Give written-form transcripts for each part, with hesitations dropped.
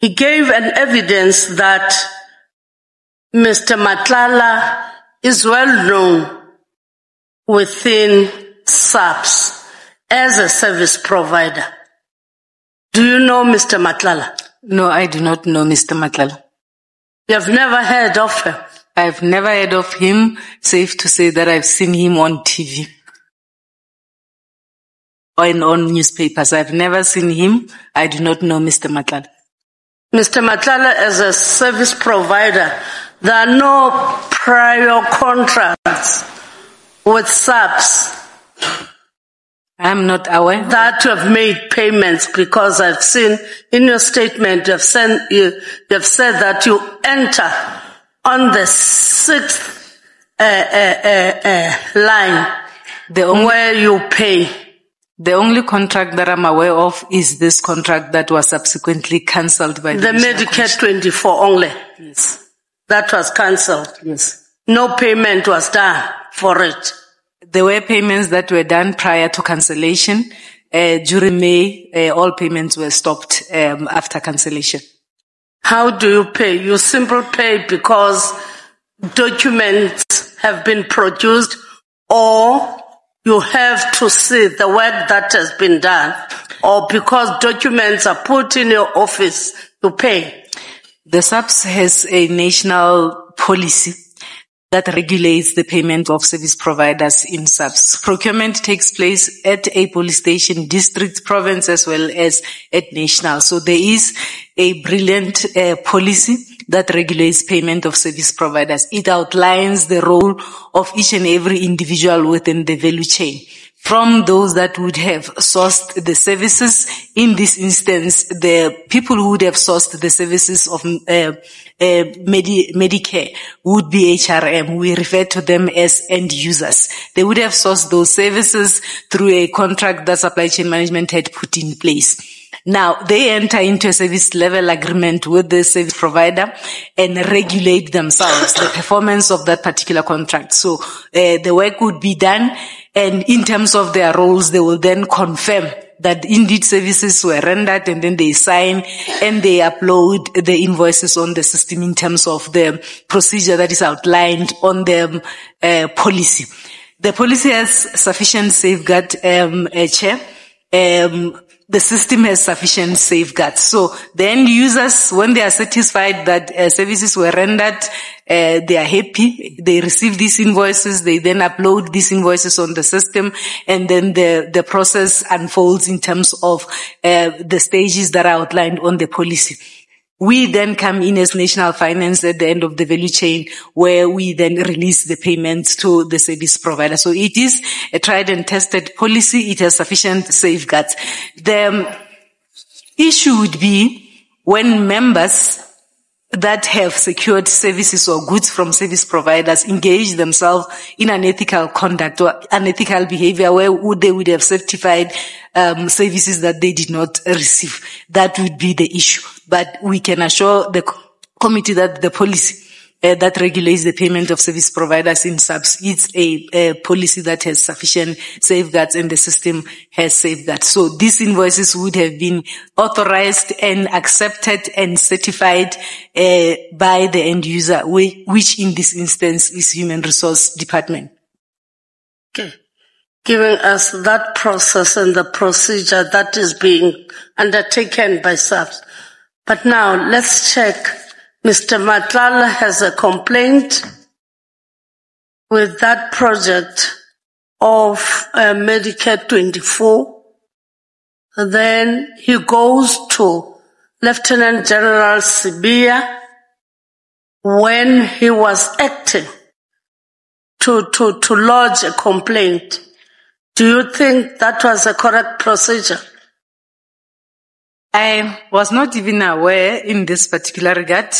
he gave an evidence that Mr. Matlala is well known within SAPS as a service provider. Do you know Mr. Matlala? No, I do not know Mr. Matlala. You have never heard of him? I've never heard of him. Safe to say that I've seen him on TV or on newspapers. I've never seen him. I do not know Mr. Matlala. Mr. Matlala, as a service provider, there are no prior contracts with SAPS. I'm not aware that you have made payments, because I've seen in your statement you have said that you enter on the 6th line where you pay. The only contract that I'm aware of is this contract that was subsequently cancelled by the Medicare 24 only. Yes. That was cancelled. Yes. No payment was done for it. There were payments that were done prior to cancellation. During May, all payments were stopped after cancellation. How do you pay? You simply pay because documents have been produced, or you have to see the work that has been done, or because documents are put in your office to pay? The SAPS has a national policy that regulates the payment of service providers in SAPS. Procurement takes place at a police station, district, province, as well as at national. So there is a brilliant policy that regulates payment of service providers. It outlines the role of each and every individual within the value chain. From those that would have sourced the services, in this instance, the people who would have sourced the services of Medicare would be HRM. We refer to them as end users. They would have sourced those services through a contract that supply chain management had put in place. Now, they enter into a service level agreement with the service provider and regulate themselves, the performance of that particular contract. So the work would be done, and in terms of their roles, they will then confirm that indeed services were rendered, and then they sign and they upload the invoices on the system in terms of the procedure that is outlined on the policy. The policy has sufficient safeguard, Chair. The system has sufficient safeguards. So the end users, when they are satisfied that services were rendered, they are happy, they receive these invoices, they then upload these invoices on the system, and then the process unfolds in terms of the stages that are outlined on the policy. We then come in as national finance at the end of the value chain, where we then release the payments to the service provider. So it is a tried and tested policy. It has sufficient safeguards. The issue would be when members that have secured services or goods from service providers engage themselves in unethical conduct or unethical behavior, where they would have certified services that they did not receive. That would be the issue. But we can assure the committee that the policy that regulates the payment of service providers in SAPS, it's a policy that has sufficient safeguards, and the system has safeguards. So these invoices would have been authorized and accepted and certified by the end user, which in this instance is Human Resource Department. Okay. Giving us that process and the procedure that is being undertaken by SAPS. But now let's check. Mr. Matlala has a complaint with that project of Medicare 24. Then he goes to Lieutenant General Sibia when he was acting to lodge a complaint. Do you think that was a correct procedure? I was not even aware in this particular regard.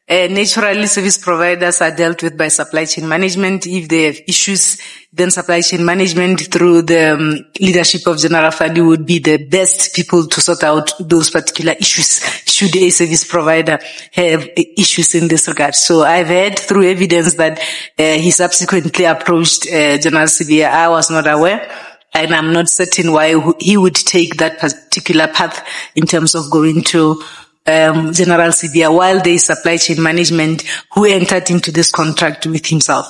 Naturally, service providers are dealt with by supply chain management. If they have issues, then supply chain management through the leadership of General Fadi would be the best people to sort out those particular issues, should a service provider have issues in this regard. So I've heard through evidence that he subsequently approached General Sibia. I was not aware. And I'm not certain why he would take that particular path in terms of going to General Sibia, while there is supply chain management who entered into this contract with himself.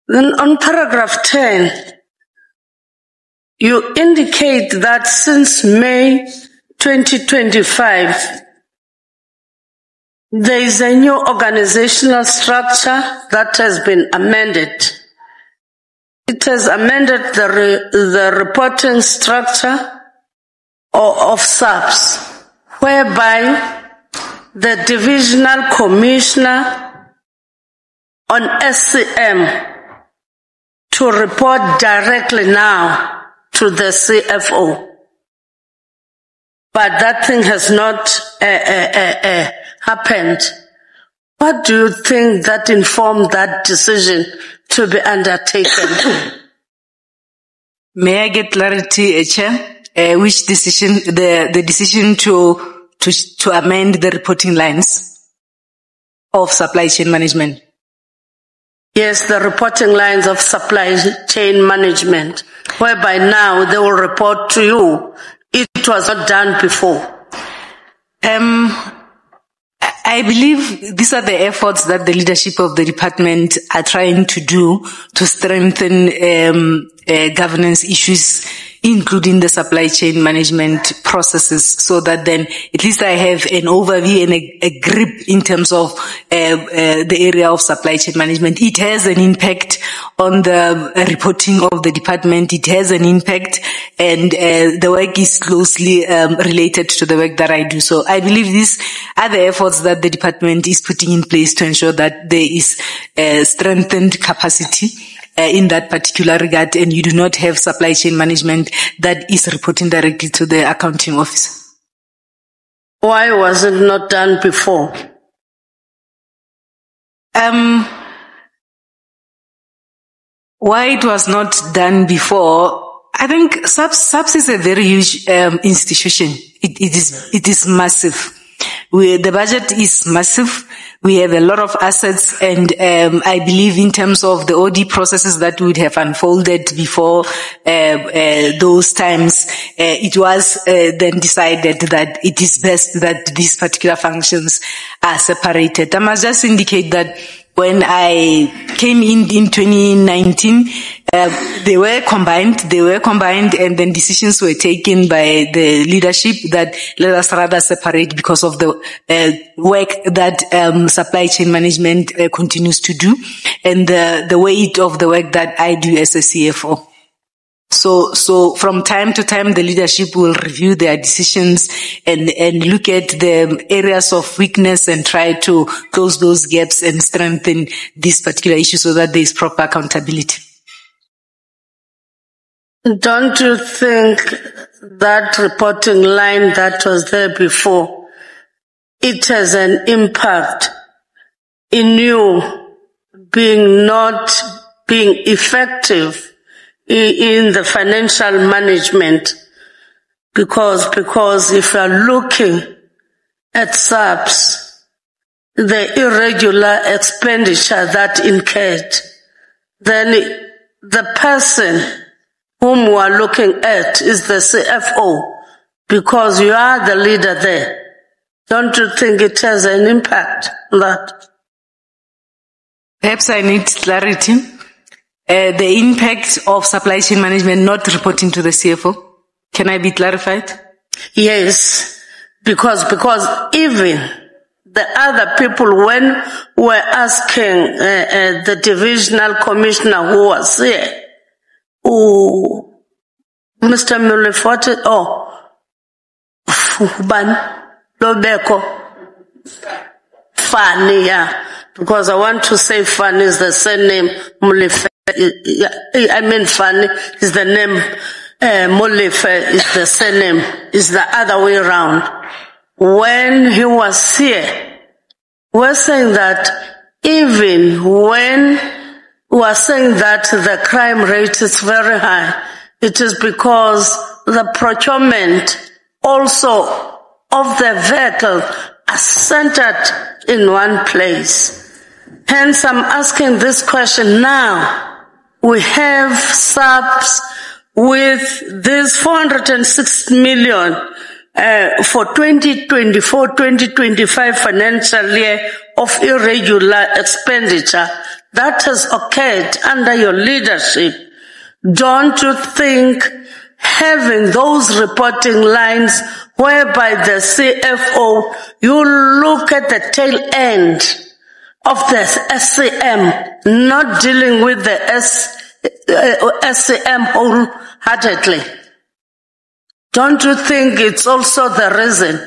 Then on paragraph 10, you indicate that since May 2025, there is a new organizational structure that has been amended. It has amended the reporting structure of SAPS, whereby the divisional commissioner on SCM to report directly now to the CFO. But that thing has not happened. What do you think that informed that decision to be undertaken? May I get clarity, Chair? Which decision? The decision to amend the reporting lines of supply chain management. Yes, the reporting lines of supply chain management, whereby now they will report to you. It was not done before. I believe these are the efforts that the leadership of the department are trying to do to strengthen governance issues, including the supply chain management processes, so that then at least I have an overview and a grip in terms of the area of supply chain management. It has an impact on the reporting of the department. It has an impact, and the work is closely related to the work that I do. So I believe these are the efforts that the department is putting in place to ensure that there is strengthened capacity in that particular regard, and you do not have supply chain management that is reporting directly to the accounting office. Why was it not done before? Why it was not done before? I think SAPS is a very huge institution. It is massive. The budget is massive. We have a lot of assets, and I believe in terms of the OD processes that would have unfolded before those times, it was then decided that it is best that these particular functions are separated. I must just indicate that when I came in 2019, they were combined, and then decisions were taken by the leadership that let us rather separate because of the work that supply chain management continues to do, and the weight of the work that I do as a CFO. So from time to time, the leadership will review their decisions and look at the areas of weakness and try to close those gaps and strengthen this particular issue so that there is proper accountability. Don't you think that reporting line that was there before, it has an impact in you not being effective in the financial management? Because if you are looking at SAPS, the irregular expenditure that incurred, then the person whom we are looking at is the CFO, because you are the leader there. Don't you think it has an impact on that? Perhaps I need clarity. The impact of supply chain management not reporting to the CFO. Can I be clarified? Yes, because even the other people, when we're asking the divisional commissioner who was here, Mr. Mulefote, Fanny, yeah, because I want to say Fanny is the same name, Mulefote. I mean, Fanny is the name, Molefe is the surname, is the other way around. When he was here, we're saying that even when we're saying that the crime rate is very high, it is because the procurement also of the vehicle are centered in one place. Hence, I'm asking this question now. We have SAPS with this 406 million for 2024-2025 financial year of irregular expenditure that has occurred under your leadership, don't you think having those reporting lines whereby the CFO, you look at the tail end of the SCM, not dealing with the SCM wholeheartedly? Don't you think it's also the reason?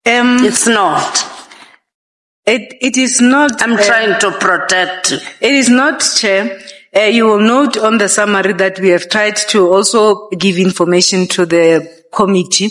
It's not. It is not. I'm trying to protect you. It is not, Chair. You will note on the summary that we have tried to also give information to the committee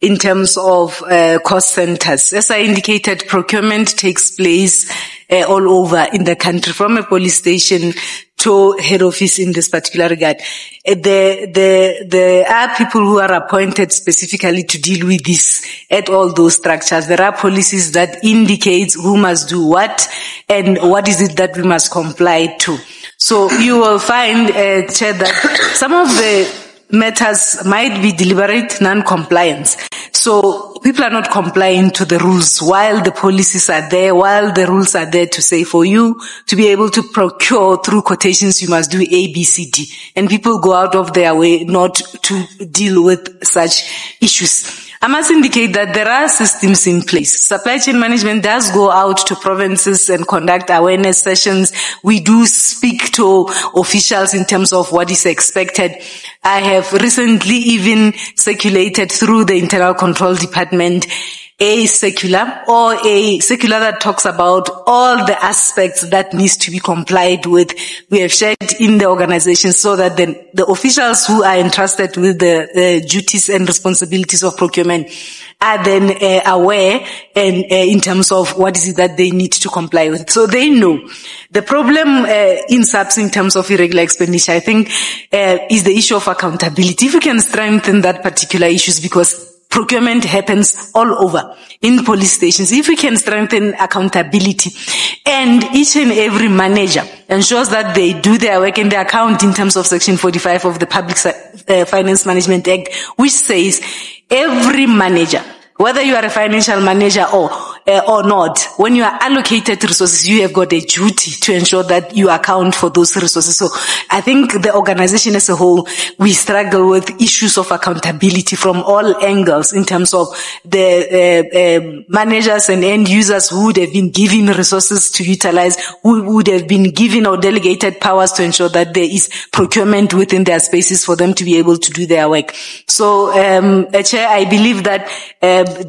in terms of cost centers. As I indicated, procurement takes place all over in the country, from a police station to head office in this particular regard. There are people who are appointed specifically to deal with this at all those structures. There are policies that indicate who must do what and what is it that we must comply to. So you will find, Chair, that some of the matters might be deliberate non-compliance. So people are not complying to the rules while the policies are there, while the rules are there to say for you to be able to procure through quotations, you must do A, B, C, D. And people go out of their way not to deal with such issues. I must indicate that there are systems in place. Supply chain management does go out to provinces and conduct awareness sessions. We do speak to officials in terms of what is expected. I have recently even circulated through the Internal Control Department a circular that talks about all the aspects that needs to be complied with. We have shared in the organization so that the officials who are entrusted with the duties and responsibilities of procurement are then aware and in terms of what is it that they need to comply with. So they know. The problem in SAPS in terms of irregular expenditure, I think, is the issue of accountability. If we can strengthen that particular issues, because procurement happens all over in police stations. If we can strengthen accountability and each and every manager ensures that they do their work and their account in terms of Section 45 of the Public Finance Management Act, which says every manager, whether you are a financial manager or not, when you are allocated resources, you have got a duty to ensure that you account for those resources. So I think the organization as a whole, we struggle with issues of accountability from all angles in terms of the managers and end users who would have been given resources to utilize, who would have been given or delegated powers to ensure that there is procurement within their spaces for them to be able to do their work. So, Chair, I believe that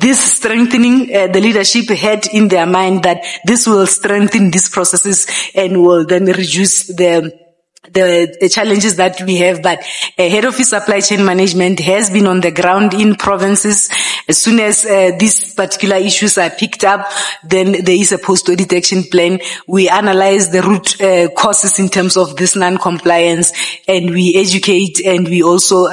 this strengthening the leadership had in their mind that this will strengthen these processes and will then reduce the challenges that we have. But head office supply chain management has been on the ground in provinces. As soon as these particular issues are picked up, then there is a post-audit action plan. We analyze the root causes in terms of this non-compliance, and we educate, and we also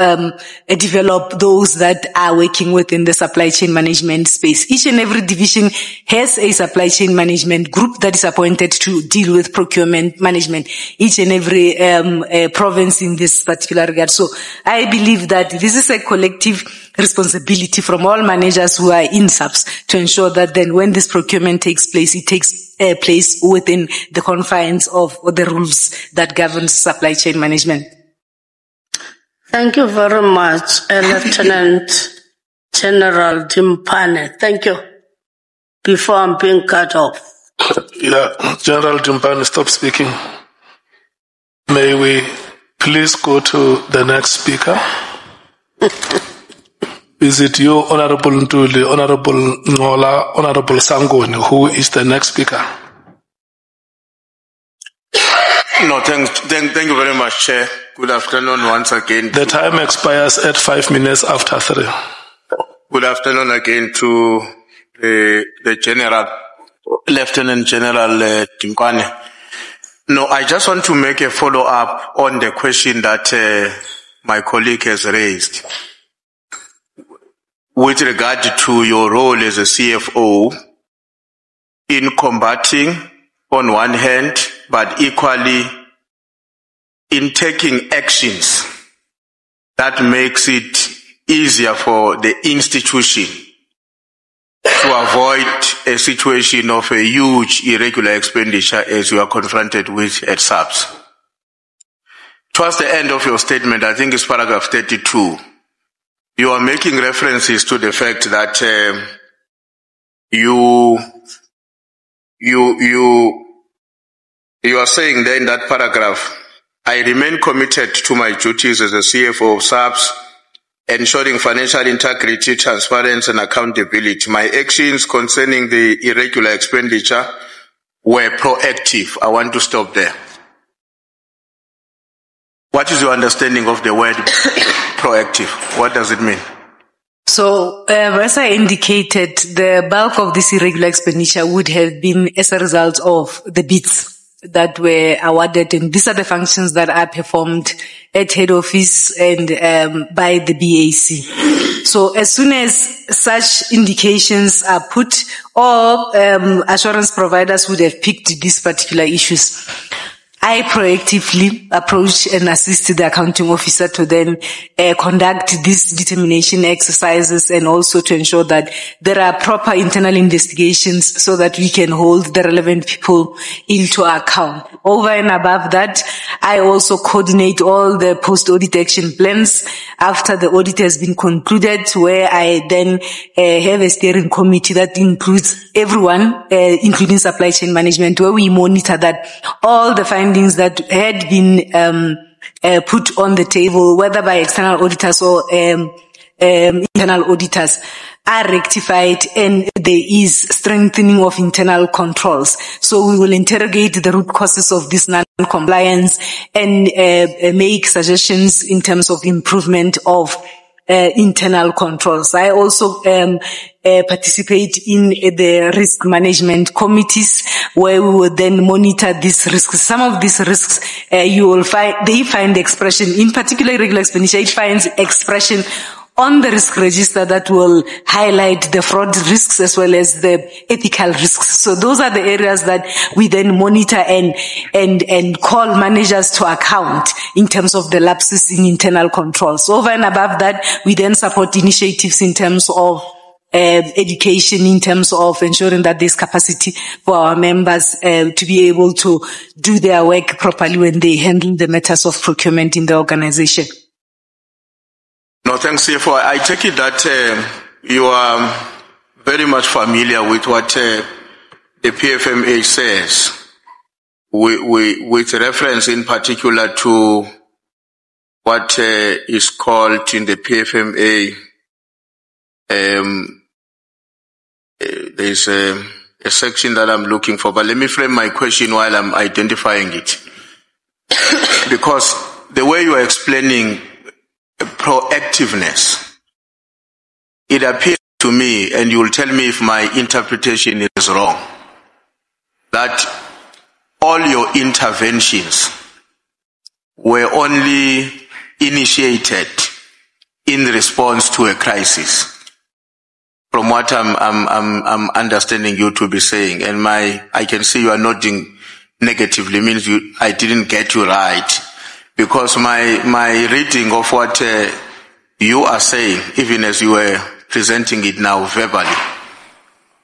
develop those that are working within the supply chain management space. Each and every division has a supply chain management group that is appointed to deal with procurement management. Each and every province in this particular regard. So I believe that this is a collective responsibility from all managers who are in SAPS to ensure that then when this procurement takes place, it takes place within the confines of the rules that govern supply chain management. Thank you very much, Lieutenant General Dimpane. Thank you. Before I'm being cut off. Yeah, General Dimpane, stop speaking. May we please go to the next speaker? Is it you, Honorable Ntuli, Honorable Ngola, Honorable Sangoni? Who is the next speaker? No, thank you very much, Chair. Good afternoon once again. The time expires at 5 minutes after 3. Good afternoon again to the General, Lieutenant General Dimpane. No, I just want to make a follow-up on the question that my colleague has raised with regard to your role as a CFO in combating on one hand, but equally in taking actions that makes it easier for the institution to avoid a situation of a huge irregular expenditure as you are confronted with at SAPS. Towards the end of your statement, I think it's paragraph 32, you are making references to the fact that you are saying there in that paragraph, I remain committed to my duties as a CFO of SAPS, ensuring financial integrity, transparency and accountability. My actions concerning the irregular expenditure were proactive. I want to stop there. What is your understanding of the word proactive? What does it mean? So, as I indicated, the bulk of this irregular expenditure would have been as a result of the bids that were awarded, and these are the functions that are performed at head office and by the BAC. So as soon as such indications are put, or assurance providers would have picked these particular issues, I proactively approach and assist the accounting officer to then conduct these determination exercises, and also to ensure that there are proper internal investigations so that we can hold the relevant people into account. Over and above that, I also coordinate all the post-audit action plans after the audit has been concluded, where I then have a steering committee that includes everyone, including supply chain management, where we monitor that all the findings that had been put on the table, whether by external auditors or internal auditors, are rectified, and there is strengthening of internal controls. So we will interrogate the root causes of this non-compliance and make suggestions in terms of improvement of internal controls. I also participate in the risk management committees, where we will then monitor these risks. Some of these risks you will find, they find expression, in particular irregular expenditure, it finds expression on the risk register that will highlight the fraud risks as well as the ethical risks. So those are the areas that we then monitor and call managers to account in terms of the lapses in internal controls. Over and above that, we then support initiatives in terms of education, in terms of ensuring that there's capacity for our members to be able to do their work properly when they handle the matters of procurement in the organization. No, thanks, CFO. I take it that you are very much familiar with what the PFMA says, with reference in particular to what is called in the PFMA, there's a section that I'm looking for, but let me frame my question while I'm identifying it. Because the way you are explaining proactiveness, it appears to me, and you will tell me if my interpretation is wrong, that all your interventions were only initiated in response to a crisis, from what I'm understanding you to be saying. And I can see you are nodding negatively, means I didn't get you right. Because my reading of what you are saying, even as you were presenting it now verbally,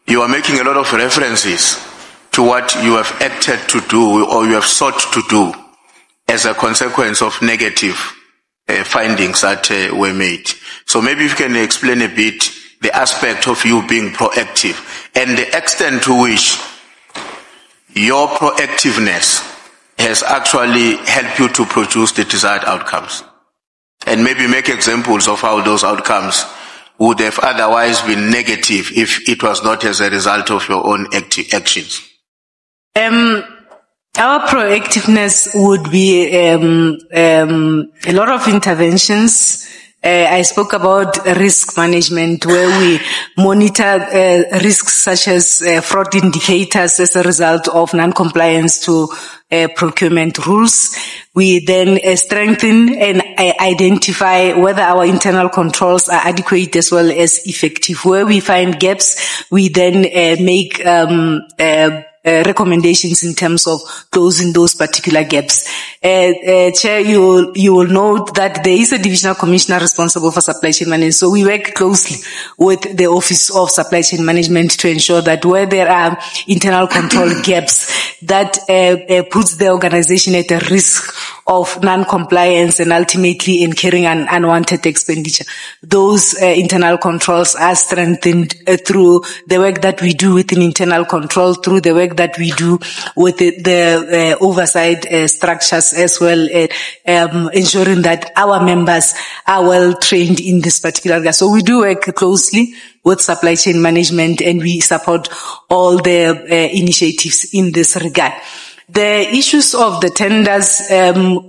you are making a lot of references to what you have acted to do or you have sought to do as a consequence of negative findings that were made. So maybe if you can explain a bit the aspect of you being proactive and the extent to which your proactiveness has actually helped you to produce the desired outcomes. And maybe make examples of how those outcomes would have otherwise been negative if it was not as a result of your own actions. Our proactiveness would be a lot of interventions. I spoke about risk management, where we monitor risks such as fraud indicators as a result of non-compliance to procurement rules. We then strengthen and identify whether our internal controls are adequate as well as effective. Where we find gaps, we then make recommendations in terms of closing those particular gaps. Chair, you will note that there is a divisional commissioner responsible for supply chain management. So we work closely with the Office of Supply Chain Management to ensure that where there are internal control gaps, that puts the organization at a risk of non-compliance and ultimately incurring an unwanted expenditure. Those internal controls are strengthened through the work that we do within internal control, through the work that we do with the oversight structures, as well as ensuring that our members are well trained in this particular area. So we do work closely with supply chain management, and we support all the initiatives in this regard. The issues of the tenders,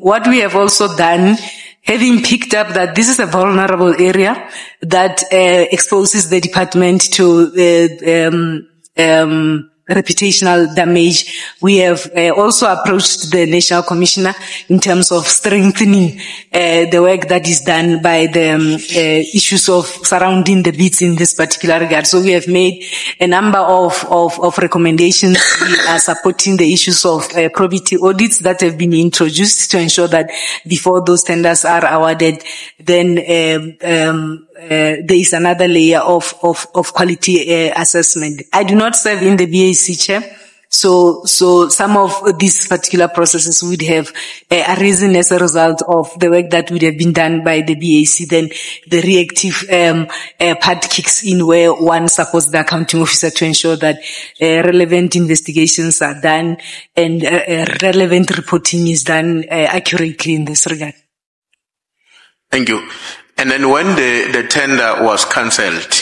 what we have also done, having picked up that this is a vulnerable area that exposes the department to reputational damage, we have also approached the National Commissioner in terms of strengthening the work that is done by the issues of surrounding the bids in this particular regard. So we have made a number of recommendations. We are supporting the issues of probity audits that have been introduced to ensure that before those tenders are awarded, then there is another layer of quality assessment. I do not serve in the BAC, Chair. So some of these particular processes would have arisen as a result of the work that would have been done by the BAC. Then the reactive part kicks in, where one supports the accounting officer to ensure that relevant investigations are done and relevant reporting is done accurately in this regard. Thank you. And then when the tender was cancelled,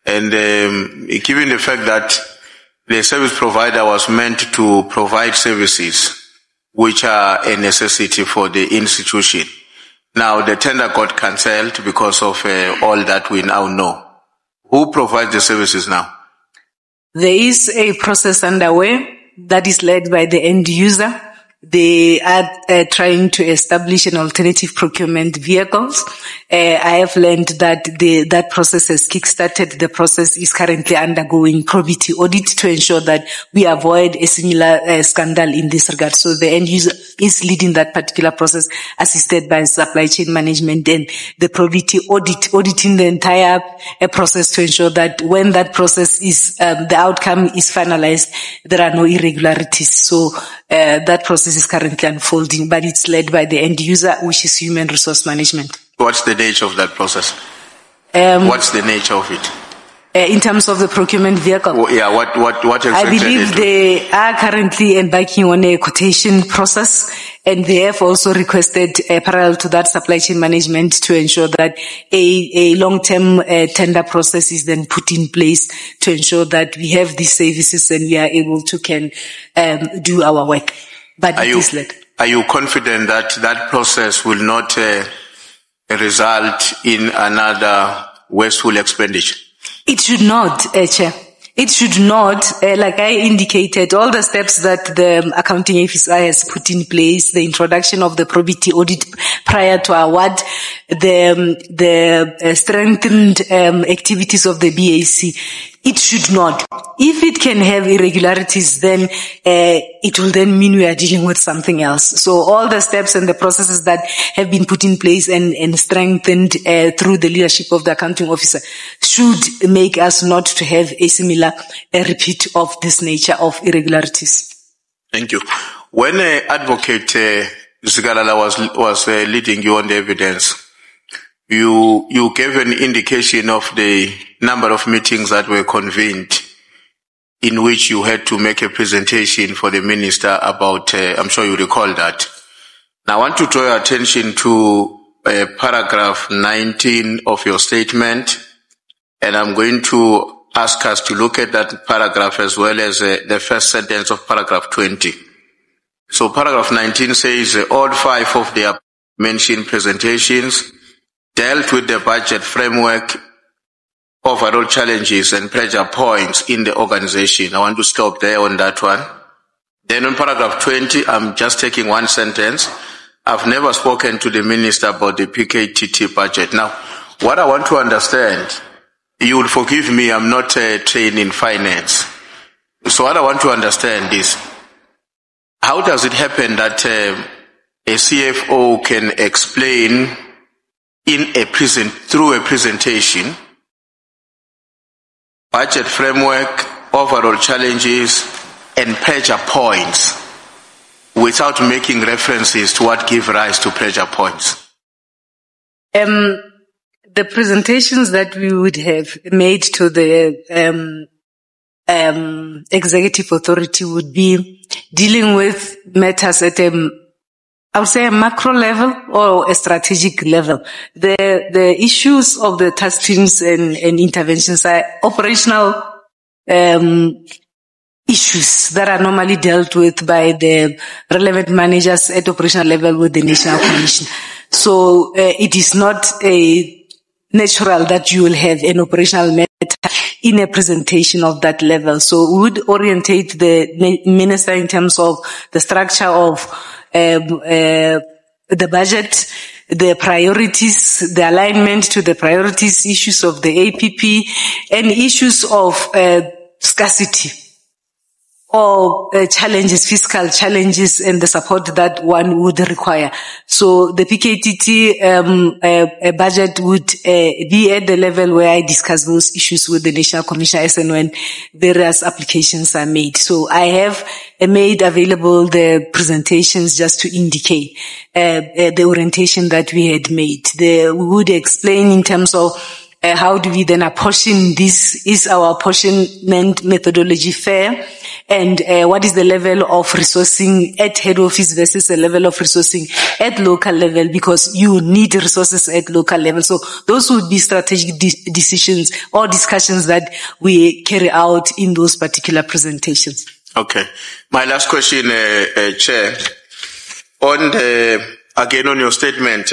and given the fact that the service provider was meant to provide services which are a necessity for the institution, now the tender got cancelled because of all that we now know. Who provides the services now? There is a process underway that is led by the end user. They are trying to establish an alternative procurement vehicles. I have learned that that process has kickstarted. The process is currently undergoing probity audit to ensure that we avoid a similar scandal in this regard. So the end user is leading that particular process, assisted by supply chain management, and the probity auditing the entire process to ensure that when that process is, the outcome is finalized, there are no irregularities. So that process is currently unfolding, but it's led by the end user, which is human resource management. What's the nature of that process? What's the nature of it? In terms of the procurement vehicle? What exactly? I believe they are currently embarking on a quotation process, and they have also requested parallel to that supply chain management to ensure that a long-term tender process is then put in place to ensure that we have these services and we are able to do our work. But are you confident that that process will not result in another wasteful expenditure? It should not, Chair. It should not. Like I indicated, all the steps that the accounting officer has put in place, the introduction of the probity audit prior to award, the strengthened activities of the BAC, it should not. If it can have irregularities, then it will then mean we are dealing with something else. So all the steps and the processes that have been put in place and strengthened through the leadership of the accounting officer should make us not to have a similar repeat of this nature of irregularities. Thank you. When Advocate Zigalala was leading you on the evidence, you gave an indication of the number of meetings that were convened in which you had to make a presentation for the minister about, I'm sure you recall that. Now I want to draw your attention to paragraph 19 of your statement, and I'm going to ask us to look at that paragraph as well as the first sentence of paragraph 20. So paragraph 19 says all 5 of the mentioned presentations dealt with the budget framework, overall challenges and pressure points in the organization. I want to stop there on that one. Then on paragraph 20, I'm just taking one sentence. I've never spoken to the minister about the PKTT budget. Now, what I want to understand, you will forgive me, I'm not trained in finance. So what I want to understand is, how does it happen that a CFO can explain through a presentation, budget framework, overall challenges, and pressure points without making references to what give rise to pressure points? The presentations that we would have made to the executive authority would be dealing with matters at I would say a macro level or a strategic level. The issues of the task teams and interventions are operational issues that are normally dealt with by the relevant managers at operational level with the National Commission. So it is not a natural that you will have an operational matter in a presentation of that level. So we would orientate the minister in terms of the structure of the budget, the priorities, the alignment to the priorities, issues of the APP, and issues of scarcity or challenges, fiscal challenges, and the support that one would require. So the PKTT budget would be at the level where I discuss those issues with the National Commission as and when various applications are made. So I have made available the presentations just to indicate the orientation that we had made. We would explain in terms of how do we then apportion this? Is our apportionment methodology fair? And what is the level of resourcing at head office versus the level of resourcing at local level? Because you need resources at local level. So those would be strategic decisions or discussions that we carry out in those particular presentations. Okay. My last question, Chair. Again on your statement,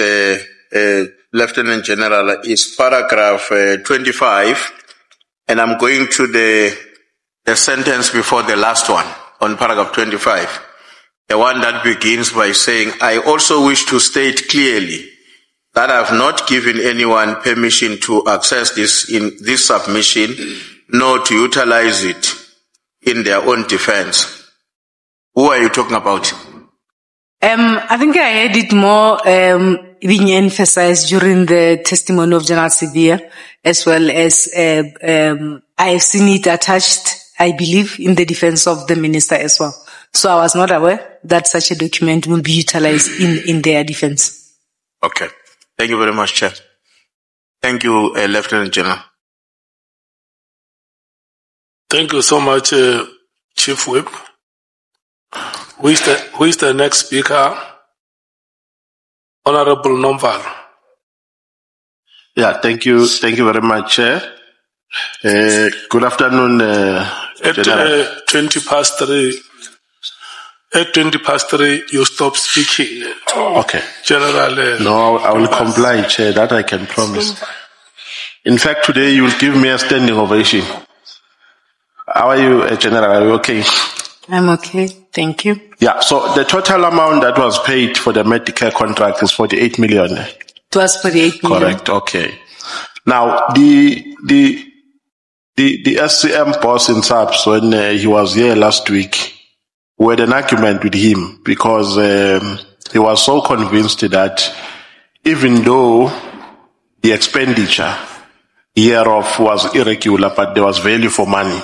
Lieutenant General, is paragraph 25, and I'm going to the sentence before the last one on paragraph 25. The one that begins by saying, I also wish to state clearly that I have not given anyone permission to access this submission, nor to utilize it in their own defense. Who are you talking about? I think I had it more being emphasized during the testimony of General Sibia, as well as I have seen it attached, I believe, in the defense of the minister as well. So I was not aware that such a document will be utilized in their defense. Okay. Thank you very much, Chair. Thank you, Lieutenant General. Thank you so much, Chief Whip. Who is the next speaker? Honorable Nomval. Yeah, thank you very much, Chair. Good afternoon, At 20 past 3. At 20 past 3, you stop speaking. Okay. General. No, I will comply, Chair. That I can promise. In fact, today you will give me a standing ovation. How are you, General? Are you okay? I'm okay. Thank you. Yeah, so the total amount that was paid for the Medicare contract is 48 million. It was 48 million. Correct, okay. Now, the SCM boss in SAPS, when he was here last week, we had an argument with him because he was so convinced that even though the expenditure hereof was irregular, but there was value for money.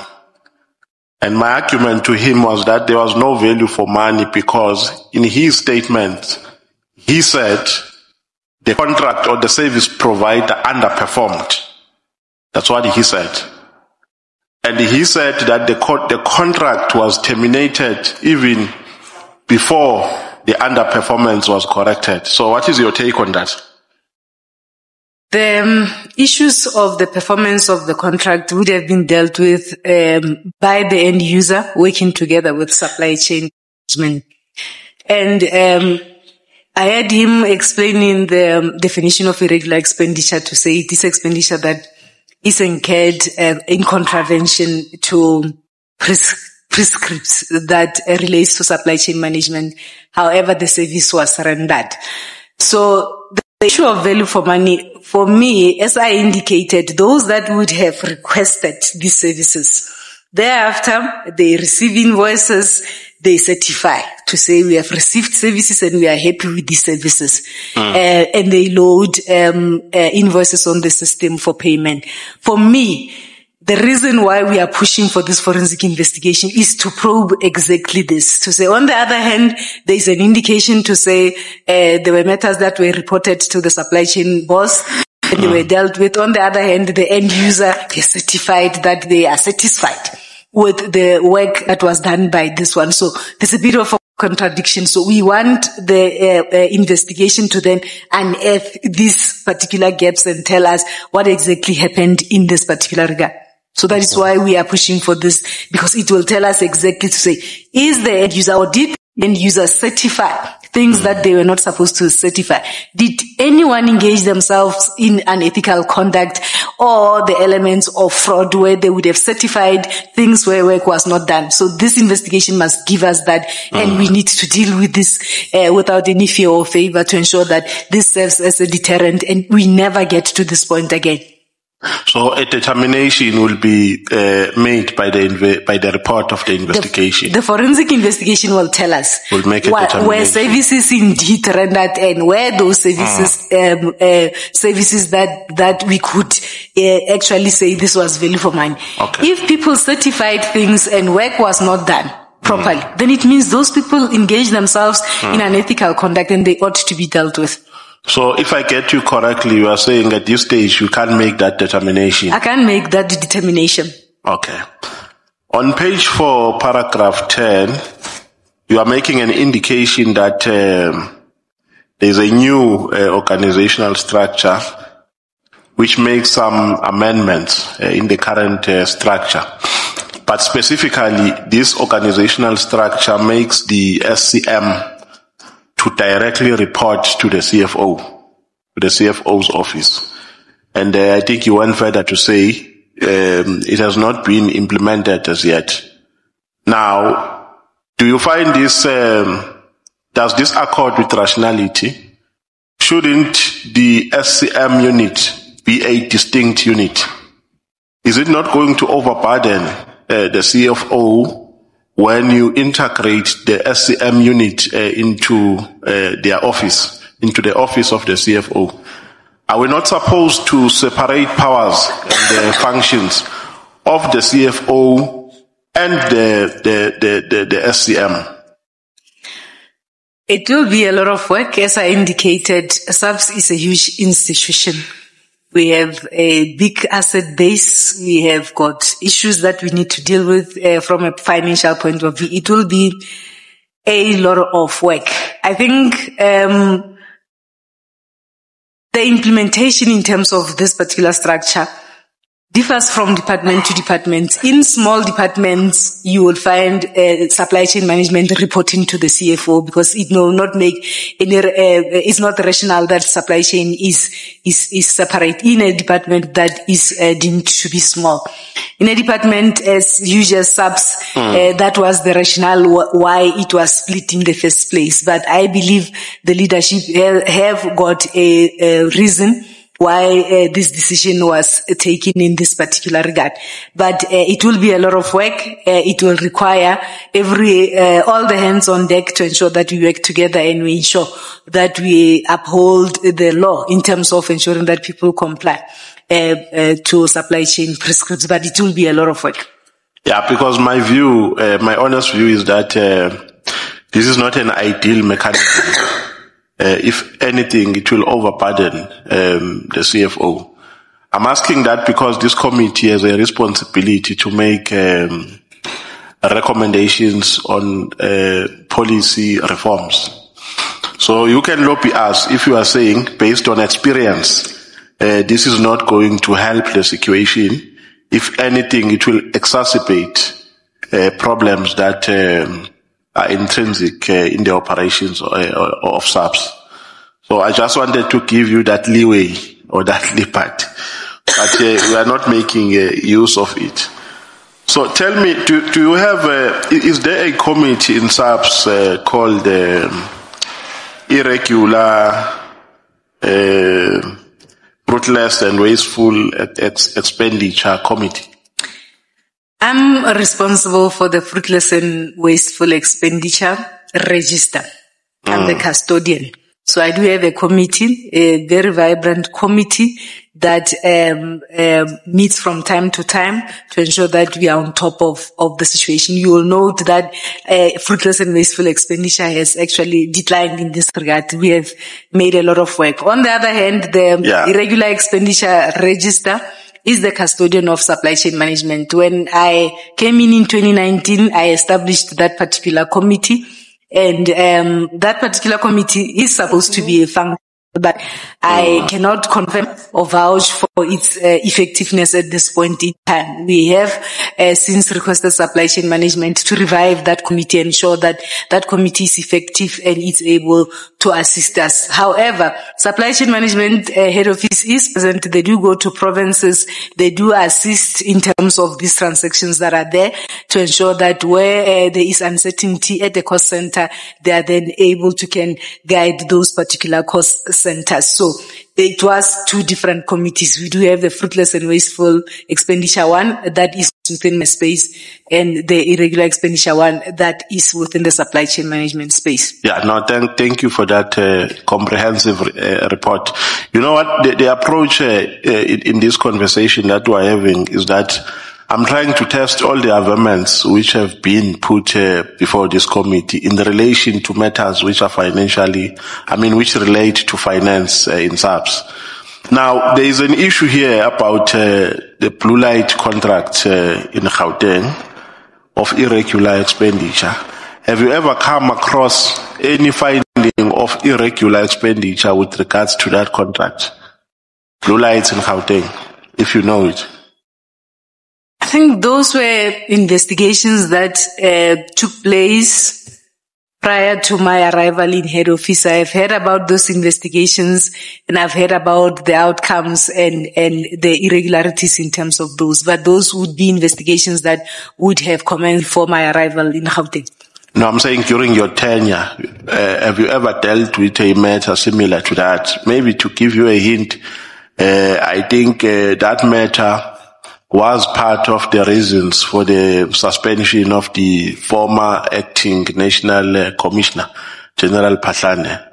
And my argument to him was that there was no value for money because in his statement, he said the contract or the service provider underperformed. That's what he said. And he said that the contract was terminated even before the underperformance was corrected. So what is your take on that? The issues of the performance of the contract would have been dealt with by the end user working together with supply chain management. And I had him explaining the definition of irregular expenditure to say it is expenditure that is incurred in contravention to prescripts that relates to supply chain management. However, the service was rendered. So the issue of value for money, for me, as I indicated, those that would have requested these services, Thereafter, they receive invoices, they certify to say we have received services and we are happy with these services. And they load invoices on the system for payment. For me, the reason why we are pushing for this forensic investigation is to probe exactly this. To say, on the other hand, there is an indication to say there were matters that were reported to the supply chain boss and they were dealt with. On the other hand, the end user is certified that they are satisfied with the work that was done by this one. So there's a bit of a contradiction. So we want the investigation to then unearth these particular gaps and tell us what exactly happened in this particular regard. So that is why we are pushing for this, because it will tell us exactly to say, is the end user or did the end user certify things that they were not supposed to certify? Did anyone engage themselves in unethical conduct or the elements of fraud where they would have certified things where work was not done? So this investigation must give us that, and we need to deal with this without any fear or favor to ensure that this serves as a deterrent and we never get to this point again. So a determination will be made by the report of the investigation. The forensic investigation will tell us will make a determination where services indeed rendered and where those services services that we could actually say this was value for money. Okay. If people certified things and work was not done properly, then it means those people engage themselves in unethical conduct and they ought to be dealt with. So if I get you correctly, you are saying at this stage you can't make that determination. I can't make that determination. Okay. On page 4, paragraph 10, you are making an indication that there's a new organizational structure which makes some amendments in the current structure. But specifically, this organizational structure makes the SCM to directly report to the CFO, to the CFO's office. And I think you went further to say it has not been implemented as yet. Now, do you find this, does this accord with rationality? Shouldn't the SCM unit be a distinct unit? Is it not going to overburden the CFO when you integrate the SCM unit into their office, into the office of the CFO? Are we not supposed to separate powers and the functions of the CFO and the SCM? It will be a lot of work. As I indicated, SAPS is a huge institution. We have a big asset base. We have got issues that we need to deal with from a financial point of view. It will be a lot of work. I think the implementation in terms of this particular structure differs from department to department. In small departments, you will find supply chain management reporting to the CFO because it will not make any, it's not rational that supply chain is separate in a department that is deemed to be small. In a department as usual SAPS, that was the rationale why it was split in the first place. But I believe the leadership have got a reason why this decision was taken in this particular regard. But it will be a lot of work. It will require all the hands on deck to ensure that we work together and we ensure that we uphold the law in terms of ensuring that people comply to supply chain prescriptions. But it will be a lot of work. Yeah, because my view, my honest view is that this is not an ideal mechanism. If anything, it will overburden the CFO. I'm asking that because this committee has a responsibility to make recommendations on policy reforms. So you can lobby us if you are saying, based on experience, this is not going to help the situation. If anything, it will exacerbate problems that are intrinsic in the operations of SAPS. So I just wanted to give you that leeway or that liberty, but we are not making use of it. So tell me, do you have, is there a committee in SAPS called Irregular, Fruitless and Wasteful Expenditure Committee? I'm responsible for the fruitless and wasteful expenditure register. I'm the custodian. So I do have a committee, a very vibrant committee that meets from time to time to ensure that we are on top of the situation. You will note that fruitless and wasteful expenditure has actually declined in this regard. We have made a lot of work. On the other hand, the irregular expenditure register is the custodian of supply chain management. When I came in 2019, I established that particular committee, and that particular committee is supposed to be a function, but I cannot confirm or vouch for its effectiveness at this point in time. We have since requested supply chain management to revive that committee and ensure that that committee is effective and is able to assist us. However, supply chain management head office is present. They do go to provinces. They do assist in terms of these transactions that are there to ensure that where there is uncertainty at the cost center, they are then able to can guide those particular cost centers. So it was two different committees. We do have the fruitless and wasteful expenditure one that is within my space, and the irregular expenditure one that is within the supply chain management space. Yeah, no, thank you for that comprehensive report. You know what, the approach in this conversation that we're having is that I'm trying to test all the amendments which have been put before this committee in the relation to matters which are which relate to finance in SAPS. Now, there is an issue here about the blue light contract in Gauteng of irregular expenditure. Have you ever come across any finding of irregular expenditure with regards to that contract? Blue lights in Gauteng, if you know it. I think those were investigations that took place prior to my arrival in head office. I've heard about those investigations and I've heard about the outcomes and the irregularities in terms of those. But those would be investigations that would have commenced for my arrival in Gauteng. No, I'm saying during your tenure, have you ever dealt with a matter similar to that? Maybe to give you a hint, I think that matter was part of the reasons for the suspension of the former acting National Commissioner, General Patlane.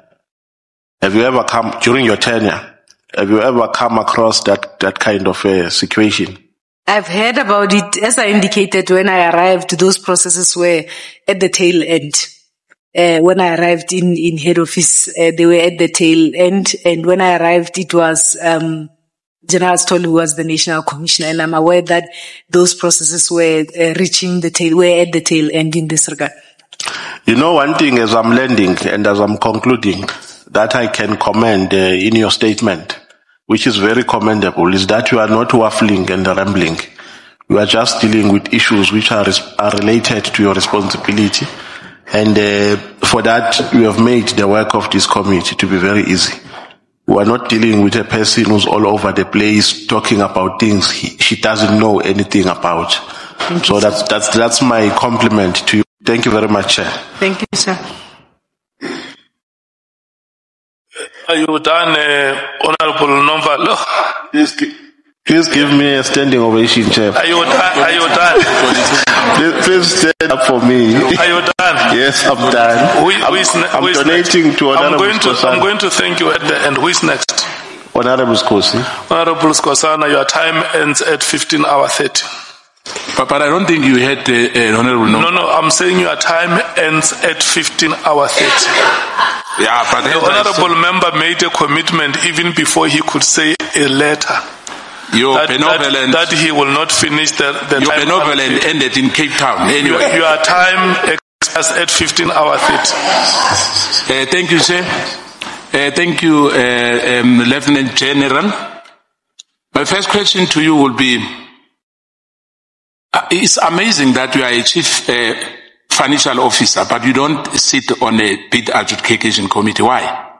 Have you ever during your tenure, have you ever come across that kind of situation? I've heard about it. As I indicated, when I arrived, those processes were at the tail end. When I arrived in head office, they were at the tail end. And when I arrived, it was General Stoll, who was the National Commissioner, and I'm aware that those processes were reaching the tail, were at the tail end in this regard. You know, one thing as I'm landing and as I'm concluding that I can commend in your statement, which is very commendable, is that you are not waffling and rambling. You are just dealing with issues which are related to your responsibility. And for that, you have made the work of this committee to be very easy. We are not dealing with a person who's all over the place talking about things she doesn't know anything about. So that's my compliment to you. Thank you very much, Chair. Thank you, sir. Are you done, Honorable Nomvalo? Please give me a standing ovation, Chair. Are you done? Please stand up for me. Are you done? Yes, I'm done. I'm donating next? To Honorable I'm going to thank you at the end. Who is next? Honorable Skosi. Honorable Skosana, your time ends at 15:30. But I don't think you had Honorable No, I'm saying your time ends at 15:30. Yeah, but the honorable member made a commitment even before he could say a letter. That he will not finish the your time. Your benevolent ended in Cape Town. Anyway, your time expires at 15:30. Thank you, sir. Thank you, Lieutenant General. My first question to you will be: it's amazing that you are a chief financial officer, but you don't sit on a bid adjudication committee. Why?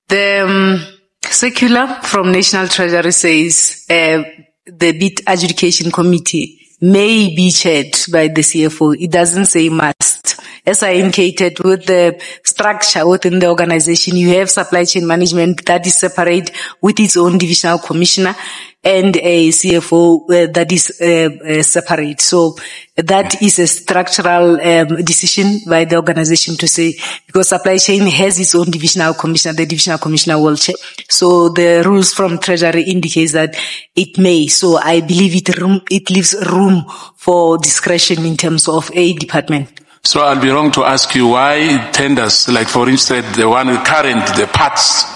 The circular from National Treasury says the bid adjudication committee may be chaired by the CFO. It doesn't say must. As I indicated, with the structure within the organization, you have supply chain management that is separate with its own divisional commissioner and a CFO that is separate. So that is a structural decision by the organization to say, because supply chain has its own divisional commissioner, the divisional commissioner will check. So the rules from Treasury indicates that it may. So I believe it leaves room for discretion in terms of a department. So I'll be wrong to ask you why tenders, like for instance, the one current, the parts,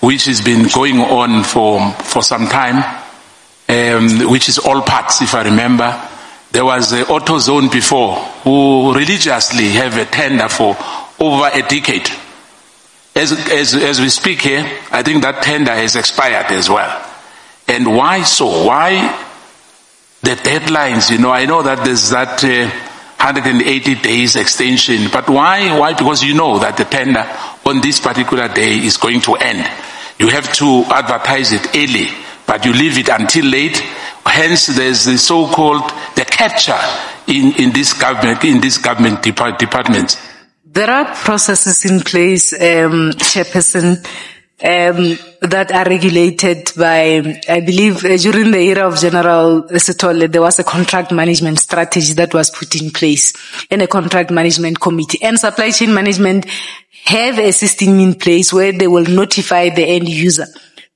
which has been going on for some time, which is all parts, if I remember. There was the AutoZone before, who religiously have a tender for over a decade. As we speak here, I think that tender has expired as well. And why so? Why the deadlines? I know that there's that 180 days extension, but why? Because you know that the tender on this particular day is going to end. You have to advertise it early, but you leave it until late. Hence, there's the so-called the capture in this government departments. There are processes in place, Chairperson, that are regulated by, I believe, during the era of General Setole, there was a contract management strategy that was put in place and a contract management committee. And supply chain management have a system in place where they will notify the end user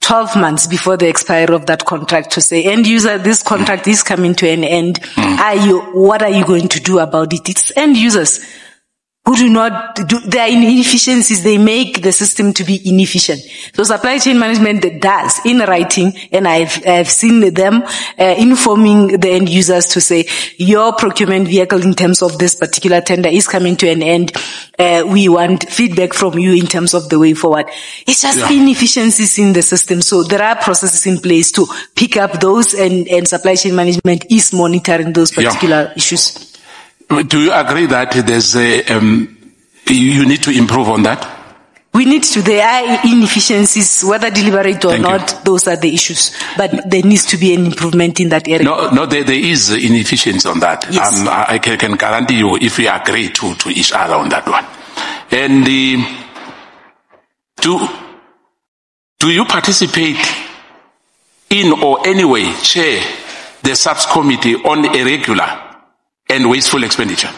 12 months before the expiry of that contract to say, end user, this contract is coming to an end. What are you going to do about it? It's end users who do not do their inefficiencies. They make the system to be inefficient. So supply chain management does in writing, and I've seen them informing the end users to say, your procurement vehicle in terms of this particular tender is coming to an end. We want feedback from you in terms of the way forward. It's just inefficiencies in the system. So there are processes in place to pick up those, and supply chain management is monitoring those particular issues. Do you agree that there's you need to improve on that? We need to. There are inefficiencies, whether deliberate or not. Those are the issues. But there needs to be an improvement in that area. No, there is inefficiency on that. Yes. I can guarantee you if we agree to each other on that one. And do you participate in or anyway chair the subcommittee on irregular and wasteful expenditure?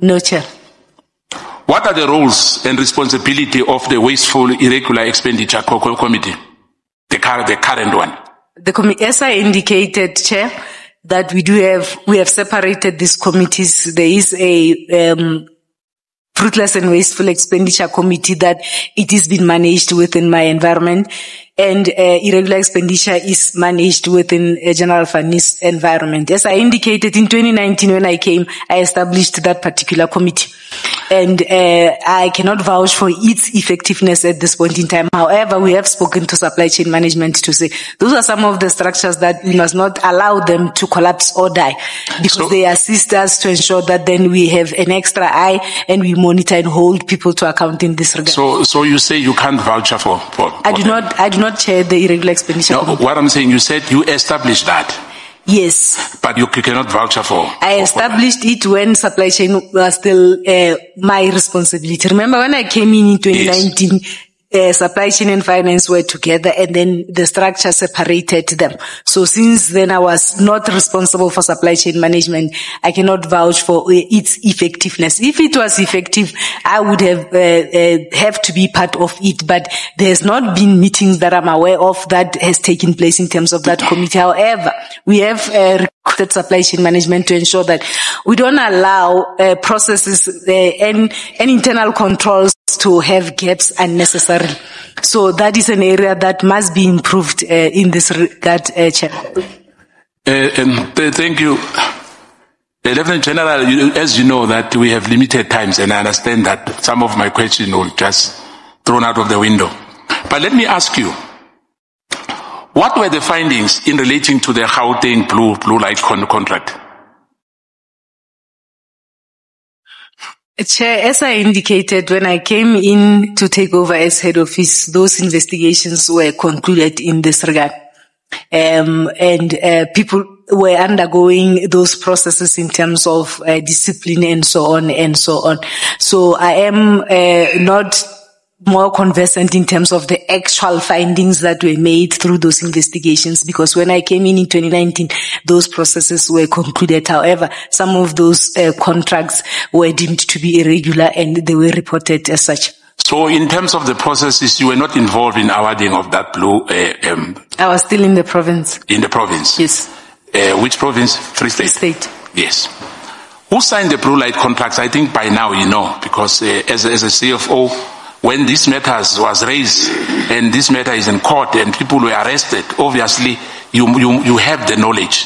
No, Chair. What are the roles and responsibility of the wasteful irregular expenditure committee, the current one? As I indicated, Chair, that we have separated these committees. There is a fruitless and wasteful expenditure committee that it is being managed within my environment, and irregular expenditure is managed within a general finance environment. As I indicated, in 2019 when I came, I established that particular committee. And I cannot vouch for its effectiveness at this point in time. However, we have spoken to supply chain management to say those are some of the structures that we must not allow them to collapse or die, because they assist us to ensure that then we have an extra eye and we monitor and hold people to account in this regard. So you say you can't vouch for I do not chair the irregular expenditure committee. What I'm saying, you said you established that. Yes. But you cannot vouch for. I established it when supply chain was still my responsibility. Remember when I came in 2019, supply chain and finance were together, and then the structure separated them. So since then I was not responsible for supply chain management. I cannot vouch for its effectiveness. If it was effective, I would have to be part of it, but there's not been meetings that I'm aware of that has taken place in terms of that committee. However, we have recruited supply chain management to ensure that we don't allow processes and internal controls to have gaps unnecessarily. So that is an area that must be improved in this regard, Chair. Thank you. Lieutenant General, as you know that we have limited times, and I understand that some of my questions will just thrown out of the window. But let me ask you, what were the findings in relating to the Gauteng blue light contract? Chair, as I indicated, when I came in to take over as head office, those investigations were concluded in this regard. People were undergoing those processes in terms of discipline and so on and so on. So I am not more conversant in terms of the actual findings that were made through those investigations, because when I came in 2019, those processes were concluded. However, some of those contracts were deemed to be irregular and they were reported as such. So in terms of the processes, you were not involved in awarding of that blue? I was still in the province. In the province? Yes. Which province? Free State? Free State. Yes. Who signed the blue light contracts? I think by now you know, because as a CFO, when this matter was raised and this matter is in court and people were arrested, obviously you have the knowledge.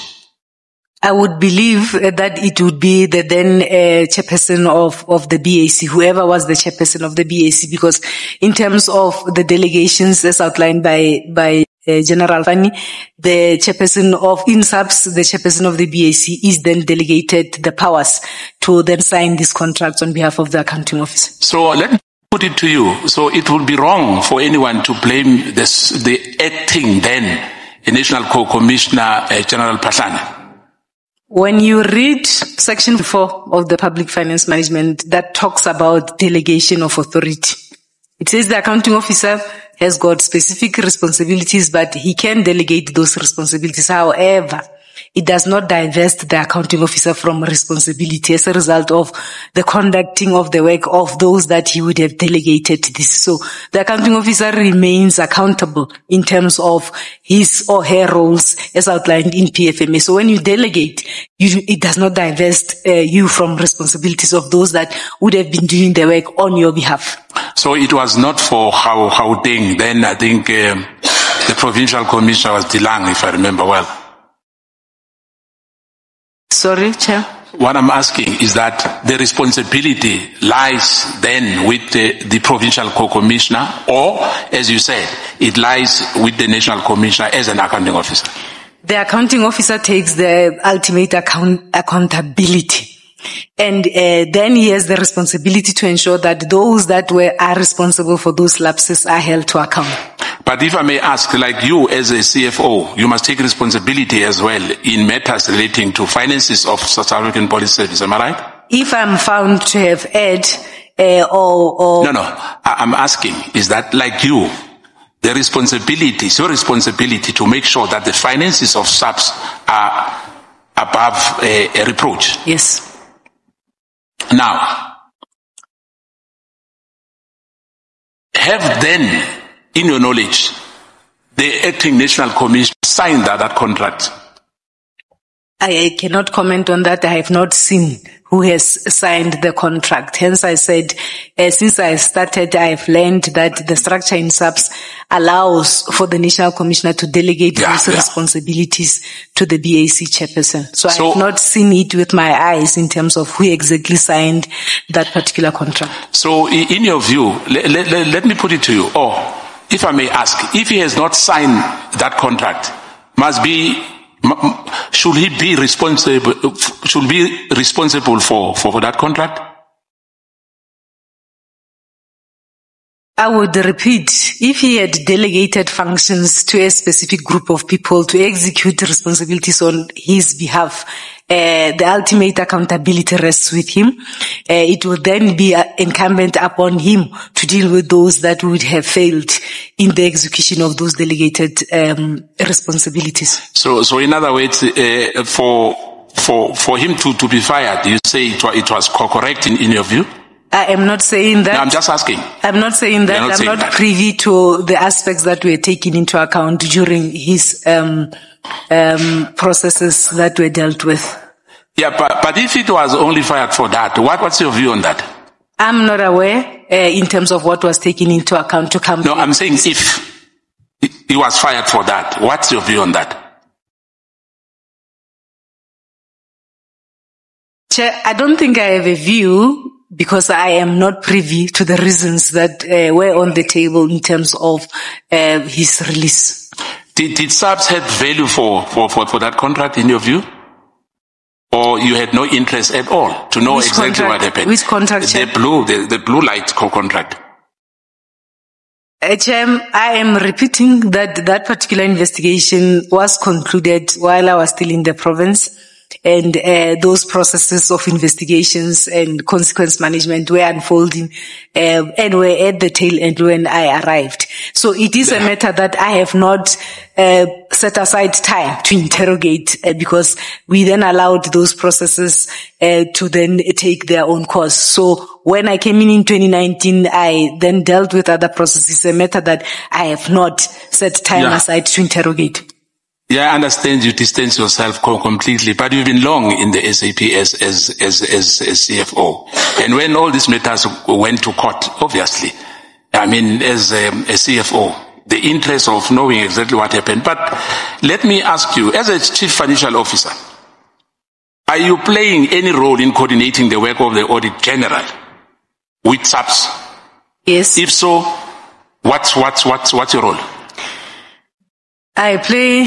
I would believe that it would be the then chairperson of the BAC, whoever was the chairperson of the BAC, because in terms of the delegations as outlined by General Fani, the chairperson of INSAPS, the chairperson of the BAC, is then delegated the powers to then sign these contracts on behalf of the accounting officer. So let me put it to you. So it would be wrong for anyone to blame the acting then National Co-Commissioner General Patlana. When you read Section 4 of the Public Finance Management, that talks about delegation of authority. It says the accounting officer has got specific responsibilities, but he can delegate those responsibilities. However, it does not divest the accounting officer from responsibility as a result of the conducting of the work of those that he would have delegated this. So the accounting officer remains accountable in terms of his or her roles as outlined in PFMA. So when you delegate, it does not divest you from responsibilities of those that would have been doing the work on your behalf. So it was not for Gauteng. Then I think the provincial commissioner was Dilang, if I remember well. Sorry, Chair? What I'm asking is that the responsibility lies then with the provincial co-commissioner, or, as you said, it lies with the national commissioner as an accounting officer. The accounting officer takes the ultimate accountability. And then he has the responsibility to ensure that those that are responsible for those lapses are held to account. But if I may ask, like you as a CFO, you must take responsibility as well in matters relating to finances of South African Police Service, am I right? If I'm found to have erred No, I'm asking, is that like you, the responsibility, it's your responsibility to make sure that the finances of SAPS are above a reproach? Yes. Now, have then, in your knowledge, the acting national commissioner signed that contract? I cannot comment on that. I have not seen who has signed the contract. Hence I said, since I started, I have learned that the structure in SAPS allows for the national commissioner to delegate those responsibilities to the BAC chairperson. So I have not seen it with my eyes in terms of who exactly signed that particular contract. So in your view, let me put it to you, or if I may ask, if he has not signed that contract, should he be responsible? Should be responsible for that contract? I would repeat, if he had delegated functions to a specific group of people to execute responsibilities on his behalf, the ultimate accountability rests with him. It would then be incumbent upon him to deal with those that would have failed in the execution of those delegated responsibilities. So in other words, for him to be fired, you say it was correct in your view? I am not saying that. No, I'm just asking. I'm not saying that. I'm not privy to the aspects that were taken into account during his processes that were dealt with. Yeah, but if it was only fired for that, what's your view on that? I'm not aware in terms of what was taken into account to come. No, I'm saying if he was fired for that, what's your view on that? Chair, I don't think I have a view, because I am not privy to the reasons that were on the table in terms of his release. Did SAPS have value for that contract in your view? Or you had no interest at all to know what happened? Which contract? The blue light contract. Chair, I am repeating that that particular investigation was concluded while I was still in the province, and those processes of investigations and consequence management were unfolding and were at the tail end when I arrived. So it is a matter that I have not set aside time to interrogate because we then allowed those processes to then take their own course. So when I came in 2019, I then dealt with other processes, a matter that I have not set time aside to interrogate. Yeah, I understand you distance yourself completely, but you've been long in the SAP as CFO. And when all these matters went to court, obviously, I mean, as a CFO, the interest of knowing exactly what happened. But let me ask you, as a Chief Financial Officer, are you playing any role in coordinating the work of the Audit General with SAPS? Yes. If so, what's your role? I play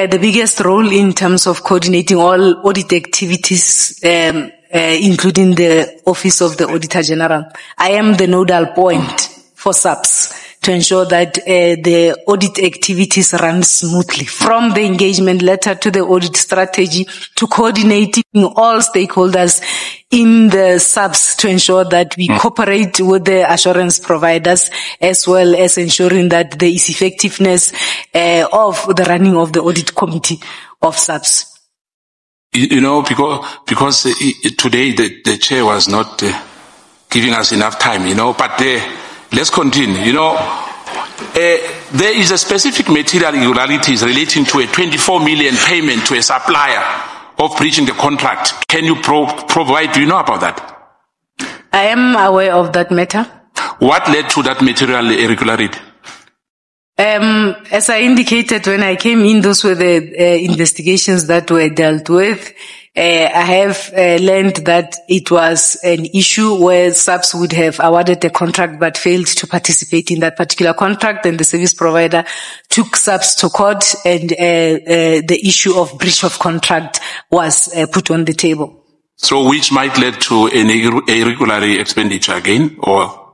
the biggest role in terms of coordinating all audit activities, including the Office of the Auditor General. I am the nodal point for SAPS to ensure that the audit activities run smoothly, from the engagement letter to the audit strategy to coordinating all stakeholders in the SAPS to ensure that we cooperate with the assurance providers, as well as ensuring that there is effectiveness of the running of the audit committee of SAPS. You know, because today the chair was not giving us enough time, you know, but let's continue. You know, there is a specific material irregularities relating to a 24 million payment to a supplier of breaching the contract. Can you provide, do you know about that? I am aware of that matter. What led to that material irregularity? As I indicated when I came in, those were the investigations that were dealt with. I have learned that it was an issue where SAPS would have awarded a contract but failed to participate in that particular contract, and the service provider took SAPS to court, and the issue of breach of contract was put on the table. So which might lead to an irregular expenditure again, or?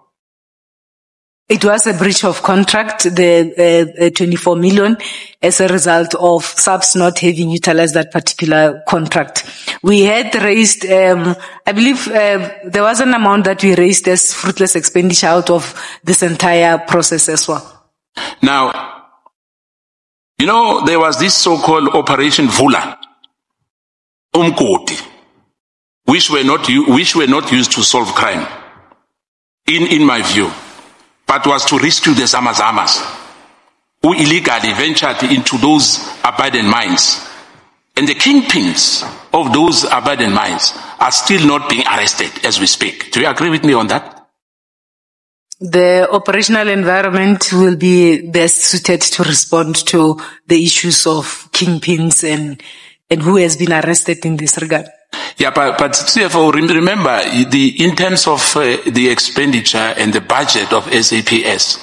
It was a breach of contract, the 24 million, as a result of SAPS not having utilized that particular contract. We had raised, I believe there was an amount that we raised as fruitless expenditure out of this entire process as well. Now, you know, there was this so-called Operation Vula, which were not used to solve crime, in my view, but was to rescue the Zamazamas who illegally ventured into those abandoned mines. And the kingpins of those abandoned mines are still not being arrested as we speak. Do you agree with me on that? The operational environment will be best suited to respond to the issues of kingpins and who has been arrested in this regard. Yeah, but CFO, remember, in terms of the expenditure and the budget of SAPS,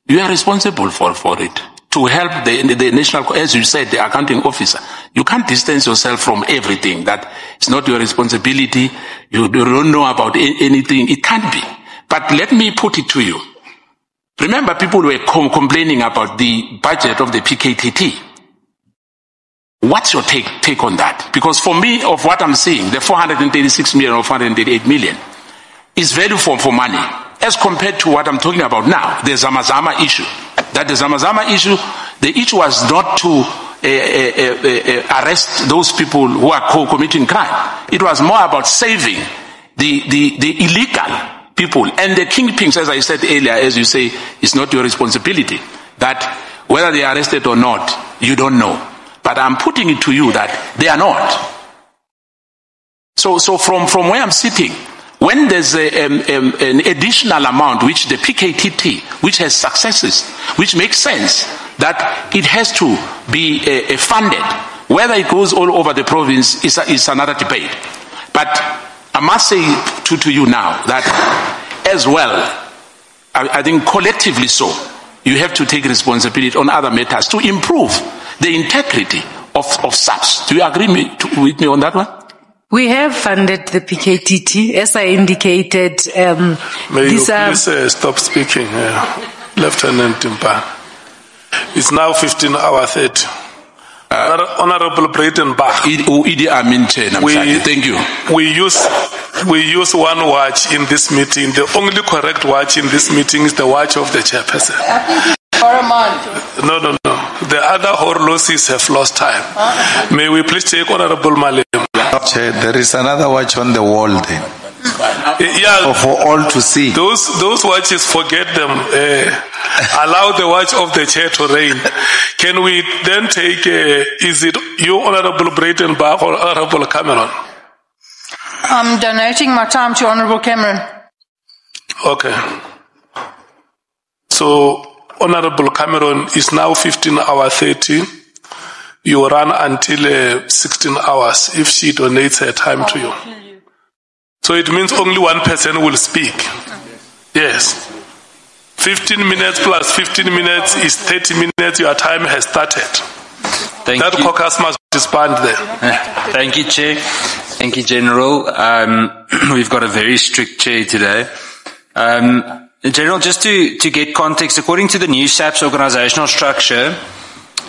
you are responsible for it. To help the national, as you said, the accounting officer. You can't distance yourself from everything. That it's not your responsibility. You don't know about anything. It can't be. But let me put it to you. Remember, people were complaining about the budget of the PKTT. What's your take on that? Because for me, of what I'm seeing, the 436 million or 438 million is value for money as compared to what I'm talking about now, the Zamazama issue. That the Zamazama issue, the issue was not to arrest those people who are committing crime. It was more about saving the illegal people. And the kingpins, as I said earlier, as you say, it's not your responsibility. That whether they are arrested or not, you don't know. But I'm putting it to you that they are not. So from where I'm sitting, when there's an additional amount which the PKTT, which has successes, which makes sense, that it has to be funded, whether it goes all over the province is another debate. But I must say to you now that as well, I think collectively so, you have to take responsibility on other matters to improve the integrity of SAPS. Do you agree with me on that one? We have funded the PKTT, as I indicated. May you please stop speaking? Lieutenant Dimpane. It's now 15:30. Honorable Breitenbach. Idi Amin Chair, thank you. We use one watch in this meeting. The only correct watch in this meeting is the watch of the chairperson. For a month. No. The other horlosses have lost time. May we please take Honorable Malem? Chair, there is another watch on the wall there. Yeah, for all to see. Those watches, forget them. Allow the watch of the chair to reign. Can we then take, is it you, Honorable Breitenbach, or Honorable Cameron? I'm donating my time to Honorable Cameron. Okay. So, Honorable Cameron is now 15:30. You run until 16 hours if she donates her time to you. So it means only one person will speak. Yes. 15 minutes plus 15 minutes is 30 minutes. Your time has started. That caucus must disband there. Thank you, Chair. Thank you, General. We've got a very strict chair today. General, just to get context, according to the new SAPS organizational structure,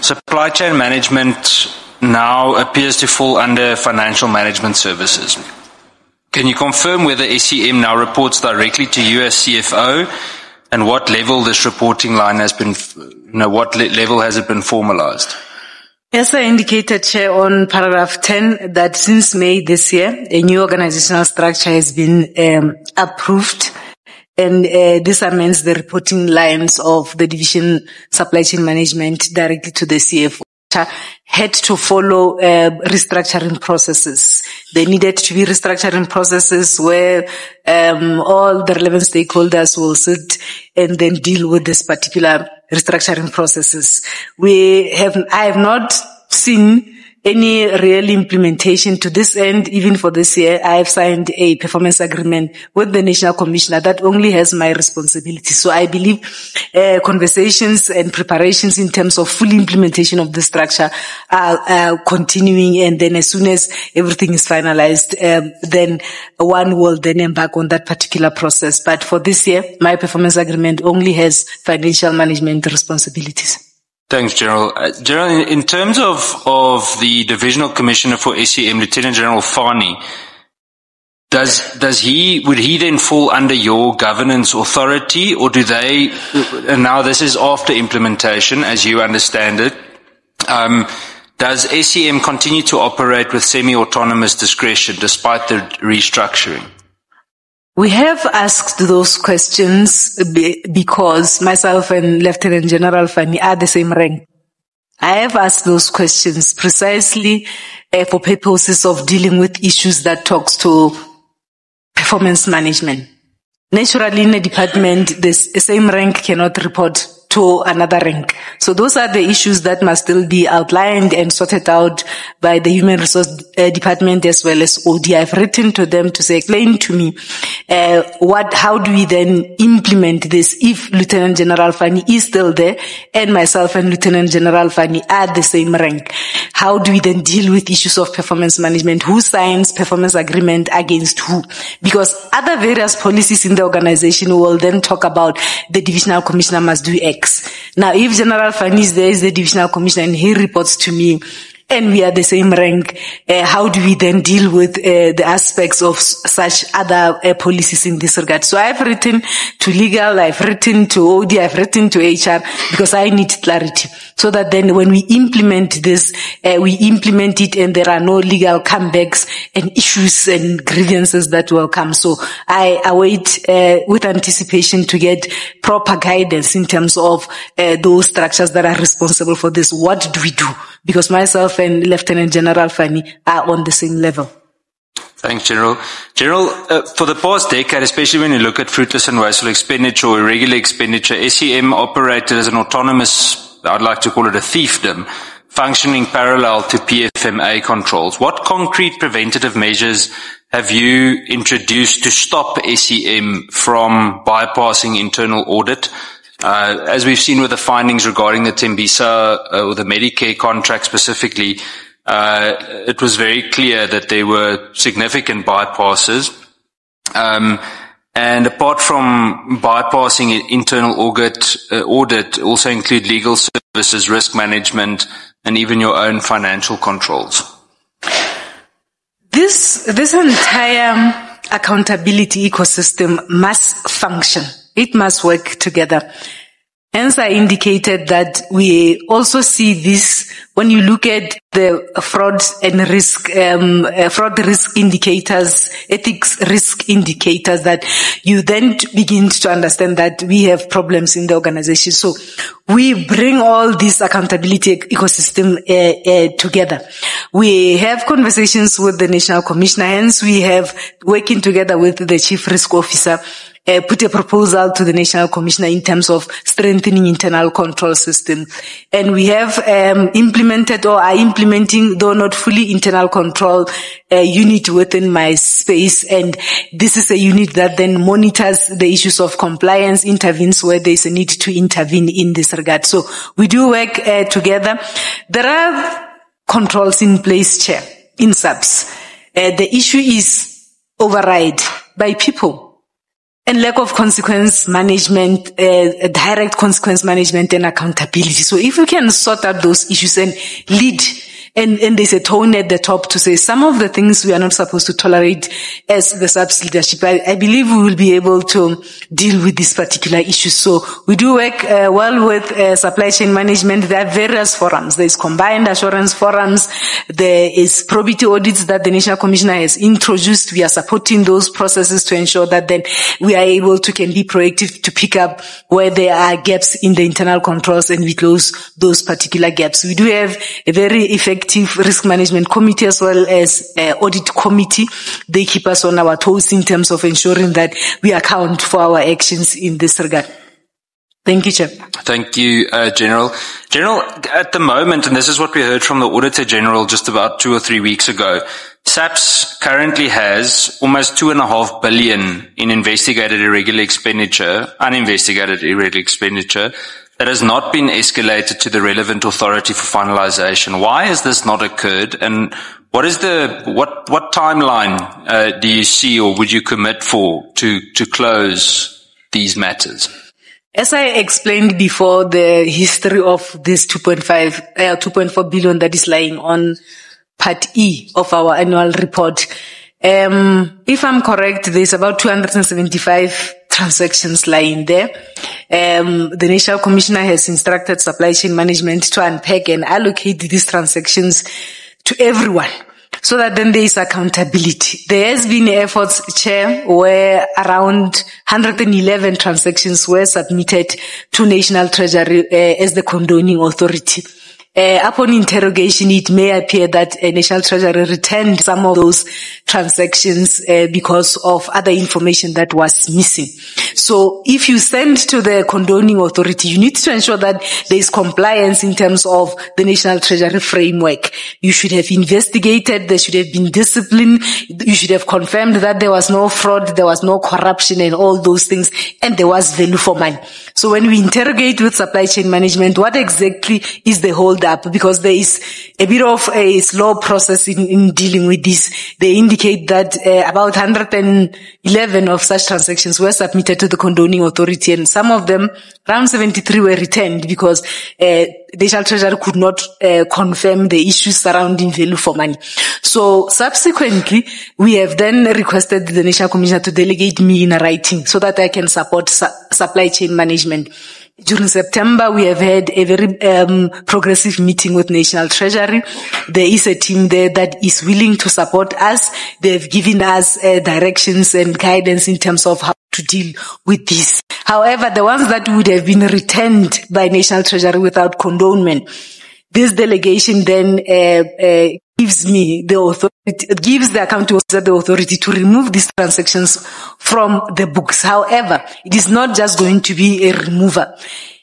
supply chain management now appears to fall under financial management services. Can you confirm whether SCM now reports directly to you as CFO, and what level this reporting line has been, what level has it been formalized? Yes, I indicated, Chair, on paragraph 10 that since May this year, a new organizational structure has been approved, and this amends the reporting lines of the division supply chain management directly to the CFO. Had to follow restructuring processes. There needed to be restructuring processes where all the relevant stakeholders will sit and then deal with this particular restructuring processes. I have not seen any real implementation to this end. Even for this year, I have signed a performance agreement with the National Commissioner that only has my responsibility. So I believe conversations and preparations in terms of full implementation of the structure are continuing, and then as soon as everything is finalized, then one will then embark on that particular process. But for this year, my performance agreement only has financial management responsibilities. Thanks, General. General, in terms of the Divisional Commissioner for SCM, Lieutenant General Fani, would he then fall under your governance authority, or do they, and now this is after implementation, as you understand it, does SCM continue to operate with semi-autonomous discretion despite the restructuring? We have asked those questions because myself and Lieutenant General Fani are the same rank. I have asked those questions precisely for purposes of dealing with issues that talks to performance management. Naturally, in a department, the same rank cannot report to another rank. So those are the issues that must still be outlined and sorted out by the Human Resource Department as well as OD. I've written to them to say, explain to me, how do we then implement this if Lieutenant General Fani is still there and myself and Lieutenant General Fani are the same rank? How do we then deal with issues of performance management? Who signs performance agreement against who? Because other various policies in the organization will then talk about the divisional commissioner must do X. Now, if General Fani is there, is the divisional commissioner, and he reports to me, and we are the same rank, how do we then deal with the aspects of such other policies in this regard? So I've written to legal, I've written to OD, I've written to HR, because I need clarity, so that then when we implement this, we implement it and there are no legal comebacks and issues and grievances that will come. So I await with anticipation to get proper guidance in terms of those structures that are responsible for this. What do we do? Because myself and Lieutenant General Fani are on the same level. Thanks, General. General, for the past decade, especially when you look at fruitless and wasteful expenditure or irregular expenditure, SCM operated as an autonomous, I'd like to call it a fiefdom, functioning parallel to PFMA controls. What concrete preventative measures have you introduced to stop SCM from bypassing internal audit? As we've seen with the findings regarding the Tembisa or the Medicare contract specifically, it was very clear that there were significant bypasses. And apart from bypassing internal audit also include legal services, risk management, and even your own financial controls. This entire accountability ecosystem must function. It must work together. Hence, I indicated that we also see this when you look at the fraud and risk, fraud risk indicators, ethics risk indicators, that you then begin to understand that we have problems in the organization. So we bring all this accountability ecosystem together. We have conversations with the National Commissioner. Hence, we have working together with the Chief Risk Officer, put a proposal to the National Commissioner in terms of strengthening internal control system. And we have implemented or are implementing, though not fully, internal control unit within my space. And this is a unit that then monitors the issues of compliance, intervenes where there is a need to intervene in this regard. So we do work together. There are controls in place, Chair, in SAPS. The issue is override by people. And lack of consequence management, direct consequence management and accountability. So if we can sort out those issues and lead, and there's a tone at the top to say some of the things we are not supposed to tolerate as the SAPS leadership, I believe we will be able to deal with these particular issues. So we do work well with supply chain management. There are various forums. There is combined assurance forums. There is probity audits that the National Commissioner has introduced. We are supporting those processes to ensure that then we are able to can be proactive to pick up where there are gaps in the internal controls and we close those particular gaps. We do have a very effective risk management committee as well as audit committee. They keep us on our toes in terms of ensuring that we account for our actions in this regard. Thank you, Chair. Thank you, General. General, at the moment, and this is what we heard from the Auditor General just about 2 or 3 weeks ago, SAPS currently has almost 2.5 billion in investigated irregular expenditure, uninvestigated irregular expenditure, that has not been escalated to the relevant authority for finalization. Why has this not occurred? And what is what timeline do you see or would you commit for to close these matters? As I explained before, the history of this 2.4 billion that is lying on Part E of our annual report. If I'm correct, there's about 275 transactions lying there. The National Commissioner has instructed supply chain management to unpack and allocate these transactions to everyone so that then there is accountability. There has been efforts, Chair, where around 111 transactions were submitted to National Treasury as the condoning authority. Upon interrogation, it may appear that National Treasury returned some of those transactions because of other information that was missing. So if you send to the condoning authority, you need to ensure that there is compliance in terms of the National Treasury framework. You should have investigated, there should have been discipline, you should have confirmed that there was no fraud, there was no corruption and all those things, and there was value for money. So when we interrogate with supply chain management, what exactly is the hold up? Because there is a bit of a slow process in dealing with this. They indicate that about 111 of such transactions were submitted to the condoning authority, and some of them, around 73, were returned because the National Treasury could not confirm the issues surrounding value for money. So subsequently, we have then requested the National Commissioner to delegate me in writing so that I can support supply chain management. During September, we have had a very progressive meeting with National Treasury. There is a team there that is willing to support us. They've given us directions and guidance in terms of how to deal with this. However, the ones that would have been returned by National Treasury without condonement, this delegation then gives me the authority, gives the accounting officer the authority to remove these transactions from the books. However, it is not just going to be a removal.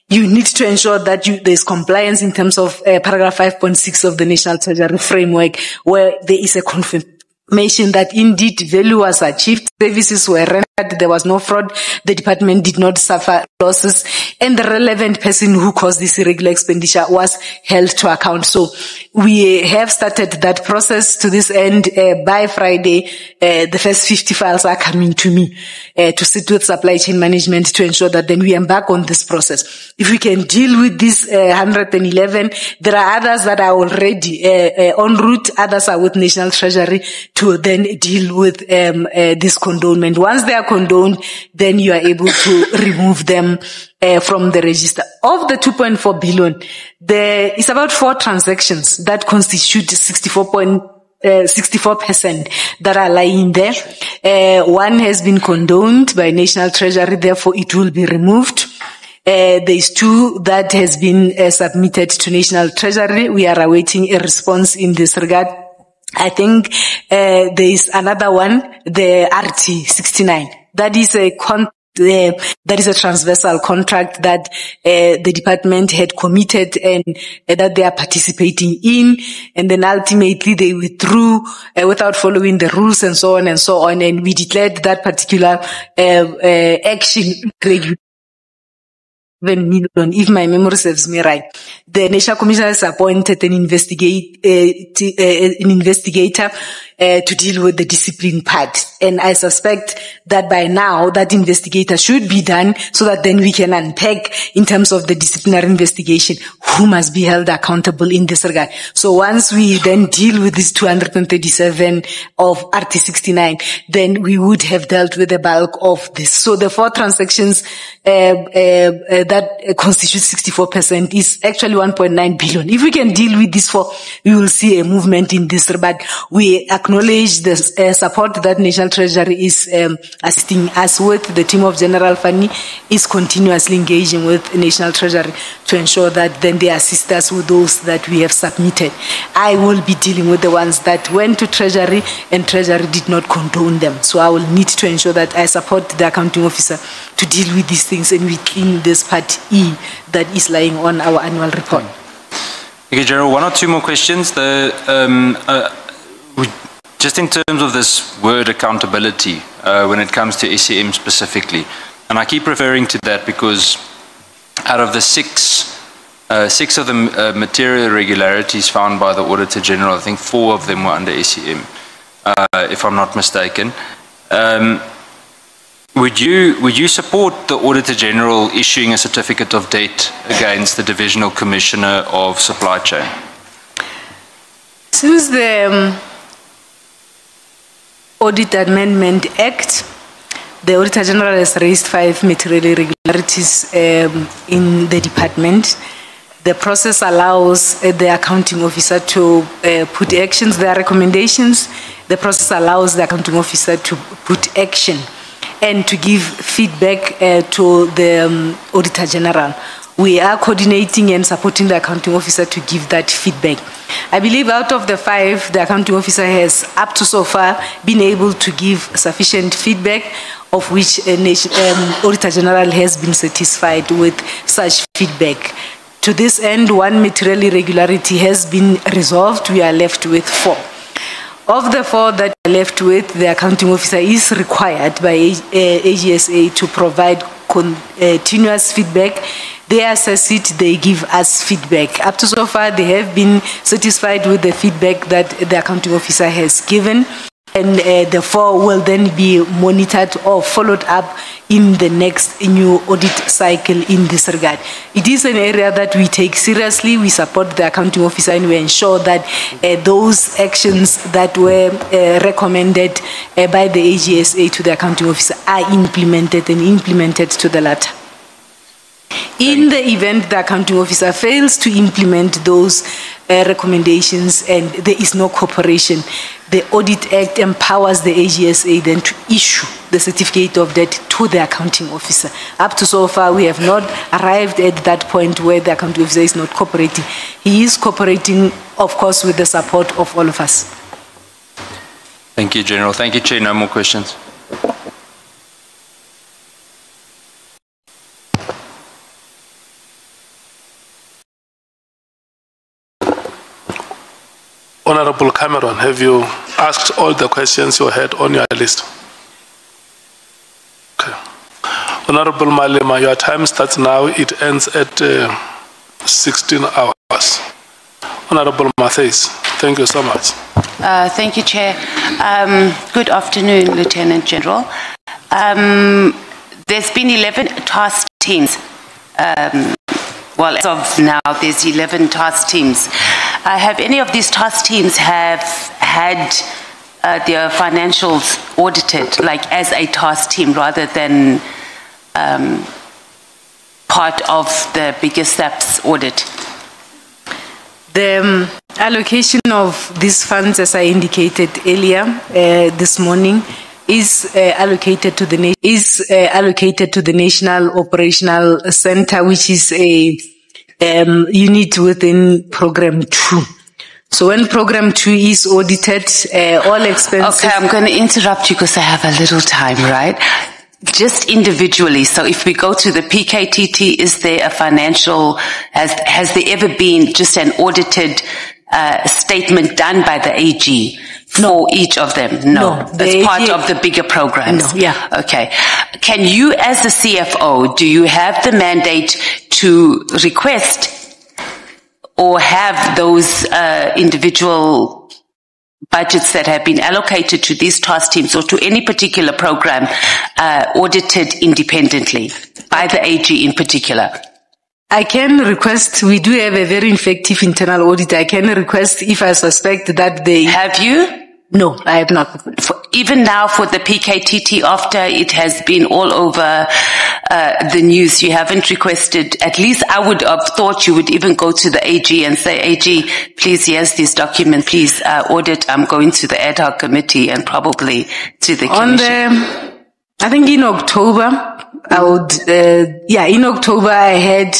You need to ensure that there is compliance in terms of paragraph 5.6 of the National Treasury framework, where there is a confirmation that indeed value was achieved services were rendered, there was no fraud, the department did not suffer losses, and the relevant person who caused this irregular expenditure was held to account. So we have started that process. To this end, by Friday, the first 50 files are coming to me to sit with supply chain management to ensure that then we embark on this process. If we can deal with this 111, there are others that are already en route, others are with National Treasury to then deal with this condonement. Once they are condoned, then you are able to remove them from the register. Of the 2.4 billion, there is about 4 transactions that constitute 64% that are lying there. One has been condoned by National Treasury, therefore it will be removed. There's 2 that has been submitted to National Treasury. We are awaiting a response in this regard. I think there is another one, the RT69. That is a transversal contract that the department had committed and that they are participating in, and then ultimately they withdrew without following the rules and so on and so on, and we declared that particular action irregular. If my memory serves me right, the National Commission has appointed an investigator to deal with the discipline part. And I suspect that by now that investigator should be done so that then we can unpack in terms of the disciplinary investigation who must be held accountable in this regard. So once we then deal with this 237 of RT69, then we would have dealt with the bulk of this. So the 4 transactions that constitutes 64% is actually 1.9 billion. If we can deal with these 4, we will see a movement in this regard. We acknowledge the support that National Treasury is assisting us with. The team of General Fani is continuously engaging with National Treasury to ensure that then they assist us with those that we have submitted. I will be dealing with the ones that went to Treasury and Treasury did not condone them. So I will need to ensure that I support the accounting officer to deal with these things and we clean this part E that is lying on our annual report. Okay, General, 1 or 2 more questions. Just in terms of this word accountability, when it comes to SEM specifically, and I keep referring to that because out of the 6 of the material irregularities found by the Auditor General, I think 4 of them were under SEM, if I'm not mistaken. Would you support the Auditor General issuing a certificate of debt against the Divisional Commissioner of Supply Chain? Since the Audit Amendment Act, the Auditor General has raised 5 material irregularities in the department. The process allows the accounting officer to put actions, their recommendations. The process allows the accounting officer to put action and to give feedback to the Auditor General. We are coordinating and supporting the accounting officer to give that feedback. I believe out of the 5, the accounting officer has up to so far been able to give sufficient feedback, of which Auditor General has been satisfied with such feedback. To this end, 1 material irregularity has been resolved. We are left with 4. Of the 4 that are left with, the accounting officer is required by AGSA to provide continuous feedback. They assess it, they give us feedback. Up to so far, they have been satisfied with the feedback that the accounting officer has given, and the 4 will then be monitored or followed up in the next new audit cycle in this regard. It is an area that we take seriously. We support the accounting officer and we ensure that those actions that were recommended by the AGSA to the accounting officer are implemented to the latter. In the event the accounting officer fails to implement those recommendations and there is no cooperation, the Audit Act empowers the AGSA then to issue the certificate of debt to the accounting officer. Up to so far, we have not arrived at that point where the accounting officer is not cooperating. He is cooperating, of course, with the support of all of us. Thank you, General. Thank you, Chair. No more questions. Honorable Cameron, have you asked all the questions you had on your list? Honorable Malema, your time starts now. It ends at 16 hours. Honorable Matthys, thank you so much. Thank you, Chair. Good afternoon, Lieutenant General. There's been 11 task teams. Well, as of now, there's 11 task teams. Have any of these task teams have had their financials audited, like as a task team, rather than part of the bigger SAPS audit? The allocation of these funds, as I indicated earlier this morning, is allocated to the National Operational Center, which is a unit within Program 2. So when Program 2 is audited, all expenses... Okay, I'm going to interrupt you because I have a little time, right? Just individually, so if we go to the PKTT, is there a financial, has there ever been just an audited statement done by the AG for each of them? No. As part of the bigger programs? No, yeah. Okay. Can you, as the CFO, do you have the mandate to request or have those individual budgets that have been allocated to these task teams or to any particular program audited independently by the AG in particular? I can request, we do have a very effective internal audit. I can request if I suspect that they... Have you? No, I have not. Even now for the PKTT, after it has been all over the news, you haven't requested, at least I would have thought you would even go to the AG and say, AG, please, here's this document, please audit. I'm going to the Ad Hoc Committee and probably to the Commission. I think in October, in October I had,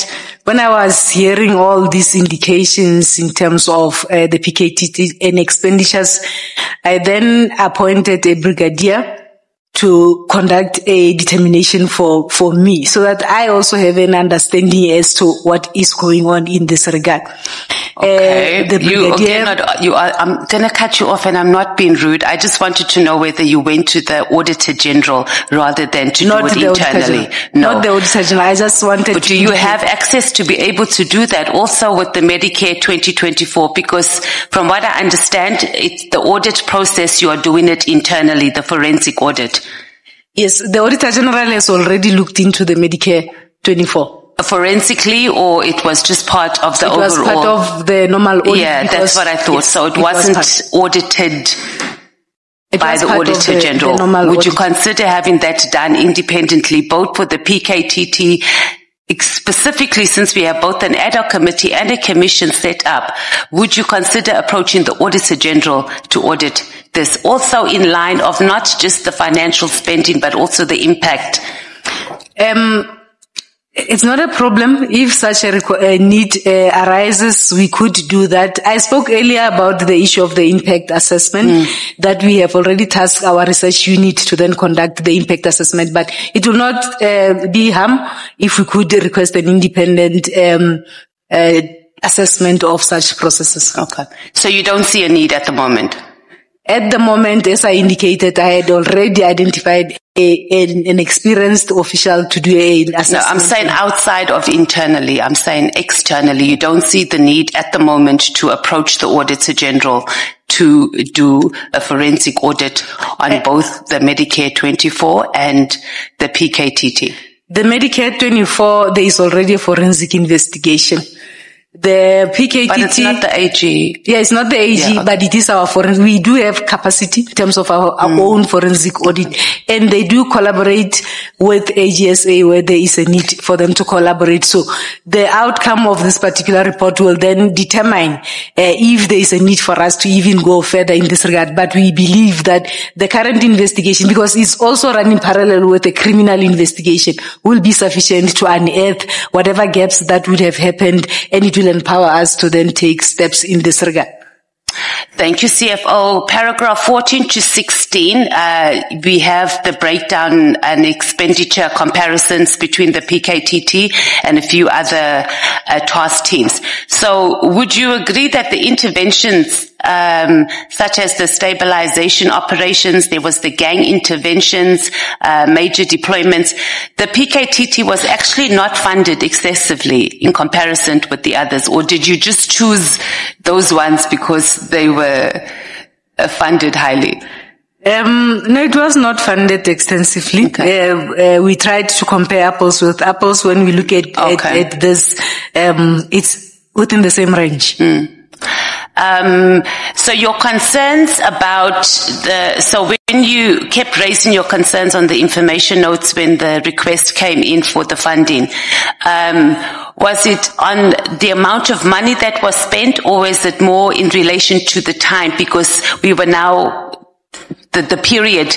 when I was hearing all these indications in terms of the PKTT and expenditures, I then appointed a brigadier to conduct a determination for me, so that I also have an understanding as to what is going on in this regard. Okay. I'm going to cut you off, and I'm not being rude. I just wanted to know whether you went to the Auditor General rather than to do it internally. No. Not the Auditor General. I just wanted But do you have access to be able to do that also with the Medicare 2024? Because from what I understand, it's the audit process, you are doing it internally, the forensic audit. Yes, the Auditor General has already looked into the Medicare 24. Forensically, or it was just part of the overall? It was part of the normal audit. Yeah, that's what I thought. Yes, so it wasn't audited by the Auditor General. Would you consider having that done independently, both for the PKTT, specifically since we have both an Ad Hoc Committee and a Commission set up? Would you consider approaching the Auditor General to audit this, also in line of not just the financial spending, but also the impact? It's not a problem. If such a need arises, we could do that. I spoke earlier about the issue of the impact assessment, that we have already tasked our research unit to then conduct the impact assessment, but it will not be harm if we could request an independent assessment of such processes. Okay. So you don't see a need at the moment? At the moment, as I indicated, I had already identified an experienced official to do an assessment. No, I'm saying outside of internally. I'm saying externally. You don't see the need at the moment to approach the Auditor General to do a forensic audit on both the Medicare 24 and the PKTT. The Medicare 24, there is already a forensic investigation. The PKTT... But it's not the AG. Yeah, it's not the AG, but it is our forensic. We do have capacity in terms of our own forensic audit, and they do collaborate with AGSA where there is a need for them to collaborate. So the outcome of this particular report will then determine if there is a need for us to even go further in this regard. But we believe that the current investigation, because it's also running parallel with a criminal investigation, will be sufficient to unearth whatever gaps that would have happened, and it will empower us to then take steps in this regard. Thank you, CFO. Paragraph 14 to 16, we have the breakdown and expenditure comparisons between the PKTT and a few other task teams. So would you agree that the interventions such as the stabilization operations, there was the gang interventions, major deployments. The PKTT was actually not funded excessively in comparison with the others, or did you just choose those ones because they were funded highly? No, it was not funded extensively. Okay. We tried to compare apples with apples. When we look at this, it's within the same range. So your concerns about so when you kept raising your concerns on the information notes when the request came in for the funding, was it on the amount of money that was spent, or is it more in relation to the time? Because we were now, the period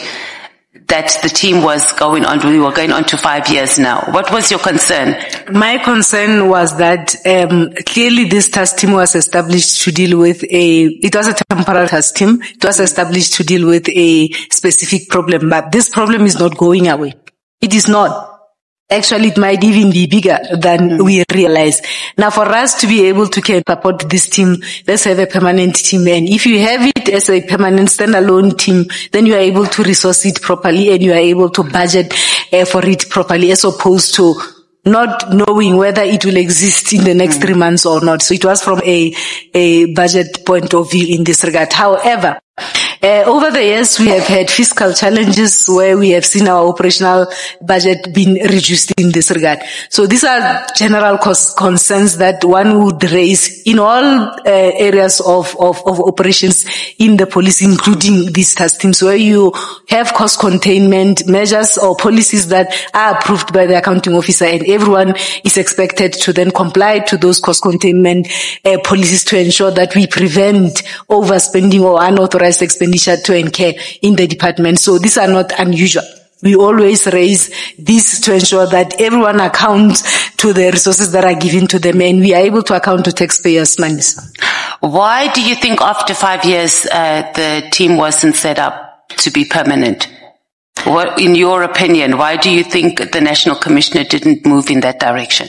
that the team was going on, we were going on to 5 years now. What was your concern? My concern was that clearly this task team was established to deal with it was a temporary task team. It was established to deal with a specific problem, but this problem is not going away. It is not. Actually, it might even be bigger than we realize. Now, for us to be able to support this team, let's have a permanent team. And if you have it as a permanent standalone team, then you are able to resource it properly and you are able to budget for it properly, as opposed to not knowing whether it will exist in the next 3 months or not. So it was from a budget point of view in this regard. However, over the years, we have had fiscal challenges where we have seen our operational budget being reduced in this regard. So these are general concerns that one would raise in all areas of operations in the police, including these task teams, where you have cost containment measures or policies that are approved by the accounting officer, and everyone is expected to then comply to those cost containment policies to ensure that we prevent overspending or unauthorized expenditure to incur in the department. So these are not unusual. We always raise this to ensure that everyone accounts to the resources that are given to them, and we are able to account to taxpayers' money. Why do you think after 5 years the team wasn't set up to be permanent? What, in your opinion, why do you think the National Commissioner didn't move in that direction?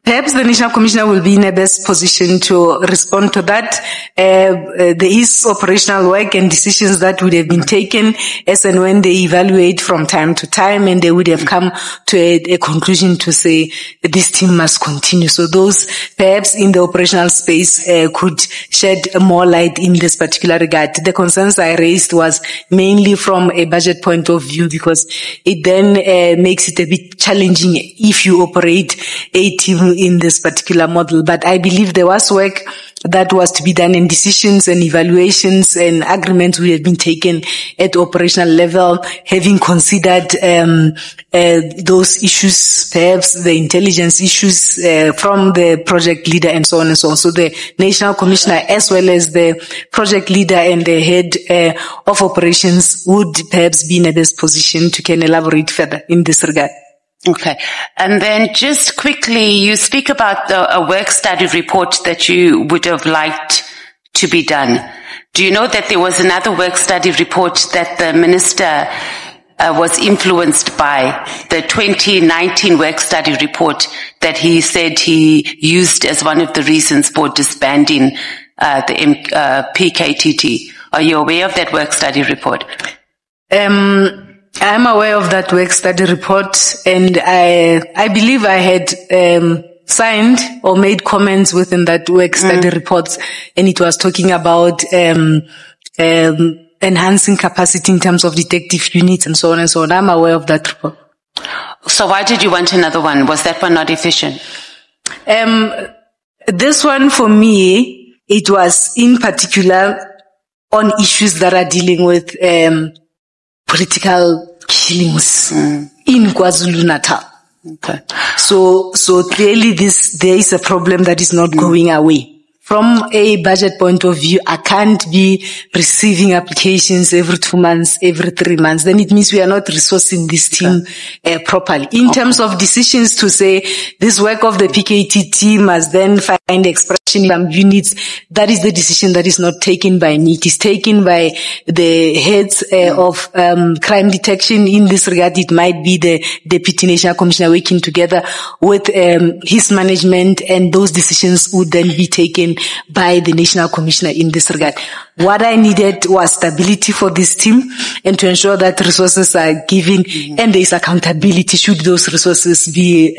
Perhaps the National Commissioner will be in a best position to respond to that. There is operational work and decisions that would have been taken as and when they evaluate from time to time, and they would have come to a conclusion to say this team must continue. So those perhaps in the operational space could shed more light in this particular regard. The concerns I raised was mainly from a budget point of view, because it then makes it a bit challenging if you operate a team in this particular model. But I believe there was work that was to be done, and decisions and evaluations and agreements would have been taken at operational level, having considered those issues, perhaps the intelligence issues from the project leader and so on and so on. So the National Commissioner, as well as the project leader and the head of operations, would perhaps be in a best position to can elaborate further in this regard. Okay. And then just quickly, you speak about a work study report that you would have liked to be done. Do you know that there was another work study report that the minister was influenced by, the 2019 work study report that he said he used as one of the reasons for disbanding the PKTT? Are you aware of that work study report? I'm aware of that work study report, and I believe I had signed or made comments within that work study report, and it was talking about enhancing capacity in terms of detective units and so on and so on. I'm aware of that report. So why did you want another one? Was that one not efficient? This one, for me, it was in particular on issues that are dealing with political killings in KwaZulu-Natal. Okay. So clearly there is a problem that is not going away. From a budget point of view, I can't be receiving applications every 2 months, every 3 months. Then it means we are not resourcing this team properly. In terms of decisions to say this work of the PKT team must then find expression in some units, that is the decision that is not taken by me. It is taken by the heads of crime detection. In this regard, it might be the Deputy National Commissioner working together with his management, and those decisions would then be taken by the National Commissioner in this regard. What I needed was stability for this team and to ensure that resources are given and there is accountability should those resources be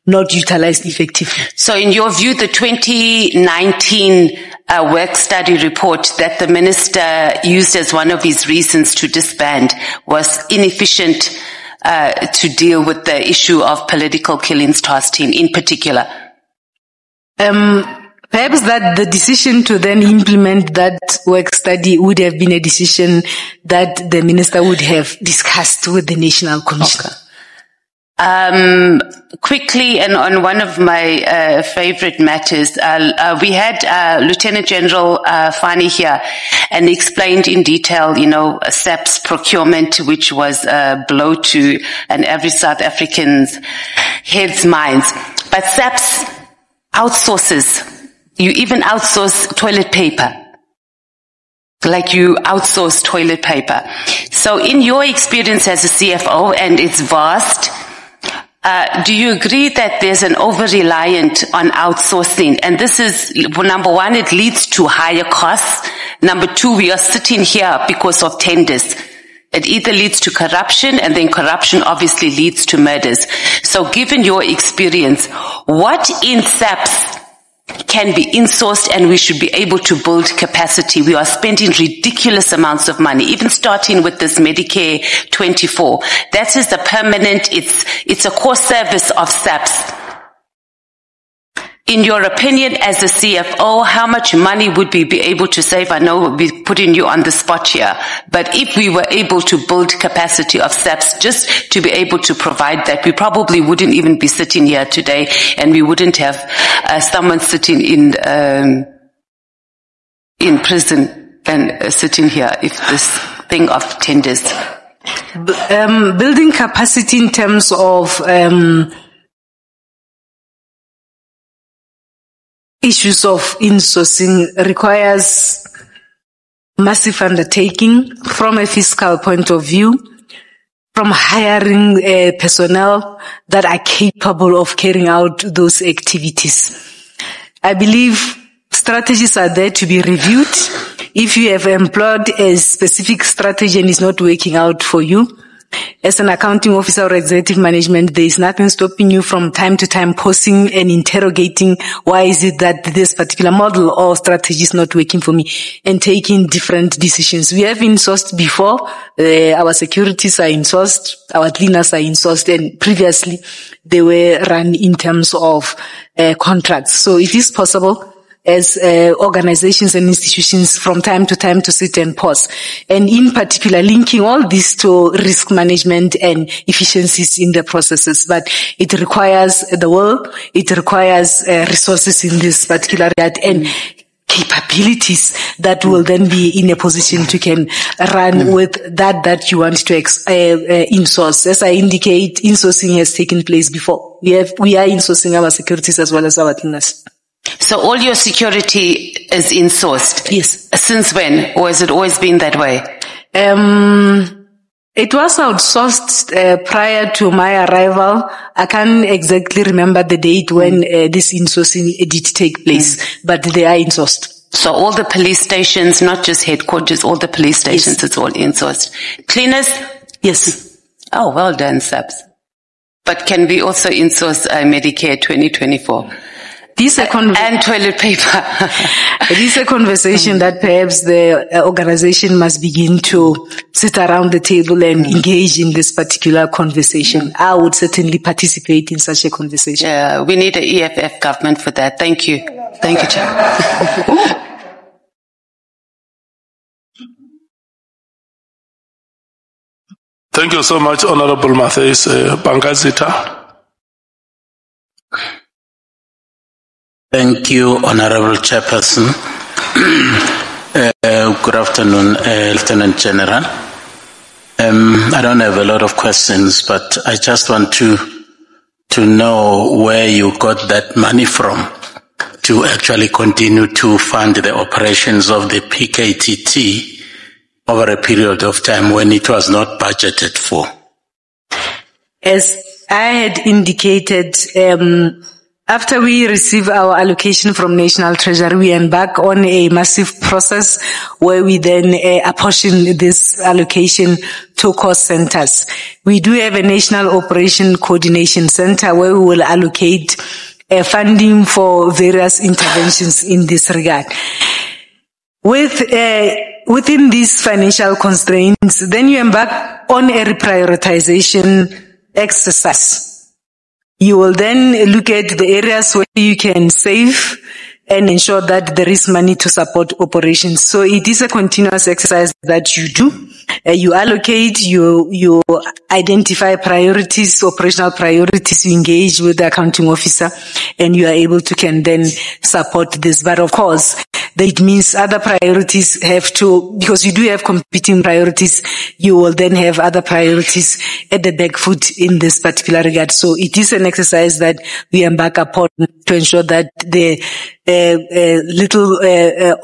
not utilized effectively. So in your view, the 2019 work study report that the minister used as one of his reasons to disband was inefficient to deal with the issue of political killings task team in particular? Perhaps that the decision to then implement that work study would have been a decision that the minister would have discussed with the National Commission. Okay. Quickly, and on one of my favorite matters, we had Lieutenant General Fani here and explained in detail, SAP's procurement, which was a blow to an average South African's head's minds. But SAP's outsources. You even outsource toilet paper. Like you outsource toilet paper. So in your experience as a CFO, and it's vast, do you agree that there's an over-reliant on outsourcing? And this is, number one, it leads to higher costs. Number two, we are sitting here because of tenders. It either leads to corruption, and then corruption obviously leads to murders. So given your experience, what in SAPS can be insourced and we should be able to build capacity? We are spending ridiculous amounts of money, even starting with this Medicare 24. That is a permanent, it's a core service of SAPS. In your opinion, as a CFO, how much money would we be able to save? I know we're putting you on the spot here, but if we were able to build capacity of SAPS just to be able to provide that, we probably wouldn't even be sitting here today, and we wouldn't have someone sitting in prison and sitting here if this thing of tenders. Building capacity in terms of issues of insourcing requires massive undertaking from a fiscal point of view, from hiring personnel that are capable of carrying out those activities. I believe strategies are there to be reviewed. If you have employed a specific strategy and it's not working out for you, as an accounting officer or executive management, there is nothing stopping you from time to time pausing and interrogating why is it that this particular model or strategy is not working for me, and taking different decisions. We have insourced before. Our securities are insourced, our cleaners are insourced, and previously they were run in terms of contracts. So it is possible as organizations and institutions from time to time to sit and pause. And in particular, linking all this to risk management and efficiencies in the processes. But it requires the will, it requires resources in this particular regard and capabilities that will then be in a position to can run with that you want to insource. As I indicate, insourcing has taken place before. We are insourcing our securities as well as our cleaners. So all your security is insourced? Yes. Since when? Or has it always been that way? It was outsourced prior to my arrival. I can't exactly remember the date when this insourcing did take place, but they are insourced. So all the police stations, not just headquarters, all the police stations, yes. It's all insourced. Cleaners? Yes. Oh, well done, SAPS. But can we also insource Medicare 2024? And toilet paper. This is a conversation that perhaps the organization must begin to sit around the table and engage in this particular conversation. I would certainly participate in such a conversation. Yeah, we need an EFF government for that. Thank you. Thank you, Chair. Thank you so much, Honorable Matthijs Bangazita. Thank you, Honorable Chairperson. Good afternoon, Lieutenant General. I don't have a lot of questions, but I just want to know where you got that money from to actually continue to fund the operations of the PKTT over a period of time when it was not budgeted for. As I had indicated, After we receive our allocation from National Treasury, we embark on a massive process where we then apportion this allocation to cost centers. We do have a National Operation Coordination Center where we will allocate funding for various interventions in this regard. Within these financial constraints, then you embark on a reprioritization exercise. You will then look at the areas where you can save and ensure that there is money to support operations. So it is a continuous exercise that you do. You allocate, you identify priorities, operational priorities, you engage with the accounting officer, and you are able to can then support this. But of course, that means other priorities have to, because you do have competing priorities, you will then have other priorities at the back foot in this particular regard. So it is an exercise that we embark upon to ensure that the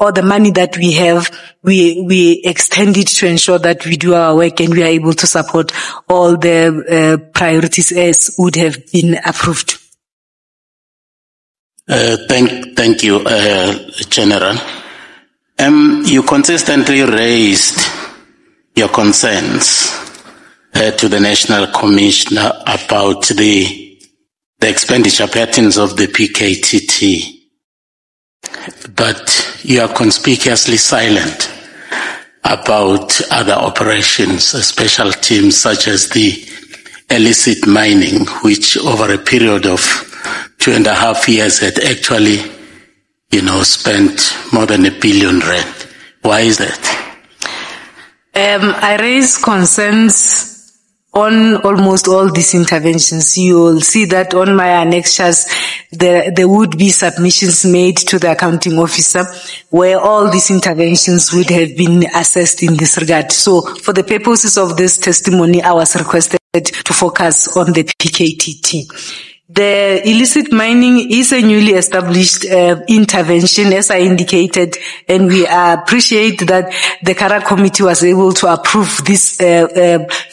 or the money that we have, we extend it to ensure that we do our work and we are able to support all the priorities as would have been approved. Thank you, General. You consistently raised your concerns to the National Commissioner about the expenditure patterns of the PKTT, but you are conspicuously silent about other operations, special teams such as the illicit mining, which over a period of 2.5 years had actually, spent more than R1 billion. Why is that? I raise concerns on almost all these interventions. You will see that on my annexures, there would be submissions made to the accounting officer where all these interventions would have been assessed in this regard. So for the purposes of this testimony, I was requested to focus on the PKTT. The illicit mining is a newly established intervention, as I indicated, and we appreciate that the CARA committee was able to approve these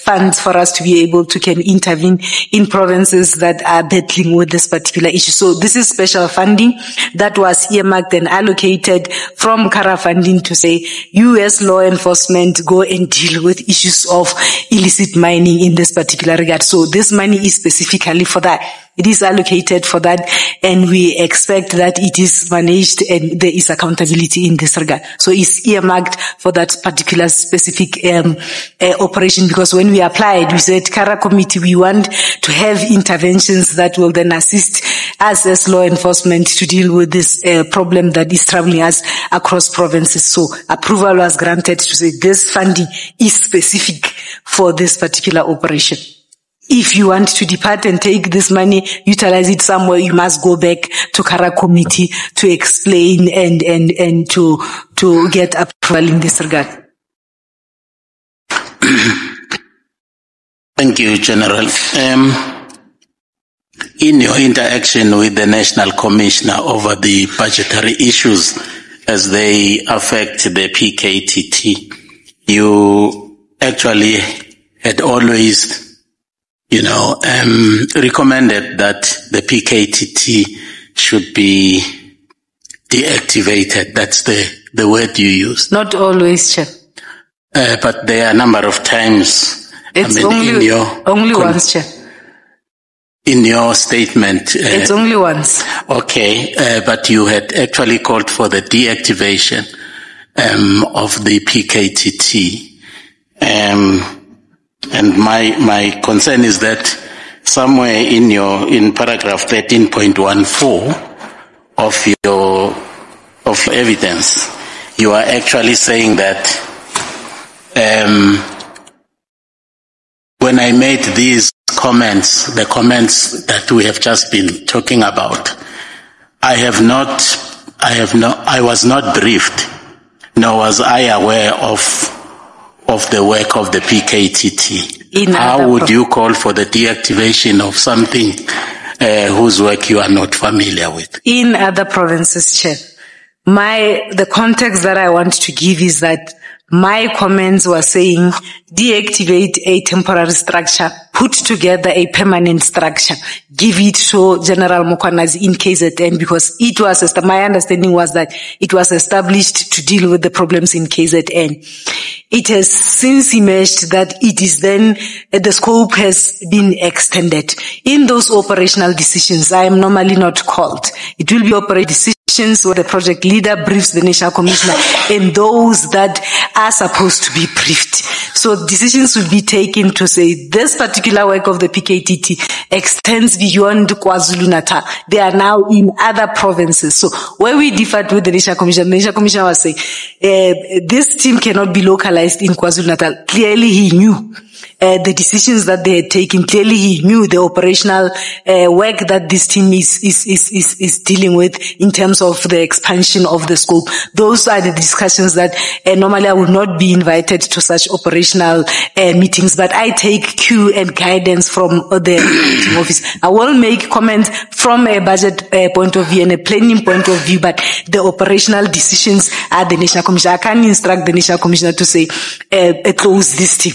funds for us to be able to can intervene in provinces that are battling with this particular issue. So this is special funding that was earmarked and allocated from CARA funding to say, US law enforcement go and deal with issues of illicit mining in this particular regard. So this money is specifically for that. It is allocated for that, and we expect that it is managed and there is accountability in this regard. So it's earmarked for that particular specific operation, because when we applied, we said, CARA committee, we want to have interventions that will then assist us as law enforcement to deal with this problem that is troubling us across provinces. So approval was granted to say this funding is specific for this particular operation. If you want to depart and take this money, utilize it somewhere, you must go back to CARA committee to explain and to get approval in this regard. Thank you, General. In your interaction with the National Commissioner over the budgetary issues as they affect the PKTT, you actually had always recommended that the PKTT should be deactivated. That's the word you used. Not always, Chair. But there are a number of times. It's only once, Chair. In your statement. It's only once. Okay, but you had actually called for the deactivation of the PKTT. And my concern is that somewhere in paragraph 13.14 of evidence, you are actually saying that when I made these comments, the comments that we have just been talking about, I was not briefed, nor was I aware of the work of the PKTT. How would you call for the deactivation of something whose work you are not familiar with? In other provinces, Chair, the context that I want to give is that my comments were saying deactivate a temporary structure put together a permanent structure, give it to General Mokwanas in KZN, because it was, my understanding was that it was established to deal with the problems in KZN. It has since emerged that it is then, the scope has been extended. In those operational decisions, I am normally not called. It will be operational decisions where the project leader briefs the National Commissioner and those that are supposed to be briefed. So decisions will be taken to say this particular work of the PKTT extends beyond KwaZulu-Natal. They are now in other provinces. So where we differed with the National Commissioner was saying, this team cannot be localized in KwaZulu-Natal. Clearly he knew the decisions that they had taken. Clearly he knew the operational work that this team is dealing with in terms of the expansion of the scope. Those are the discussions that normally I would not be invited to such operational meetings, but I take cue and guidance from the meeting office. I will make comments from a budget point of view and a planning point of view, but the operational decisions are the National Commissioner. I can't instruct the National Commissioner to say, close this team.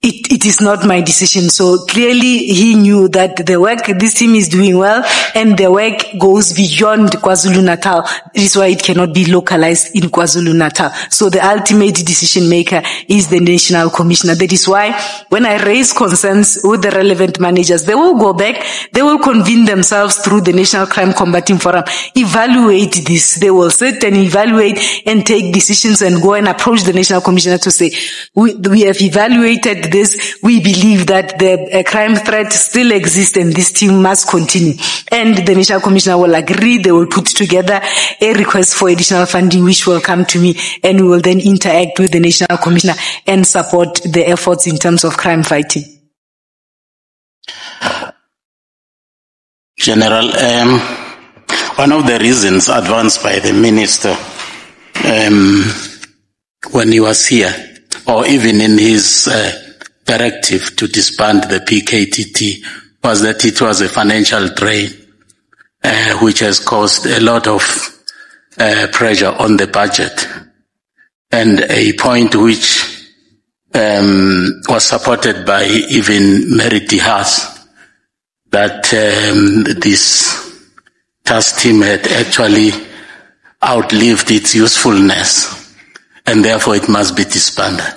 It is not my decision. So clearly he knew that the work this team is doing well and the work goes beyond KwaZulu-Natal. This is why it cannot be localized in KwaZulu-Natal. So the ultimate decision maker is the National Commissioner. That is why when I raise concerns with the relevant managers, they will go back, they will convene themselves through the National Crime Combating Forum, evaluate this. They will sit and evaluate and take decisions and go and approach the National Commissioner to say, we have evaluated this, we believe that the crime threat still exists and this team must continue. And the National Commissioner will agree, they will put together a request for additional funding which will come to me, and we will then interact with the National Commissioner and support the efforts in terms of crime fighting. General, one of the reasons advanced by the Minister when he was here, or even in his directive to disband the PKTT, was that it was a financial drain, which has caused a lot of pressure on the budget, and a point which was supported by even Mary Haas, that this task team had actually outlived its usefulness, and therefore it must be disbanded.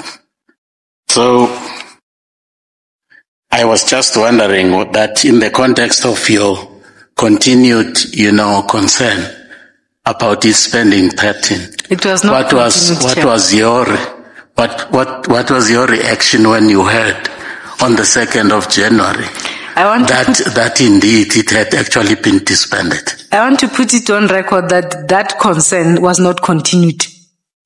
So I was just wondering that in the context of your continued, concern about this spending pattern, it was not what was your reaction when you heard on the 2nd of January that indeed it had actually been disbanded? I want to put it on record that concern was not continued.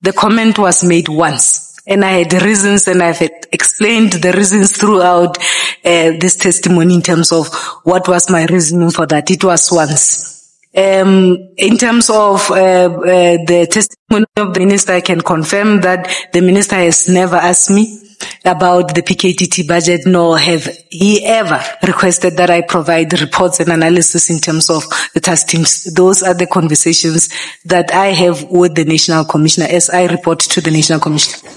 The comment was made once. And I had reasons, and I've explained the reasons throughout this testimony in terms of what was my reasoning for that. It was once. In terms of the testimony of the minister, I can confirm that the minister has never asked me about the PKTT budget, nor have he ever requested that I provide reports and analysis in terms of the task teams. Those are the conversations that I have with the National Commissioner as I report to the National Commissioner.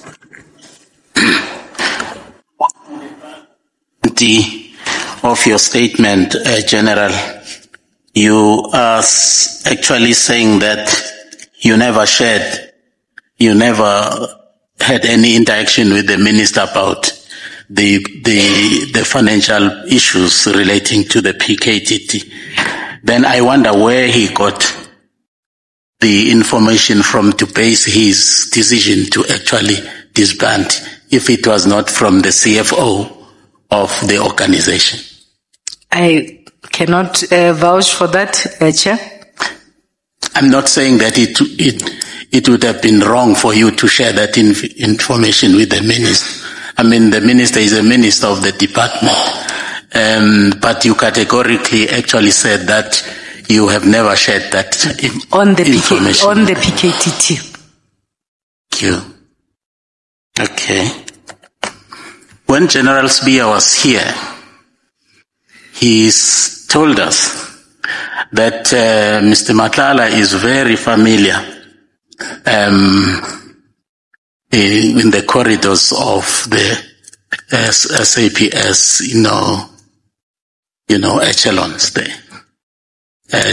Of your statement, General, you are actually saying that you never had any interaction with the minister about the financial issues relating to the PKTT. Then I wonder where he got the information from to base his decision to actually disband, if it was not from the CFO of the organization. I cannot vouch for that, Chair. I'm not saying that it would have been wrong for you to share that information with the minister. I mean, the minister is a minister of the department, but you categorically actually said that you have never shared that information. On the PKTT. Thank you. Okay. When General Spear was here, he told us that Mr. Matlala is very familiar in the corridors of the SAPS, echelons there.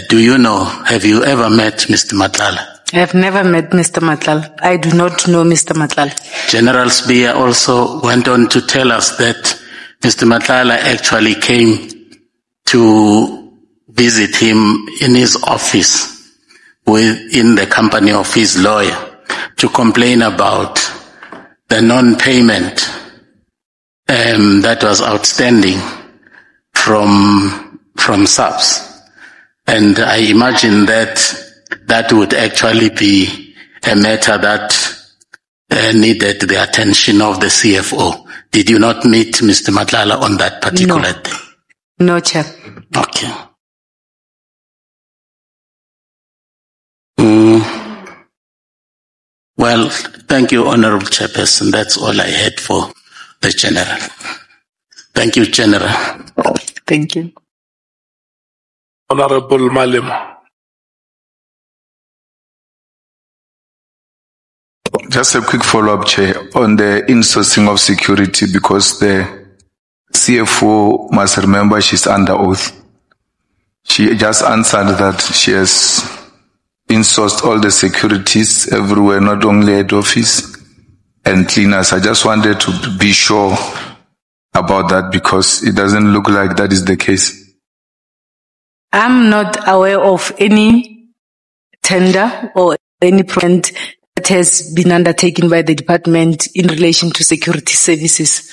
Do you know, have you ever met Mr. Matlala? I have never met Mr. Matlala. I do not know Mr. Matlala. General Spear also went on to tell us that Mr. Matlala actually came to visit him in his office in the company of his lawyer to complain about the non-payment that was outstanding from SAPS. And I imagine that would actually be a matter that needed the attention of the CFO. Did you not meet Mr. Matlala on that particular day? No, Chair. Okay. Well, thank you, Honorable Chairperson. That's all I had for the General. Thank you, General. Thank you. Honorable Malema. Just a quick follow-up, Chair, on the insourcing of security, because the CFO must remember she's under oath. She just answered that she has insourced all the securities everywhere, not only at office and cleaners. I just wanted to be sure about that because it doesn't look like that is the case. I'm not aware of any tender or any project that has been undertaken by the department in relation to security services.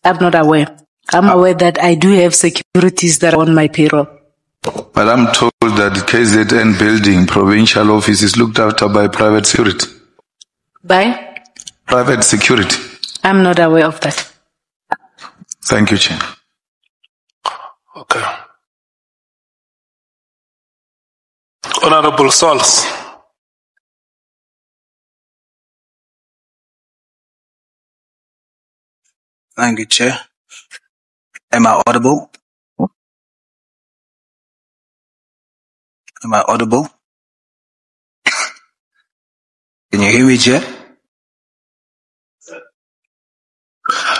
I'm not aware. I'm aware that I do have securities that are on my payroll. But I'm told that the KZN building, provincial office, is looked after by private security. By? Private security. I'm not aware of that. Thank you, Chair. Okay. Honorable Sols. Thank you, Chair. Am I audible? Am I audible? Can you hear me, Chair?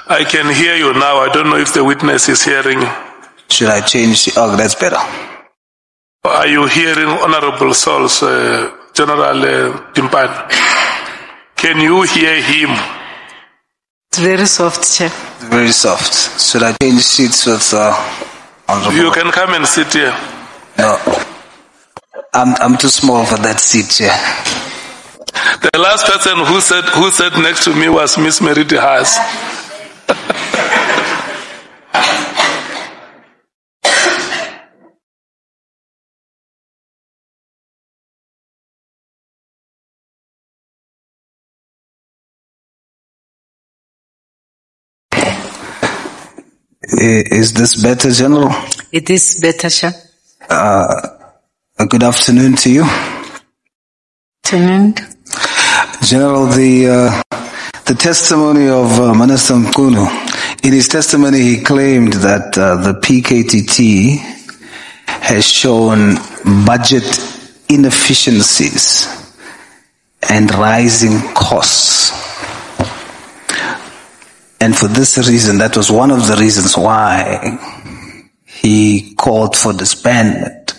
I can hear you now. I don't know if the witness is hearing. Should I change? Oh, that's better. Are you hearing Honorable Sols, General Dimpane? Can you hear him? It's very soft, Chair. Very soft. Should I change seats with Honorable? You can come and sit here. No. I'm too small for that seat, Chair. The last person who sat next to me was Miss Meriti Haas. Is this better, General? It is better, Chair. Good afternoon to you. Afternoon. General, the testimony of Minister Mkunu, in his testimony he claimed that the PKTT has shown budget inefficiencies and rising costs. And for this reason, that was one of the reasons why he called for disbandment.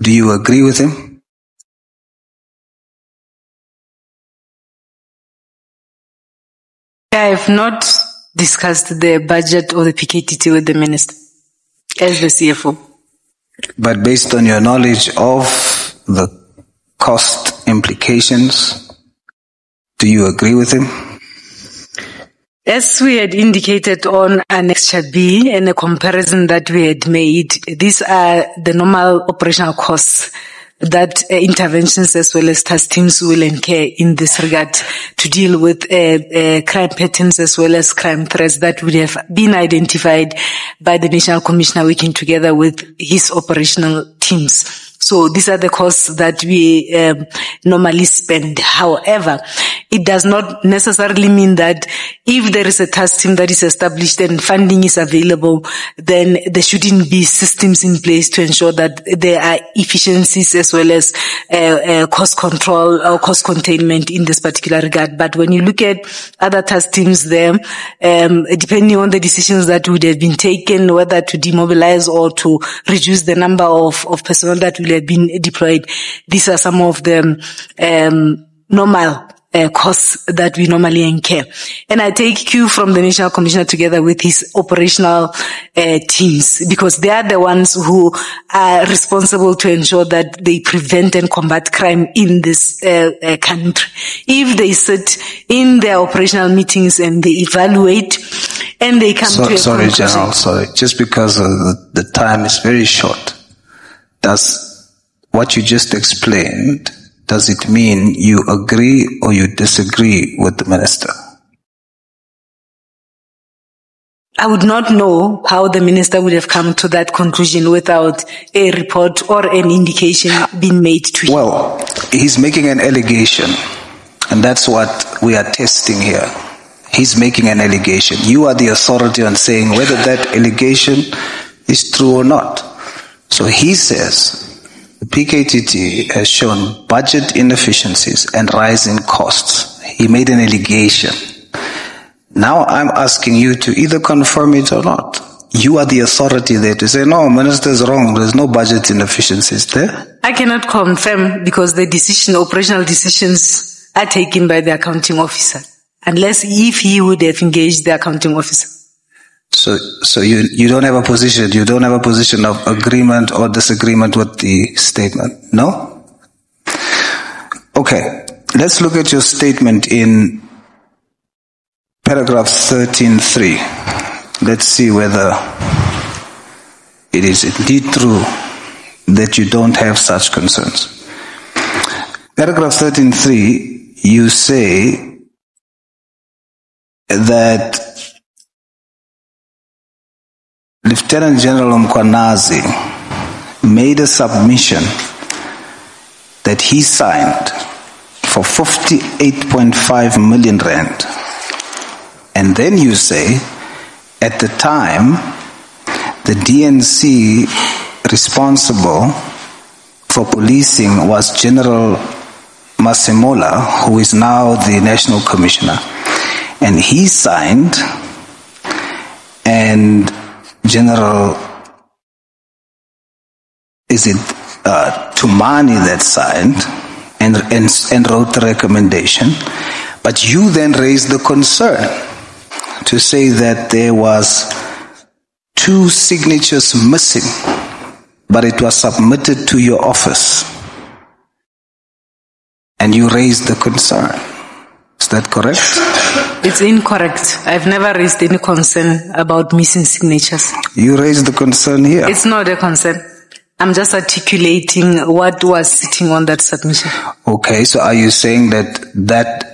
Do you agree with him? I have not discussed the budget or the PKTT with the minister as the CFO. But based on your knowledge of the cost implications, do you agree with him? As we had indicated on Annexure B and a comparison that we had made, these are the normal operational costs that interventions as well as task teams will incur in this regard to deal with crime patterns as well as crime threats that would have been identified by the National Commissioner working together with his operational teams. So these are the costs that we normally spend. However, it does not necessarily mean that if there is a task team that is established and funding is available, then there shouldn't be systems in place to ensure that there are efficiencies as well as cost control or cost containment in this particular regard. But when you look at other task teams there, depending on the decisions that would have been taken, whether to demobilize or to reduce the number of personnel that will have been deployed, these are some of the normal costs that we normally incur. And I take cue from the National Commissioner together with his operational teams, because they are the ones who are responsible to ensure that they prevent and combat crime in this country. If they sit in their operational meetings and they evaluate and they come to a conclusion. Sorry, General, sorry. Just because the time is very short, does what you just explained, does it mean you agree or you disagree with the minister? I would not know how the minister would have come to that conclusion without a report or an indication being made to him. Well, he's making an allegation, and that's what we are testing here. He's making an allegation. You are the authority on saying whether that allegation is true or not. So he says the PKTT has shown budget inefficiencies and rising costs. He made an allegation. Now I'm asking you to either confirm it or not. You are the authority there to say, no, minister is wrong. There's no budget inefficiencies there. I cannot confirm because the operational decisions are taken by the accounting officer, unless if he would have engaged the accounting officer. So you don't have a position. You don't have a position of agreement or disagreement with the statement. No? Okay. Let's look at your statement in paragraph 13.3. Let's see whether it is indeed true that you don't have such concerns. Paragraph 13.3, you say that Lieutenant General Mkwanazi made a submission that he signed for 58.5 million rand. And then you say, at the time, the DNC responsible for policing was General Masimola, who is now the National Commissioner. And he signed, and General, is it Tumani that signed and wrote the recommendation, but you then raised the concern to say that there was 2 signatures missing, but it was submitted to your office, and you raised the concern. Is that correct? It's incorrect. I've never raised any concern about missing signatures. You raised the concern here. It's not a concern. I'm just articulating what was sitting on that submission. Okay, so are you saying that that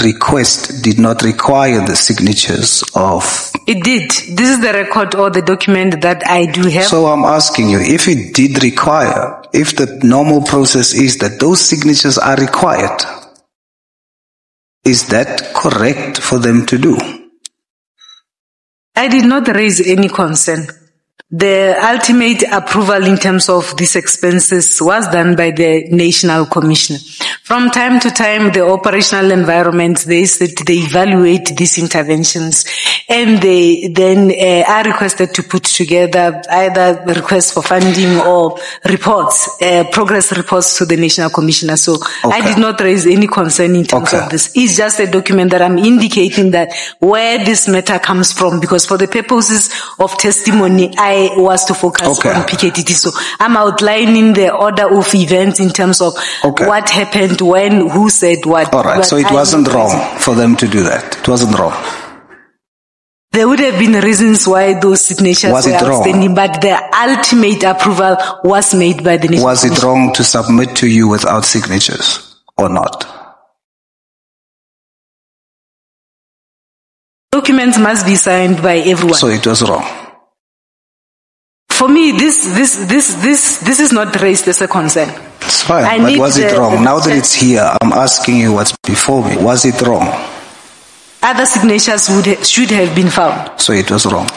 request did not require the signatures of... It did. This is the record or the document that I do have. So I'm asking you, if it did require, if the normal process is that those signatures are required, is that correct for them to do? I did not raise any concern. The ultimate approval in terms of these expenses was done by the National Commissioner. From time to time, the operational environment, they evaluate these interventions, and they then are requested to put together either requests for funding or reports, progress reports to the National Commissioner. So okay. I did not raise any concern in terms of this. It's just a document that I'm indicating that where this matter comes from, because for the purposes of testimony, I was to focus on PKTT. So I'm outlining the order of events in terms of what happened, when, who said what. All right, so it wasn't wrong for them to do that. It wasn't wrong. There would have been reasons why those signatures were outstanding, but the ultimate approval was made by the National Was it wrong to submit to you without signatures or not? Documents must be signed by everyone. So it was wrong. For me, this is not raised as a concern. It's fine, but was it wrong? Now that it's here, I'm asking you what's before me. Was it wrong? Other signatures should have been found. So it was wrong.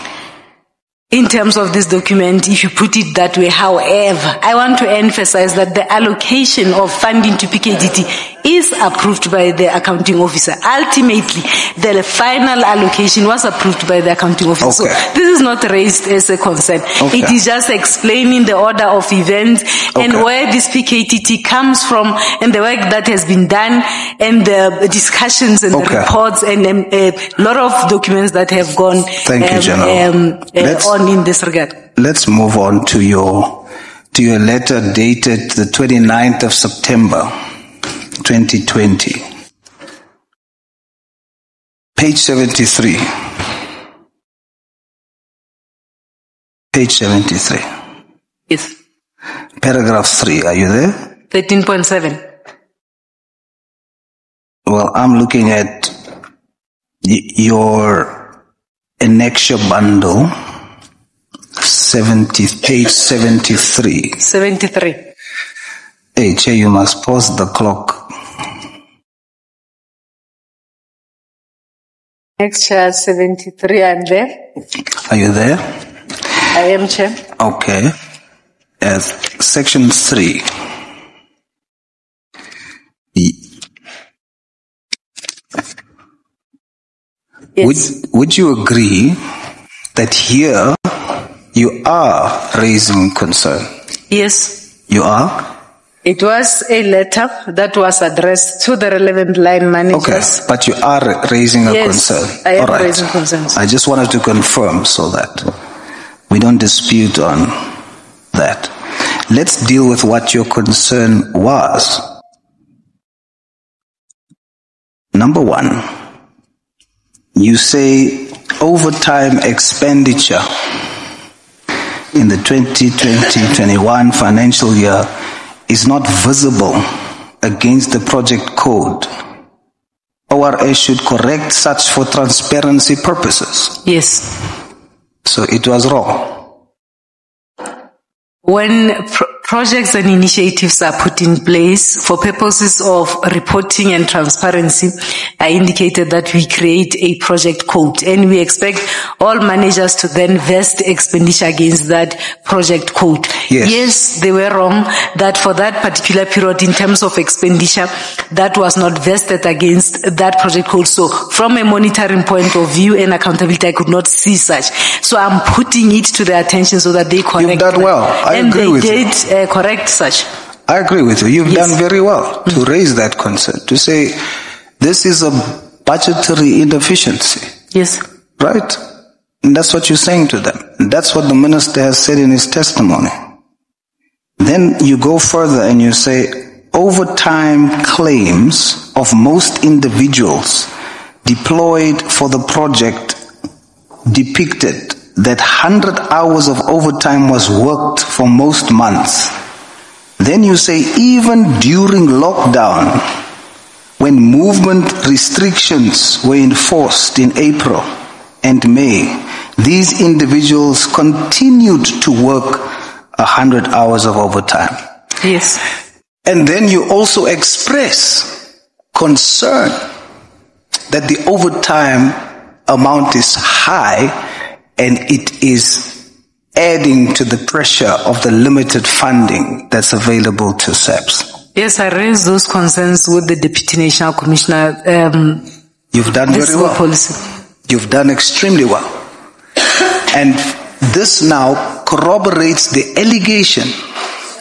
In terms of this document, if you put it that way, however, I want to emphasize that the allocation of funding to PKTT is approved by the accounting officer. Ultimately, the final allocation was approved by the accounting officer. Okay. So this is not raised as a concern. Okay. It is just explaining the order of events and where this PKTT comes from and the work that has been done and the discussions and the reports and a lot of documents that have gone Thank you, General. on in this regard. Let's move on to your letter dated the 29th of September 2020. Page 73. Page 73. Yes. Paragraph 3. Are you there? 13.7. Well, I'm looking at your annexure bundle. Page 73. 73. Hey, Che, you must pause the clock. Next chair 73, I'm there. Are you there? I am, Chair. Okay. As section 3. Yes. Would you agree that here you are raising concern? Yes. You are? It was a letter that was addressed to the relevant line managers. Okay, but you are raising a concern. I am raising concerns. I just wanted to confirm so that we don't dispute on that. Let's deal with what your concern was. Number 1, you say overtime expenditure in the 2020-21 financial year is not visible against the project code. ORA should correct such for transparency purposes. Yes. So it was wrong. When projects and initiatives are put in place for purposes of reporting and transparency, I indicated that we create a project code and we expect all managers to then vest expenditure against that project code. Yes, they were wrong that for that particular period in terms of expenditure, that was not vested against that project code. So from a monitoring point of view and accountability, I could not see such. So I'm putting it to their attention so that they correct. You've done well. I agree with you. And they did correct such. I agree with you. You've done very well to raise that concern, to say this is a budgetary inefficiency. Yes. Right? And that's what you're saying to them. And that's what the minister has said in his testimony. Then you go further and you say overtime claims of most individuals deployed for the project depicted that 100 hours of overtime was worked for most months. Then you say even during lockdown, when movement restrictions were enforced in April and May, these individuals continued to work 100 hours of overtime. Yes. And then you also express concern that the overtime amount is high and it is adding to the pressure of the limited funding that's available to SAPS. Yes, I raised those concerns with the Deputy National Commissioner. You've done very well. Policy. You've done extremely well. And this now corroborates the allegation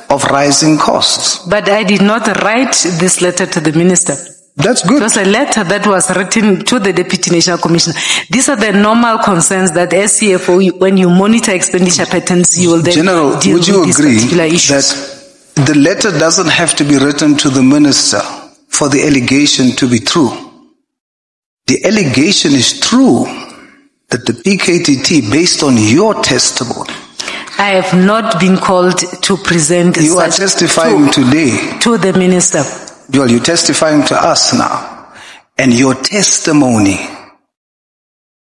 of rising costs. But I did not write this letter to the minister. That's good. It was a letter that was written to the Deputy National Commissioner. These are the normal concerns that as CFO, when you monitor expenditure patterns, you will then General, deal would you with agree these particular issues. that the letter doesn't have to be written to the minister for the allegation to be true? The allegation is true that the PKTT, based on your testimony, I have not been called to present. You are testifying today to the minister. Well, you're testifying to us now, and your testimony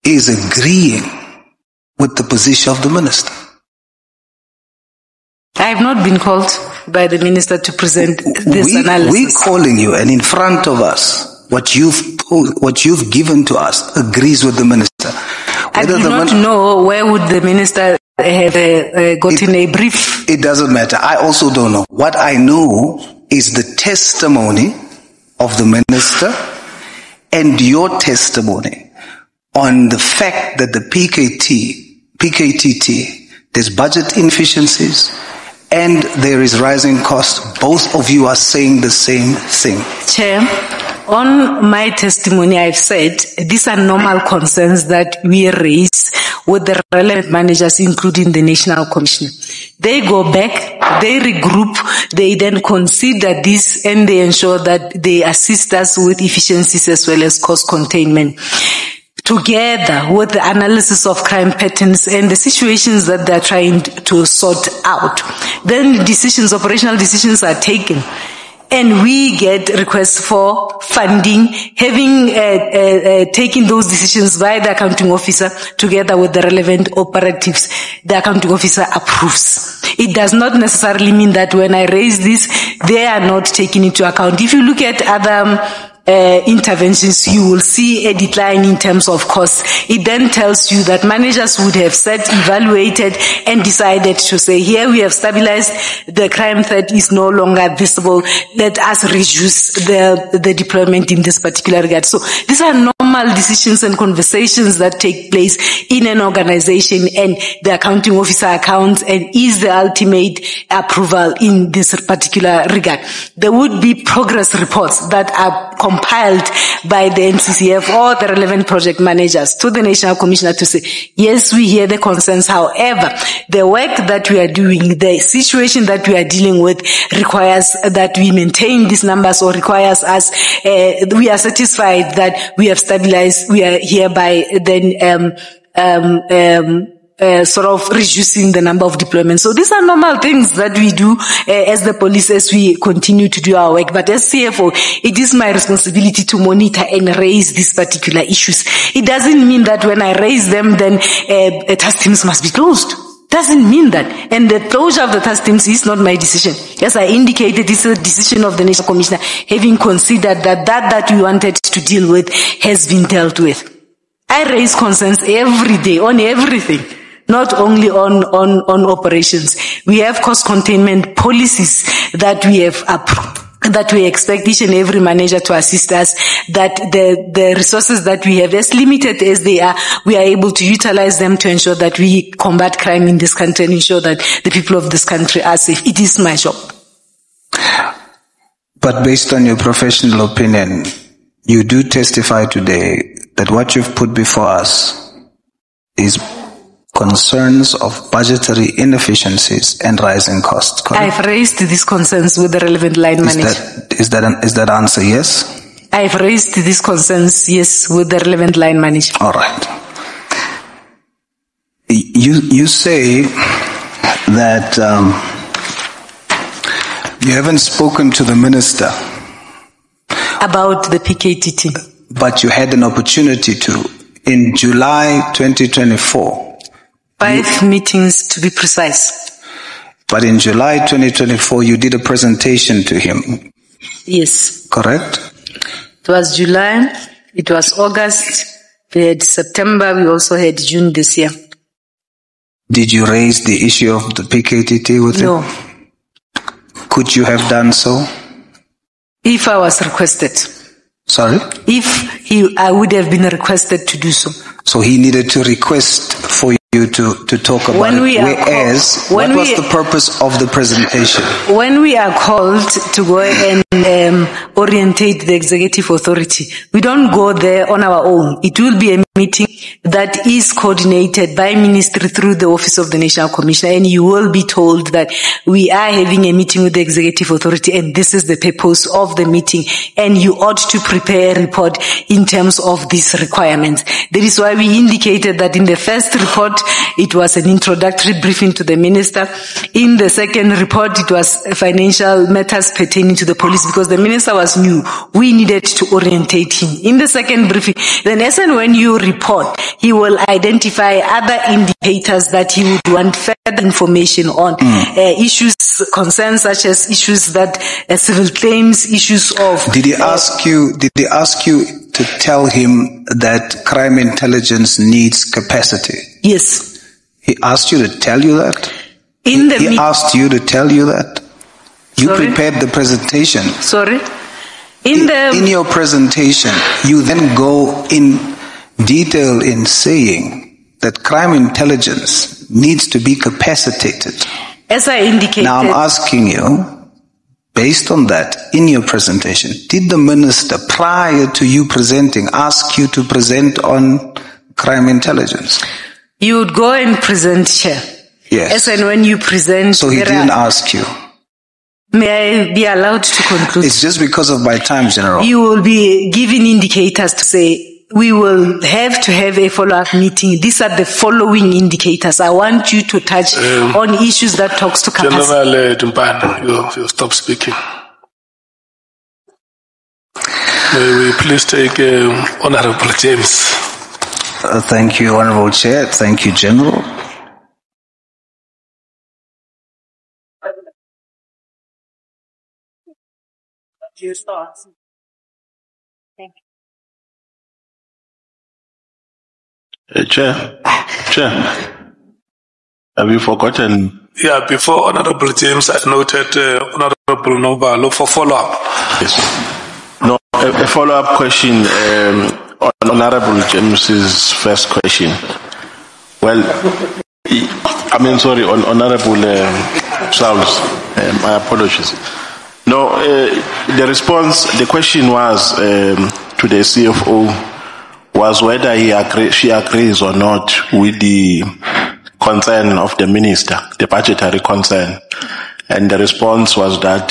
is agreeing with the position of the minister. I have not been called by the minister to present this analysis. We're calling you, and in front of us, what you've given to us agrees with the minister. I do not know where would the minister have gotten a brief. It doesn't matter. I also don't know. What I know is the testimony of the minister and your testimony on the fact that the PKTT, there's budget inefficiencies and there is rising cost. Both of you are saying the same thing. Chair, on my testimony, I've said these are normal concerns that we raise with the relevant managers, including the National Commissioner. They go back, they regroup, they then consider this, and they ensure that they assist us with efficiencies as well as cost containment. Together with the analysis of crime patterns and the situations that they're trying to sort out, then operational decisions are taken. And we get requests for funding, having taken those decisions by the accounting officer together with the relevant operatives. The accounting officer approves. It does not necessarily mean that when I raise this, they are not taken into account. If you look at other interventions, you will see a decline in terms of costs. It then tells you that managers would have evaluated and decided to say, here we have stabilized, the crime threat is no longer visible, let us reduce the deployment in this particular regard. So these are normal decisions and conversations that take place in an organization, and the accounting officer accounts and is the ultimate approval in this particular regard. There would be progress reports that are compiled by the NCCF or the relevant project managers to the National Commissioner to say, yes, we hear the concerns. However, the work that we are doing, the situation that we are dealing with requires that we maintain these numbers, or requires us, we are satisfied that we have stabilized, we are hereby then sort of reducing the number of deployments. So these are normal things that we do as the police as we continue to do our work. But as CFO, it is my responsibility to monitor and raise these particular issues. It doesn't mean that when I raise them, then task teams must be closed. Doesn't mean that. And the closure of the task teams is not my decision. As I indicated, it's a decision of the National Commissioner, having considered that we wanted to deal with has been dealt with. I raise concerns every day on everything, not only on operations. We have cost containment policies that we have approved, that we expect each and every manager to assist us, that the resources that we have, as limited as they are, we are able to utilize them to ensure that we combat crime in this country and ensure that the people of this country are safe. It is my job. But based on your professional opinion, you do testify today that what you've put before us is concerns of budgetary inefficiencies and rising costs, correct? I've raised these concerns with the relevant line manager. Is that answer yes? I've raised these concerns, yes, with the relevant line manager. All right. You say that you haven't spoken to the minister about the PKTT, but you had an opportunity to in July 2024. 5 meetings to be precise. But in July 2024, you did a presentation to him. Yes. Correct? It was July, it was August, we had September, we also had June this year. Did you raise the issue of the PKTT with him? No. Could you have done so? If I was requested. Sorry? I would have been requested to do so. So he needed to request for you to talk about when it. Whereas, what was the purpose of the presentation? When we are called to go and orientate the executive authority, we don't go there on our own. It will be a meeting that is coordinated by ministry through the Office of the National Commissioner, and you will be told that we are having a meeting with the executive authority and this is the purpose of the meeting, and you ought to prepare a report in terms of these requirements. That is why we indicated that in the first report it was an introductory briefing to the minister. In the second report, it was financial matters pertaining to the police because the minister was new. We needed to orientate him. In the second briefing, then as and when you report, he will identify other indicators that he would want further information on. Issues, concerns such as issues that civil claims, issues of... Did he ask you to tell him that crime intelligence needs capacity? Yes. He asked you to tell you that? He asked you to tell you that? You Sorry? prepared the presentation. Sorry? In your presentation, you then go in detail in saying that crime intelligence needs to be capacitated. As I indicated... Now I'm asking you, based on that, in your presentation, did the minister, prior to you presenting, ask you to present on crime intelligence? You would go and present, Chair. Yes. As and when you present... So he didn't ask you? May I be allowed to conclude? It's just because of my time, General. You will be given indicators to say, we will have to have a follow-up meeting. These are the following indicators. I want you to touch on issues that talks to capacity. General Dimpane, you stop speaking. May we please take Honorable James. Thank you, Honorable Chair. Thank you, General. Chair, have you forgotten? Yeah, before Honorable James, I noted Honorable Novalo for follow-up. Yes. No, a follow-up question on Honorable James's first question. Well, on Honorable Saul's. My apologies. No, the question was to the CFO was whether she agrees or not with the concern of the minister, the budgetary concern. And the response was that,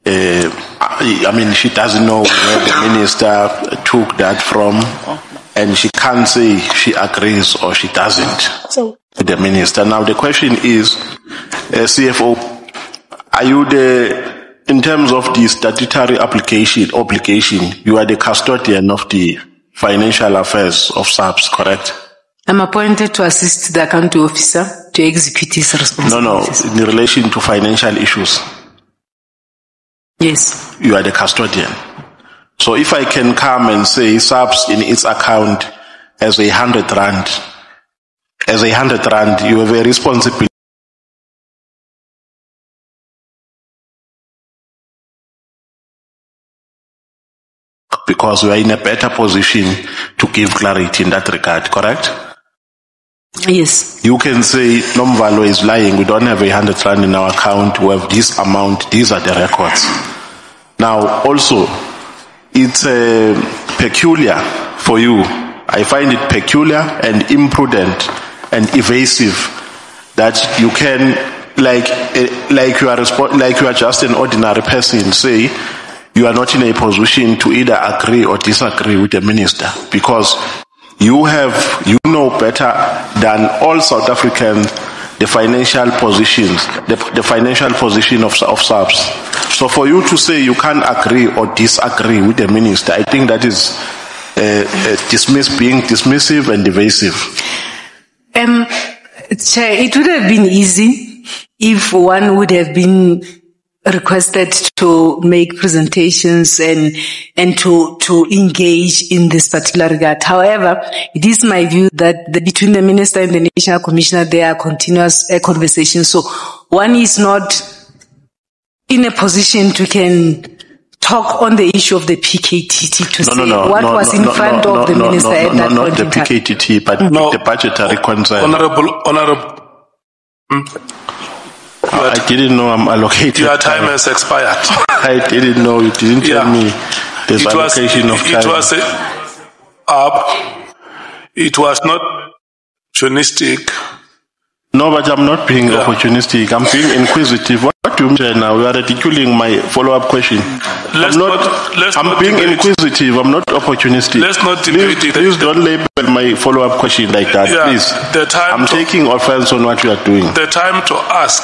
she doesn't know where the minister took that from, and she can't say she agrees or she doesn't with the minister. Now the question is, CFO, are you in terms of the statutory obligation, you are the custodian of the financial affairs of SAPS, correct? I'm appointed to assist the accounting officer to execute his responsibilities. No, in relation to financial issues. Yes. You are the custodian. So if I can come and say SAPS in its account as 100 rand, you have a responsibility. Because we are in a better position to give clarity in that regard, correct? Yes. You can say Nomvalo is lying, we don't have 100 rand in our account, we have this amount, these are the records. Now also, it's peculiar for you. I find it peculiar and imprudent and evasive that you can, like you are just an ordinary person, say you are not in a position to either agree or disagree with the minister, because you know better than all South Africans the financial positions, the financial position of SAPS. So for you to say you can't agree or disagree with the minister, I think that is being dismissive and evasive. Chair, it would have been easy if one would have been requested to make presentations and to engage in this particular regard. However, it is my view that between the minister and the national commissioner there are continuous conversations. So one is not in a position to can talk on the issue of the PKTT to say what was in front of the minister at that point in time. Not the PKTT, but the budgetary concern. Honorable. I didn't know I'm allocated. Your time has expired. I didn't know. You didn't tell me there's allocation of time. It was not opportunistic No, but I'm not being opportunistic. I'm being inquisitive. What do you mean now? You are ridiculing my follow-up question. I'm being inquisitive. I'm not opportunistic. Let's not debate it. Please don't label my follow-up question like that, please. I'm taking offense on what you are doing. The time to ask.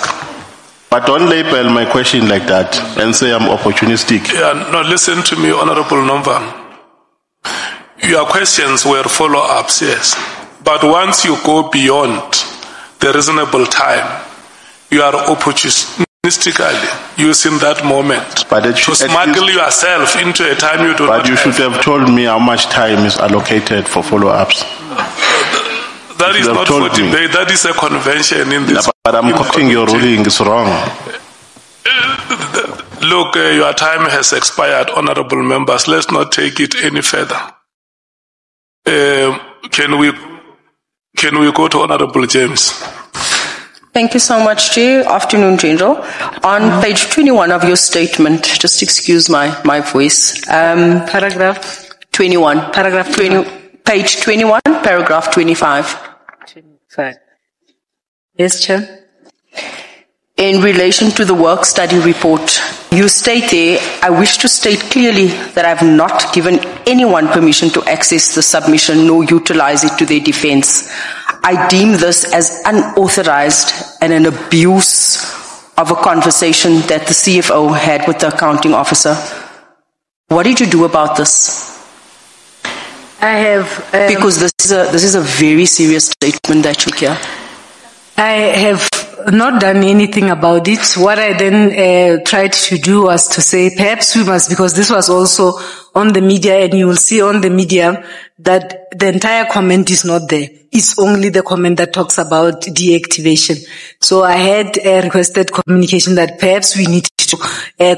But don't label my question like that and say I'm opportunistic. Yeah, no, listen to me, Honorable Nomva. Your questions were follow-ups, yes. But once you go beyond the reasonable time, you are opportunistically using that moment to smuggle yourself into a time you do not have. But you should have told me how much time is allocated for follow-ups. That is not for debate, that is a convention in this. But I'm quoting your ruling is wrong. Look, your time has expired, honorable members. Let's not take it any further. Can we go to Honorable James? Thank you so much, Chair. Afternoon, General. On page 21 of your statement, just excuse my voice. Paragraph 21. Paragraph 20. Page 21, paragraph 25. 25. Yes, Chair. In relation to the work study report, you state there, I wish to state clearly that I have not given anyone permission to access the submission nor utilize it to their defense. I deem this as unauthorized and an abuse of a conversation that the CFO had with the accounting officer. What did you do about this? I have... because this is a very serious statement that you hear. I have not done anything about it. What I then tried to do was to say, perhaps we must, because this was also on the media, and you will see on the media that the entire comment is not there. It's only the comment that talks about deactivation. So I had requested communication that perhaps we need to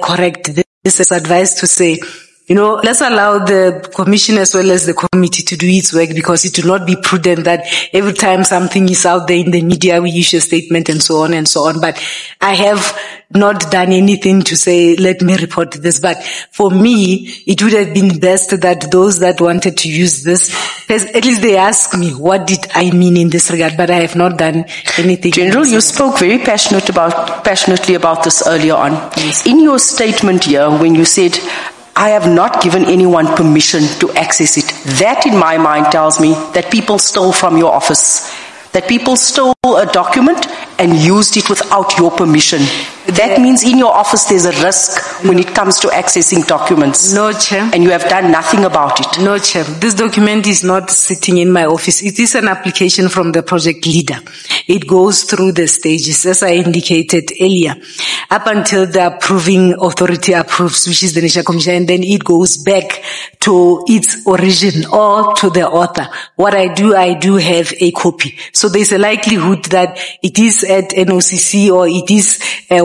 correct this as advice to say, you know, let's allow the commission as well as the committee to do its work, because it will not be prudent that every time something is out there in the media, we issue a statement and so on and so on. But I have not done anything to say, let me report this. But for me, it would have been best that those that wanted to use this, at least they ask me, what did I mean in this regard? But I have not done anything. General, you spoke very passionately about this earlier on. Yes. In your statement here, when you said, I have not given anyone permission to access it. That, in my mind, tells me that people stole from your office, that people stole a document and used it without your permission. That means in your office there's a risk when it comes to accessing documents. No, Chair. And you have done nothing about it. No, Chair. This document is not sitting in my office. It is an application from the project leader. It goes through the stages, as I indicated earlier, up until the approving authority approves, which is the National Commission, and then it goes back to its origin or to the author. What I do have a copy. So there's a likelihood that it is at NOCC or it is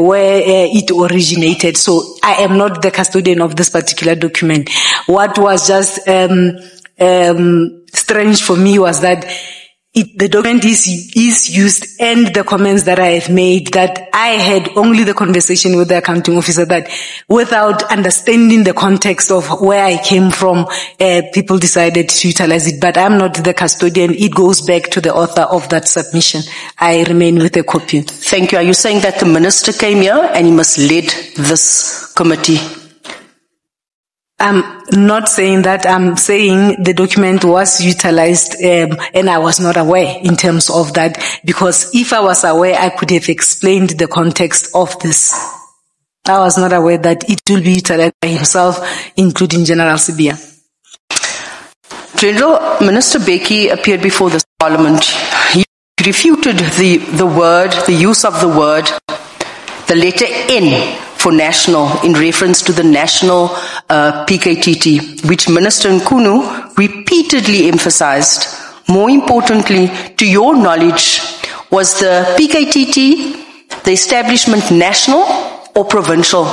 where it originated. So I am not the custodian of this particular document. What was just strange for me was that the document is used, and the comments that I have made, that I had only the conversation with the accounting officer, that without understanding the context of where I came from, people decided to utilize it. But I'm not the custodian. It goes back to the author of that submission. I remain with a copy. Thank you. Are you saying that the minister came here and he misled this committee? I'm not saying that. I'm saying the document was utilized and I was not aware in terms of that, because if I was aware, I could have explained the context of this. I was not aware that it will be utilized by himself, including General Sibia. General, Minister Becky appeared before the Parliament. He refuted the use of the word, the letter N, for national, in reference to the national PKTT, which Minister Nkunu repeatedly emphasized. More importantly, to your knowledge, was the PKTT, the establishment, national or provincial?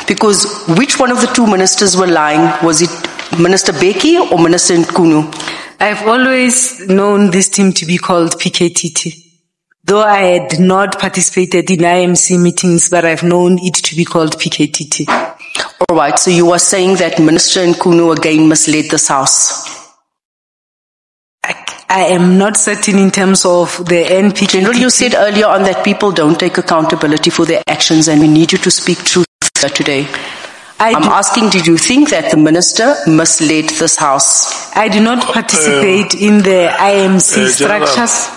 Because which one of the two ministers were lying? Was it Minister Becky or Minister Nkunu? I've always known this team to be called PKTT. Though I had not participated in IMC meetings, but I've known it to be called PKTT. All right, so you are saying that Minister Nkunu again misled this House? I am not certain in terms of the NPK. General, you said earlier on that people don't take accountability for their actions, and we need you to speak truth today. I'm asking, did you think that the minister misled this house? I do not participate in the IMC structures.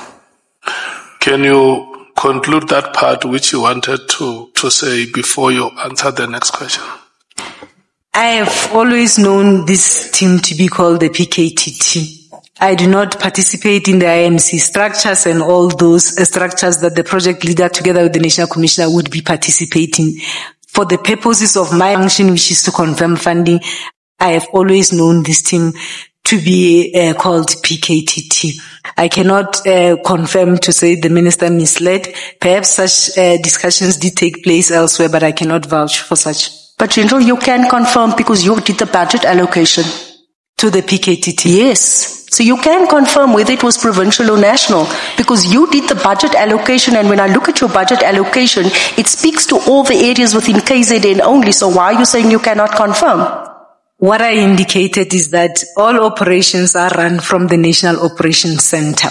Can you conclude that part which you wanted to say before you answer the next question? I have always known this team to be called the PKTT. I do not participate in the IMC structures and all those structures that the project leader together with the National Commissioner would be participating. For the purposes of my function, which is to confirm funding, I have always known this team to be called PKTT. I cannot confirm to say the minister misled. Perhaps such discussions did take place elsewhere, but I cannot vouch for such. But General, you can confirm because you did the budget allocation. To the PKTT? Yes. So you can confirm whether it was provincial or national because you did the budget allocation, and when I look at your budget allocation, it speaks to all the areas within KZN only. So why are you saying you cannot confirm? What I indicated is that all operations are run from the National Operations Center.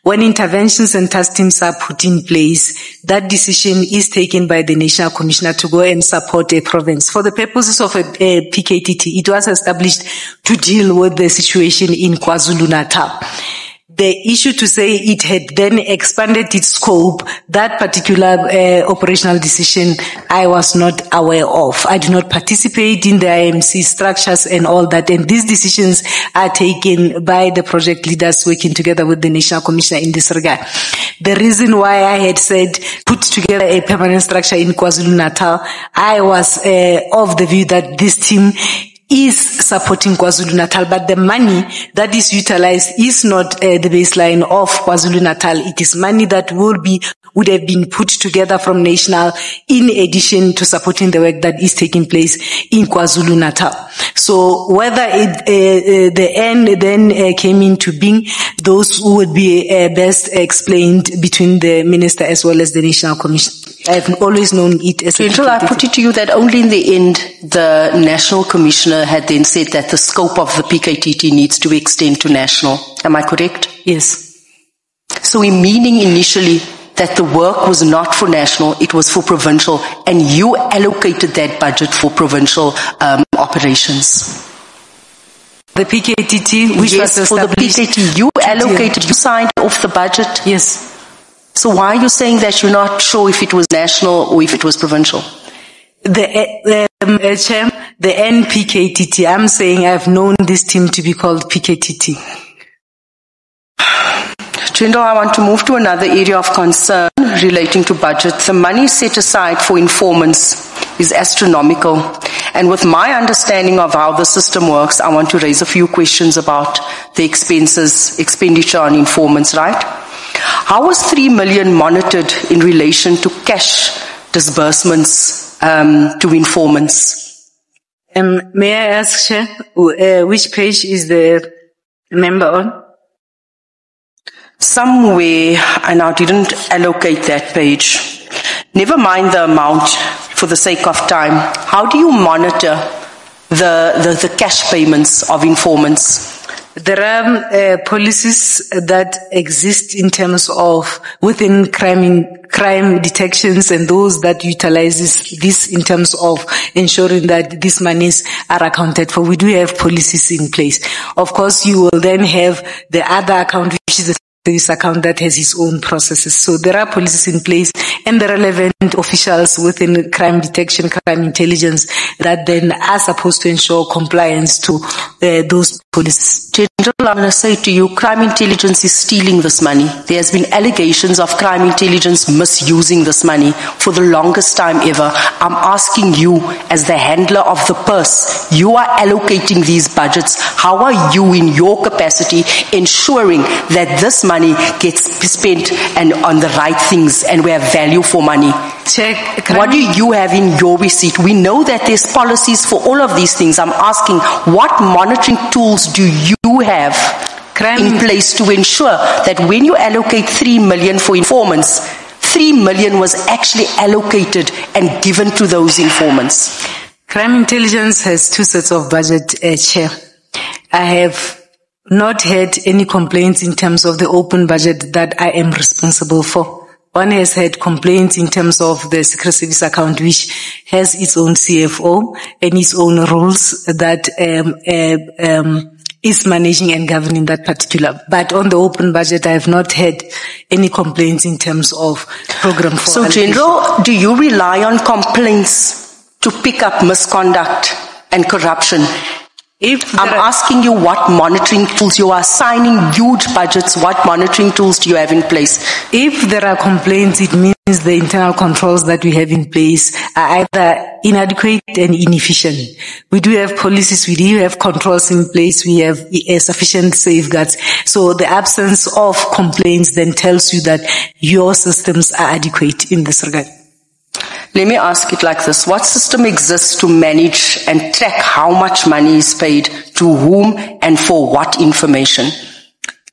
When interventions and task teams are put in place, that decision is taken by the National Commissioner to go and support a province. For the purposes of a PKTT, it was established to deal with the situation in KwaZulu-Natal. The issue to say it had then expanded its scope, that particular operational decision, I was not aware of. I do not participate in the IMC structures and all that, and these decisions are taken by the project leaders working together with the National Commissioner in this regard. The reason why I had said put together a permanent structure in KwaZulu-Natal, I was of the view that this team is supporting KwaZulu-Natal, but the money that is utilized is not the baseline of KwaZulu-Natal. It is money that would have been put together from national in addition to supporting the work that is taking place in KwaZulu-Natal. So whether the end then came into being, those would be best explained between the minister as well as the National Commission. I have always known it as General, I put it to you that only in the end, the National Commissioner had then said that the scope of the PKTT needs to extend to national. Am I correct? Yes. So we're meaning initially that the work was not for national, it was for provincial, and you allocated that budget for provincial operations. The PKTT, which was for the PKT, you allocated, you signed off the budget. Yes. So why are you saying that you're not sure if it was national or if it was provincial? The NPKTT, I'm saying I've known this team to be called PKTT. General, I want to move to another area of concern relating to budget. The money set aside for informants is astronomical. And with my understanding of how the system works, I want to raise a few questions about the expenditure on informants, right? How was 3 million monitored in relation to cash disbursements to informants? May I ask, Chair, which page is the member on? Somewhere, and I didn't allocate that page. Never mind the amount for the sake of time. How do you monitor the cash payments of informants? There are policies that exist in terms of within crime detections and those that utilizes this in terms of ensuring that these monies are accounted for. We do have policies in place. Of course, you will then have the other account, which is the service account that has its own processes. So there are policies in place and the relevant officials within crime detection, crime intelligence that then are supposed to ensure compliance to those policies. General, I'm going to say to you, crime intelligence is stealing this money. There has been allegations of crime intelligence misusing this money for the longest time ever. I'm asking you, as the handler of the purse, you are allocating these budgets. How are you in your capacity ensuring that this money gets spent and on the right things and we have value for money? What do you have in your receipt? We know that there's policies for all of these things. I'm asking, what monitoring tools do you have in place to ensure that when you allocate 3 million for informants, 3 million was actually allocated and given to those informants? Crime intelligence has two sets of budget, Chair. I have not had any complaints in terms of the open budget that I am responsible for. One has had complaints in terms of the Secret Service account, which has its own CFO and its own rules that is managing and governing that particular. But on the open budget, I have not had any complaints in terms of program for So, General, do you rely on complaints to pick up misconduct and corruption? I'm asking you what monitoring tools you are assigning huge budgets. What monitoring tools do you have in place? If there are complaints, it means the internal controls that we have in place are either inadequate and inefficient. We do have policies, we do have controls in place, we have sufficient safeguards. So the absence of complaints then tells you that your systems are adequate in this regard. Let me ask it like this. What system exists to manage and track how much money is paid to whom and for what information?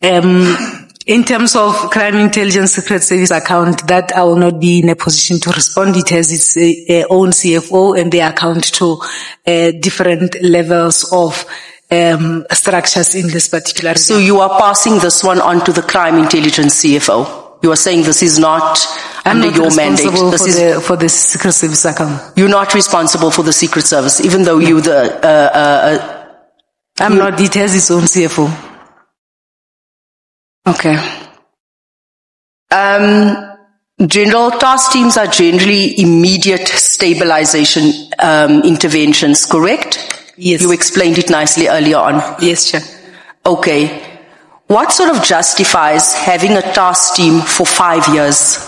In terms of crime intelligence secret service account, that I will not be in a position to respond. It has its own CFO and they account to different levels of structures in this particular. So you are passing this one on to the crime intelligence CFO? You are saying this is not under your mandate. This is for the Secret Service account. You're not responsible for the Secret Service, even though you I'm not. It has its own CFO. Okay. General, task teams are generally immediate stabilization interventions, correct? Yes. You explained it nicely earlier on. Yes, Chair. Okay. What sort of justifies having a task team for 5 years?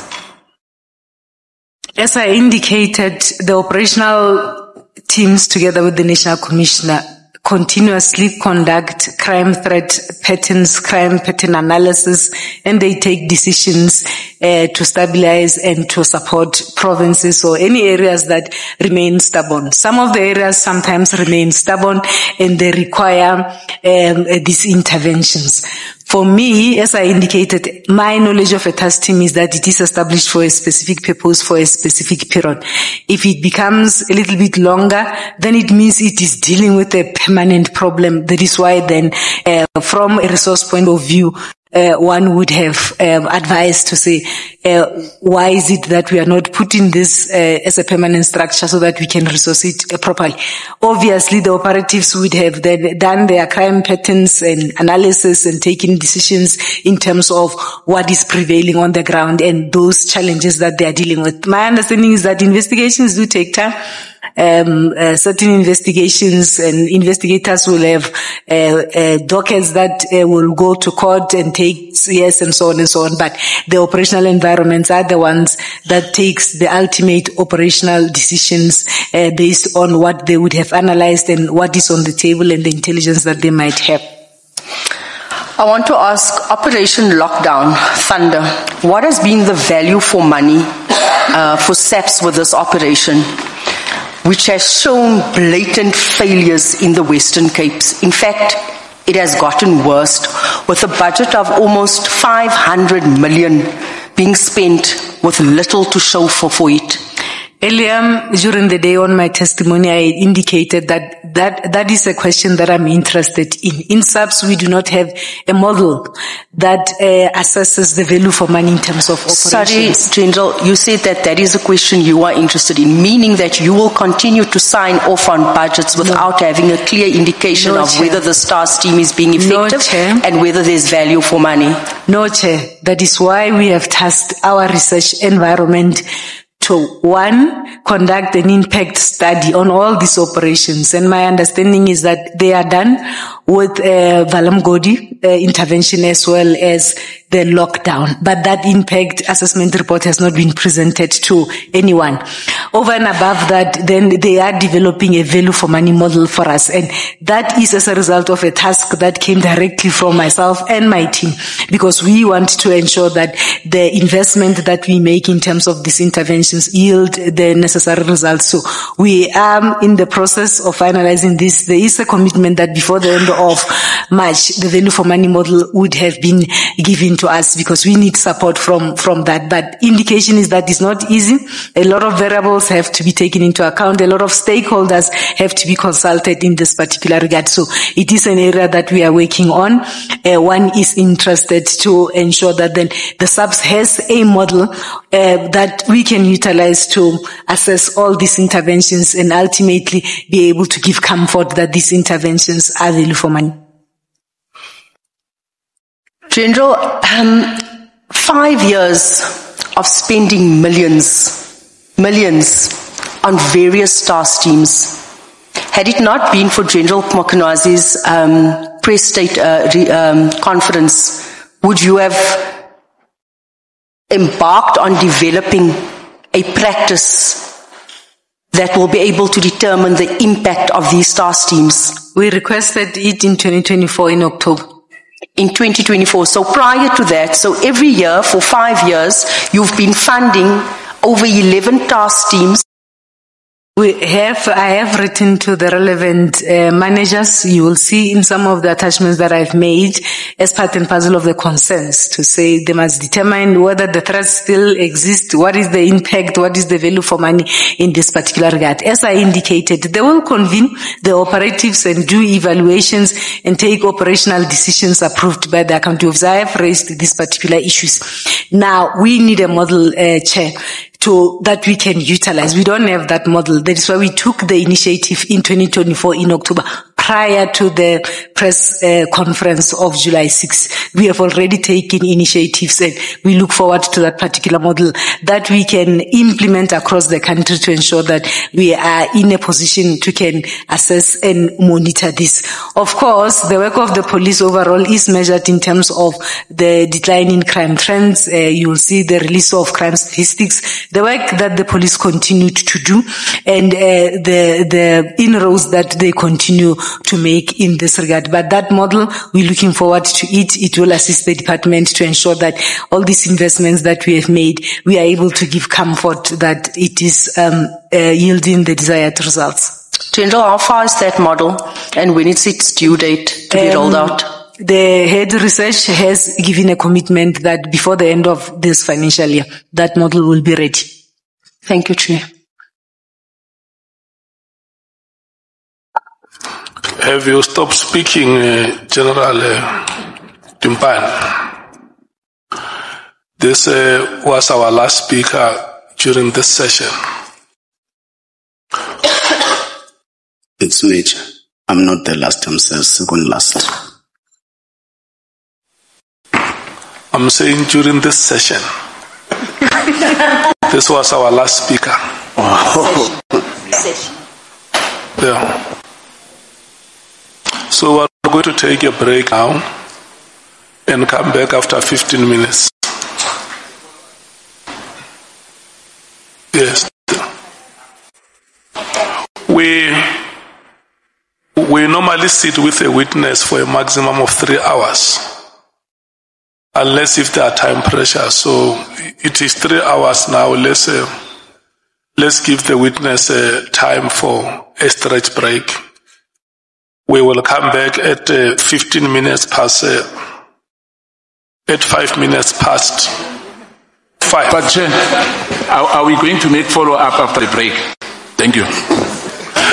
As I indicated, the operational teams together with the National Commissioner continuously conduct crime threat patterns, crime pattern analysis, and they take decisions to stabilize and to support provinces or any areas that remain stubborn. Some of the areas sometimes remain stubborn and they require these interventions. For me, as I indicated, my knowledge of a task team is that it is established for a specific purpose, for a specific period. If it becomes a little bit longer, then it means it is dealing with a permanent problem. That is why then, from a resource point of view, one would have advised to say, why is it that we are not putting this as a permanent structure so that we can resource it properly? Obviously, the operatives would have then done their crime patterns and analysis and taken decisions in terms of what is prevailing on the ground and those challenges that they are dealing with. My understanding is that investigations do take time. Certain investigations and investigators will have dockets that will go to court and take yes and so on and so on. But the operational environments are the ones that takes the ultimate operational decisions based on what they would have analyzed and what is on the table and the intelligence that they might have. I want to ask Operation Lockdown, Thunder, what has been the value for money for SAPS with this operation, which has shown blatant failures in the Western Cape? In fact, it has gotten worse, with a budget of almost 500 million being spent with little to show for it. Earlier, during the day on my testimony, I indicated that is a question that I'm interested in. In SAPS, we do not have a model that assesses the value for money in terms of operations. Sorry, General, you said that is a question you are interested in, meaning that you will continue to sign off on budgets without having a clear indication of whether the STARS team is being effective and whether there's value for money. No, Chair. That is why we have tasked our research environment to, one, conduct an impact study on all these operations. And my understanding is that they are done with Valamgodi intervention as well as the lockdown. But that impact assessment report has not been presented to anyone. Over and above that, then they are developing a value for money model for us. And that is as a result of a task that came directly from myself and my team, because we want to ensure that the investment that we make in terms of these interventions yield the necessary results. So we are in the process of finalizing this. There is a commitment that before the end of March, the value for money model would have been given to us, because we need support from that. But indication is that it's not easy. A lot of variables variables have to be taken into account. A lot of stakeholders have to be consulted in this particular regard. So it is an area that we are working on. One is interested to ensure that then the SAPS has a model that we can utilize to assess all these interventions and ultimately be able to give comfort that these interventions are value for money. General, 5 years of spending millions on various star schemes. Had it not been for General Mokonazi's press state conference, would you have embarked on developing a practice that will be able to determine the impact of these star schemes? We requested it in 2024 in October. In 2024. So prior to that, so every year for 5 years, you've been funding over 11 task teams. I have written to the relevant managers. You will see in some of the attachments that I've made as part and parcel of the concerns to say they must determine whether the threats still exist, what is the impact, what is the value for money in this particular regard. As I indicated, they will convene the operatives and do evaluations and take operational decisions approved by the accounting officer. I have raised these particular issues. Now, we need a model, Chair, that we can utilize. We don't have that model. That is why we took the initiative in 2024 in October, prior to the press conference of July 6. We have already taken initiatives and we look forward to that particular model that we can implement across the country to ensure that we are in a position to can assess and monitor this. Of course, the work of the police overall is measured in terms of the decline in crime trends. You will see the release of crime statistics, the work that the police continued to do, and the inroads that they continue to make in this regard. But that model, we're looking forward to it. It will assist the department to ensure that all these investments that we have made, we are able to give comfort that it is yielding the desired results. General, how far is that model and when is its due date to be rolled out? The head research has given a commitment that before the end of this financial year, that model will be ready. Thank you, Chair. Have you stopped speaking, General Dimpane? This was our last speaker during this session. It's which I'm not the last, I'm the second last. I'm saying during this session. This was our last speaker. Oh. Yeah. So we're going to take a break now and come back after 15 minutes. Yes. We normally sit with a witness for a maximum of 3 hours, unless if there are time pressure. So it is 3 hours now. Let's give the witness time for a stretch break. We will come back at 15 minutes past, at 5 minutes past 5. But Chair, are we going to make follow-up after the break? Thank you.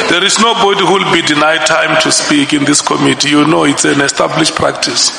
There is nobody who will be denied time to speak in this committee. You know it's an established practice.